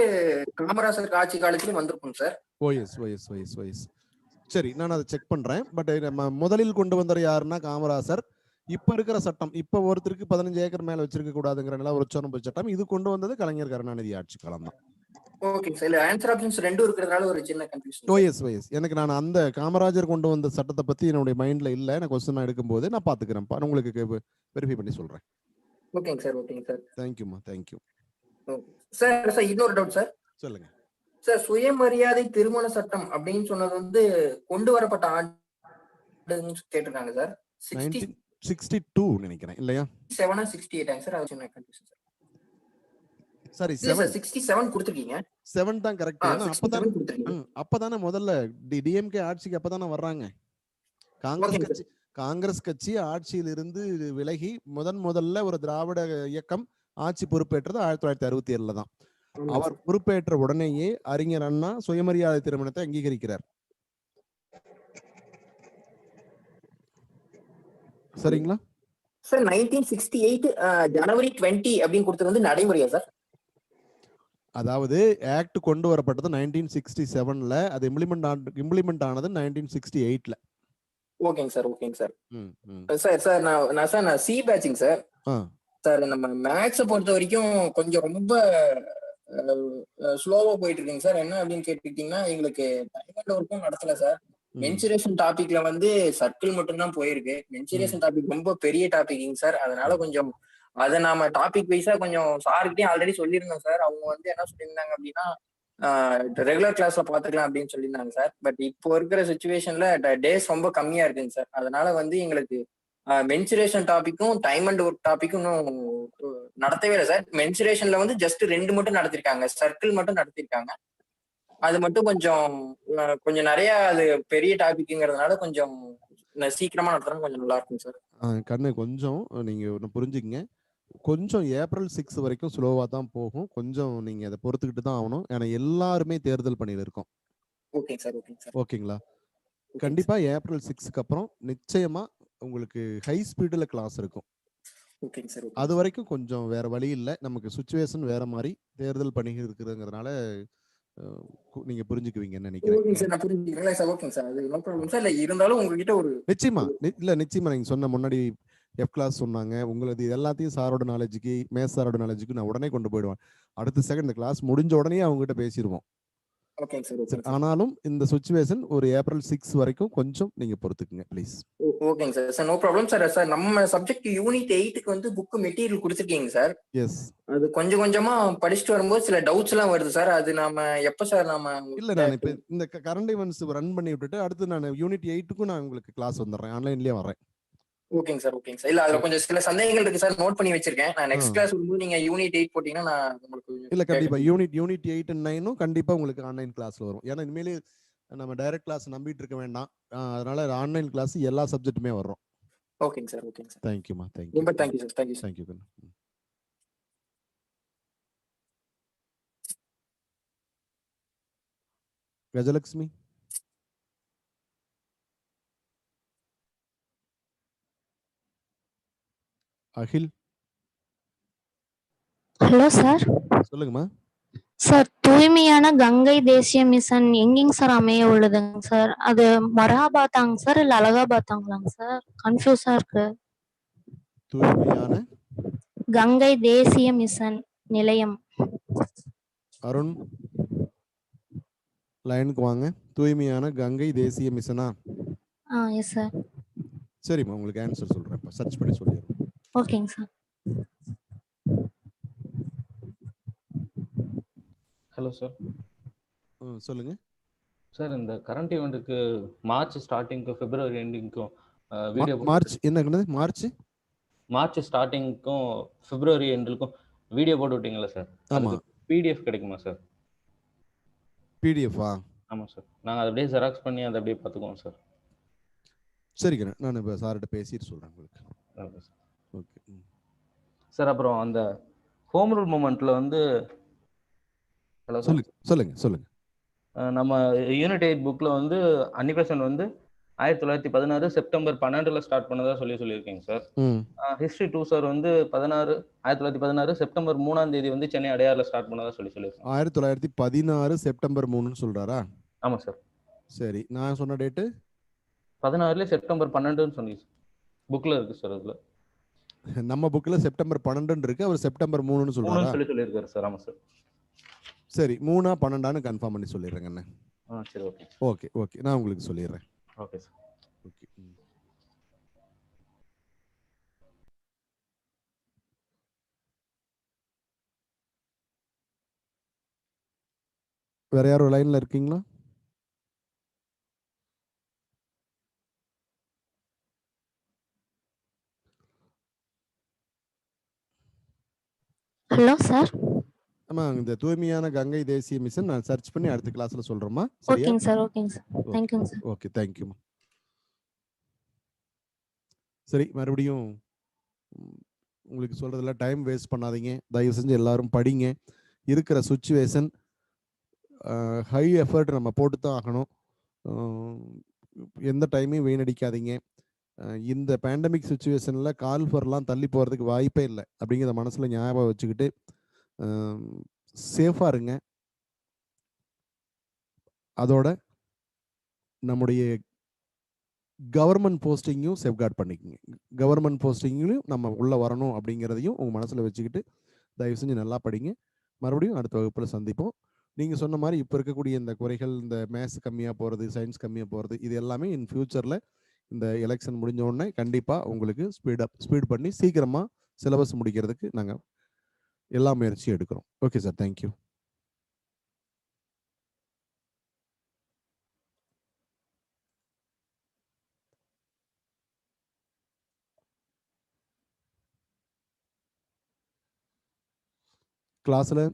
[SPEAKER 5] காமராஜர் ஆட்சி காலத்திலும் வந்திருக்கும் சார்.
[SPEAKER 1] ஓஎஸ். சரி, நான் அதை செக் பண்றேன். பட் நம்ம முதலில் கொண்டு வந்தவர் யாருன்னா காமராசர். இப்ப இருக்கிற சட்டம், இப்ப ஒருத்தருக்கு 15 ஏக்கர் மேல வச்சிருக்க கூடாதுங்கிற நில உச்சவரம்பு சட்டம், இது கொண்டு வந்தது கலைஞர் கருணாநிதி ஆட்சி காலம் தான்.
[SPEAKER 5] Okay sir. இல்ல ஆன்சர் ஆப்ஷன்ஸ் ரெண்டும் இருக்கிறதுனால ஒரு சின்ன கன்ஃபியூஷன்.
[SPEAKER 1] ஓஎஸ் எனக்கு நான் அந்த காமராஜர் கொண்டு வந்த சட்டத்தை பத்தி என்னுடைய மைண்ட்ல இல்ல. நான் கொஸ்டின் எடுக்கும்போது நான் பாத்துக்கிறேன். உங்களுக்கு வெரிஃபை பண்ணி சொல்றேன்.
[SPEAKER 5] ஓகேங்க சார். ஓகேங்க சார்.
[SPEAKER 1] தேங்க்யூமா, தேங்க்யூ.
[SPEAKER 5] சார் இன்னொரு டவுட் சார்.
[SPEAKER 1] சொல்லுங்க
[SPEAKER 5] சார். சுயமரியாதை திருமண சட்டம் அப்படின்னு சொன்னது வந்து கொண்டு வரப்பட்ட ஆண்டுன்னு கேட்டிருக்காங்க சார்.
[SPEAKER 1] 1962 நினைக்கிறேன் இல்லையா?
[SPEAKER 5] 68 சார். அது சின்ன கன்ஃபியூஷன் சார்.
[SPEAKER 1] சரி,
[SPEAKER 5] 67 கொடுத்துருக்கீங்க.
[SPEAKER 1] 7 தான் கரெக்ட். அப்பதானே முதல்ல டிஎம்கே ஆட்சிக்கு அப்பதானே வர்றாங்க. காங்கிரஸ் கட்சி ஆட்சியிலிருந்து விலகி முதல்ல ஒரு திராவிட இயக்கம் ஆட்சி பொறுப்பேற்றது 1967 தான். அவர் பொறுப்பேற்ற உடனேயே அறிஞர் அண்ணா சுயமரியாதை திருமணத்தை அங்கீகரிக்கிறார். சரிங்களா
[SPEAKER 5] சார்? 1968 ஜனவரி 20 அப்படின்னு கொடுத்தது வந்து நடைமுறையா சார்?
[SPEAKER 1] அதாவது ஆக்ட் கொண்டு வரப்பட்டது 1967ல, அது இம்ப்ளிமெண்ட் ஆனது 1968ல.
[SPEAKER 5] ஓகேங்க சார். ஓகேங்க சார். சார் நான் சி பேட்சிங் சார். சார் நம்ம மேக்ஸ் பொறுத்த வரைக்கும் கொஞ்சம் ரொம்ப ஸ்லோவா போயிட்டு இருக்குங்க சார். என்ன அப்படின்னு கேட்டுக்கிட்டீங்கன்னா எங்களுக்கு டைம் ஒர்க்கும் நடத்தல சார். மென்சுரேஷன் டாபிக்ல வந்து சர்க்கிள் மட்டும் தான் போயிருக்கு. மென்சுரேஷன் டாபிக் ரொம்ப பெரிய டாபிக்ங்க சார். அதனால கொஞ்சம் அதை நாம டாபிக் வைஸா கொஞ்சம் சார்கிட்டயும் ஆல்ரெடி சொல்லியிருந்தோம் சார். அவங்க வந்து என்ன சொல்லியிருந்தாங்க அப்படின்னா ரெகுலர் கிளாஸ்ல பாத்துக்கலாம் அப்படின்னு சொல்லியிருந்தாங்க சார். பட் இப்போ இருக்கிற சுச்சுவேஷன்ல டேஸ் ரொம்ப கம்மியா இருக்குங்க சார். அதனால வந்து எங்களுக்கு மென்சுரேஷன் டாபிக்கும் டைம் அண்ட் ஒர்க் டாபிக்கும் இன்னும் நடத்தவே இல்லை சார். மென்சுரேஷன்ல வந்து ஜஸ்ட் 2 மட்டும் நடத்திருக்காங்க. சர்க்கிள் மட்டும் நடத்திருக்காங்க. அது மட்டும் கொஞ்சம் நிறைய அது பெரிய டாபிக்ங்கிறதுனால கொஞ்சம் சீக்கிரமா நடத்துறது கொஞ்சம் நல்லா இருக்கும் சார்.
[SPEAKER 1] கண்ணு கொஞ்சம் நீங்க ஒன்று புரிஞ்சுக்கங்க. கொஞ்சம் ஏப்ரல் 6 வரைக்கும் ஸ்லோவா தான் போகும். கொஞ்சம் நீங்க அதை பொறுத்துக்கிட்டு தான் ஆகணும். ஏன்னா எல்லாருமே தேர்தல் பணியில இருக்கோம்.
[SPEAKER 5] Okay sir. Okay sir.
[SPEAKER 1] ஓகேங்களா? கண்டிப்பா ஏப்ரல் 6க்கு அப்புறம் நிச்சயமா உங்களுக்கு ஹை ஸ்பீடுல கிளாஸ் இருக்கும்.
[SPEAKER 5] ஓகேங்க சார்.
[SPEAKER 1] அது வரைக்கும் கொஞ்சம் வேற வழி இல்லை. நமக்கு சுச்சுவேஷன் வேற மாதிரி தேர்தல் பணிகள் இருக்குதுங்கிறதுனால நீங்க புரிஞ்சுக்குவீங்கன்னு
[SPEAKER 5] நினைக்கிறேன். இருந்தாலும் உங்ககிட்ட ஒரு
[SPEAKER 1] நிச்சயமா நீங்க சொன்ன முன்னாடி எஃப் கிளாஸ் சொன்னாங்க. உங்களது எல்லாத்தையும் சாரோட நாலேஜுக்கு மேத்ஸ் சாரோட நாலேஜுக்கு நான் உடனே கொண்டு போயிடுவேன். அடுத்த செகண்ட் இந்த கிளாஸ் முடிஞ்ச உடனே அவங்க கிட்ட பேசிடுவோம். ஆனாலும் இந்த சிச்சுவேஷன் ஒரு ஏப்ரல் 6 வரைக்கும் கொஞ்சம் நீங்க பொறுத்துக்குங்க ப்ளீஸ்.
[SPEAKER 5] ஓகேங்க sir. Sir no problem sir. Sir நம்ம சப்ஜெக்ட் யூனிட் 8க்கு வந்து புக் மெட்டீரியல் கொடுத்துருக்கீங்க சார்.
[SPEAKER 1] எஸ்.
[SPEAKER 5] அது கொஞ்சமா படிச்சுட்டு வரும்போது சில டவுட்ஸ் எல்லாம் வருது சார். அது நாம எப்ப சார் நாம
[SPEAKER 1] இல்ல நான் இப்ப இந்த கரண்ட் ஈவென்ட்ஸ் ரன் பண்ணி விட்டுட்டு அடுத்து நான் யூனிட் 8க்கும் நான் உங்களுக்கு கிளாஸ் வந்துடுறேன். ஆன்லைன்லயே வரேன்.
[SPEAKER 5] ஓகேங்க சார். ஓகேங்க சார். இல்ல அதுல கொஞ்சம் சில சந்தேகங்கள் இருக்கு சார். நோட் பண்ணி வச்சிருக்கேன். நான் நெக்ஸ்ட் கிளாஸ் வரும்போது நீங்க யூனிட் 8 போட்டீங்கன்னா நான் உங்களுக்கு
[SPEAKER 1] இல்ல கண்டிப்பா யூனிட் 8 and 9 கண்டிப்பா உங்களுக்கு ஆன்லைன் கிளாஸ்ல வரும். ஏன்னா இனிமேலே நம்ம டைரக்ட் கிளாஸ் நம்பிட்டு இருக்க வேண்டாம். அதனால ஆன்லைன் கிளாஸ் எல்லா சப்ஜெக்ட்டுமே வரும்.
[SPEAKER 5] ஓகேங்க சார். ஓகேங்க சார்.
[SPEAKER 1] தேங்க்யூமா. தேங்க்யூ.
[SPEAKER 5] ரொம்ப thank you sir. Thank you.
[SPEAKER 1] Gajalakshmi. Akhil.
[SPEAKER 6] Hello sir.
[SPEAKER 1] சொல்லுங்கம்மா.
[SPEAKER 6] சார் தூய்மையான கங்கை தேசிய மிஷன் எங்கேங்க சார் அமைய உள்ளதுங்க சார்? அது மொராபாத்தாங்க சார் இல்ல அலகாபாத்தாங்களாங்க சார்? கன்ஃபியூஸா இருக்கு.
[SPEAKER 1] தூய்மையான
[SPEAKER 6] கங்கை தேசிய மிஷன் நிலையம்.
[SPEAKER 1] அருண் லைனுக்கு வாங்க. தூய்மையான கங்கை தேசிய மிஷனா?
[SPEAKER 6] Yes sir.
[SPEAKER 1] சரிம்மா உங்களுக்கு ஆன்சர் சொல்றேன். சர்ச் பண்ணி சொல்லிடுறேன்.
[SPEAKER 6] ஓகேங்க சார்.
[SPEAKER 7] Hello sir.
[SPEAKER 1] சொல்லுங்க
[SPEAKER 7] சார். இந்த கரண்ட் ஈவெண்ட்டுக்கு மார்ச் ஸ்டார்டிங்க்கும் பிப்ரவரி எண்டிங்க்கும் வீடியோ
[SPEAKER 1] மார்ச் என்ன மார்ச்
[SPEAKER 7] ஸ்டார்டிங்க்கும் பிப்ரவரி எண்டுக்கும் வீடியோ போட்டு விட்டீங்களா சார்?
[SPEAKER 1] ஆமா.
[SPEAKER 7] பிடிஎஃப் கிடைக்குமா சார்?
[SPEAKER 1] பிடிஎஃபா?
[SPEAKER 7] ஆமாம் சார். நாங்கள் அதை அப்படியே ஜெராக்ஸ் பண்ணி அதை அப்படியே பார்த்துக்குவோம் சார்.
[SPEAKER 1] சரிங்க நான் இப்போ சார்கிட்ட பேசிட்டு சொல்கிறேன் உங்களுக்கு.
[SPEAKER 7] Okay sir.
[SPEAKER 1] Okay
[SPEAKER 7] sir. அப்புறம் அந்த ஹோம் ரூல் மூமெண்ட்டில் வந்து ஹலோ
[SPEAKER 1] சொல்லுங்க.
[SPEAKER 7] நம்ம யூனிட் 8 புக்கில் வந்து அன்னிபெசன்ட் வந்து 1916 செப்டம்பர் 12 ஸ்டார்ட் பண்ணதா சொல்லியிருக்கீங்க சார். ஹிஸ்டரி 2 சார் வந்து 1916 செப்டம்பர் 3 வந்து சென்னை அடையாறுல ஸ்டார்ட் பண்ணதா சொல்லியிருக்கேன்.
[SPEAKER 1] 1916 செப்டம்பர் 3 சொல்றாரா?
[SPEAKER 7] ஆமா சார்.
[SPEAKER 1] சரி, நான் சொன்ன டேட்டு
[SPEAKER 7] 16 செப்டம்பர் 12ன்னு சொன்னீங்க சார். புக்ல இருக்கு சார். அதுல
[SPEAKER 1] நம்ம புக்ல செப்டம்பர் 12 இருக்கு, அவர் செப்டம்பர் 3ன்னு சொல்றாரா?
[SPEAKER 7] 3ன்னு சொல்லியிருக்காரு சார். ஆமா சார்.
[SPEAKER 1] சரி, 3ஆ 12ஆன்னு கன்ஃபார்ம் பண்ணி சொல்லிடுறேங்க அண்ணே.
[SPEAKER 7] சரி, ஓகே
[SPEAKER 1] ஓகே ஓகே, நான் உங்களுக்கு சொல்லிடுறேன்.
[SPEAKER 7] Okay sir.
[SPEAKER 1] ஓகே. வேற யாரும் லைன்ல இருக்கீங்களா?
[SPEAKER 6] Hello sir.
[SPEAKER 1] ஆமா, இந்த தூய்மையான கங்கை தேசிய மிஷன் நான் சர்ச் பண்ணி அடுத்த கிளாஸ்ல சொல்றேம்மா. சரியா?
[SPEAKER 6] ஓகேங்க சார். ஓகேங்க சார். தேங்க்யூங்க சார்.
[SPEAKER 1] ஓகே, தேங்க்யூம்மா. சரி, மறுபடியும் உங்களுக்கு சொல்றதுல டைம் வேஸ்ட் பண்ணாதீங்க. தயவு செஞ்சு எல்லாரும் படிங்க. இருக்கிற சுச்சுவேஷன் ஹை எஃபர்ட் நம்ம போட்டு தான் ஆகணும். எந்த டைமையும் வீணடிக்காதீங்க. இந்த பேண்டமிக் சுச்சுவேஷனில் கால் ஃபர்லாம் தள்ளி போகிறதுக்கு வாய்ப்பே இல்லை அப்படிங்கிறத மனசில் ஞாபகம் வச்சுக்கிட்டு சேஃபாக இருங்க. அதோட நம்முடைய கவர்மெண்ட் போஸ்டிங்கையும் சேஃப்கார்ட் பண்ணிக்கோங்க. கவர்மெண்ட் போஸ்டிங்லையும் நம்ம உள்ளே வரணும் அப்படிங்கிறதையும் உங்கள் மனசில் வச்சுக்கிட்டு தயவு செஞ்சு நல்லா படிங்க. மறுபடியும் அடுத்த வகுப்பில் சந்திப்போம். நீங்கள் சொன்ன மாதிரி இப்போ இருக்கக்கூடிய இந்த குறைகள், இந்த மேத்ஸ் கம்மியாக போகிறது, சயின்ஸ் கம்மியாக போகிறது, இது எல்லாமே இன் ஃபியூச்சரில் இந்த எலெக்ஷன் முடிஞ்ச உடனே கண்டிப்பாக உங்களுக்கு ஸ்பீட் பண்ணி சீக்கிரமாக சிலபஸ் முடிக்கிறதுக்கு நாங்கள் எல்லா முயற்சியும் எடுக்கிறோம். Okay sir, thank you. கிளாஸில்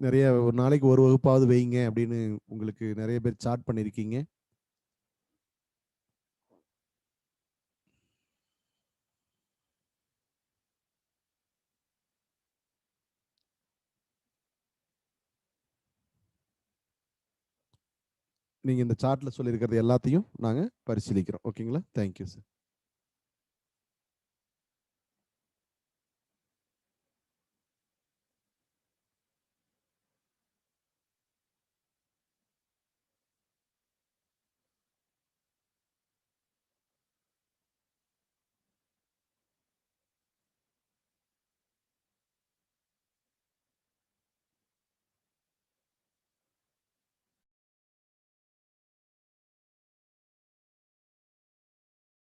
[SPEAKER 1] நிறைய ஒரு நாளைக்கு ஒரு வகுப்பாவது வைங்க அப்படின்னு உங்களுக்கு நிறைய பேர் சாட் பண்ணியிருக்கீங்க. நீங்கள் இந்த சார்ட்டில் சொல்லியிருக்கிறது எல்லாத்தையும் நாங்கள் பரிசீலிக்கிறோம். ஓகேங்களா? Thank you sir.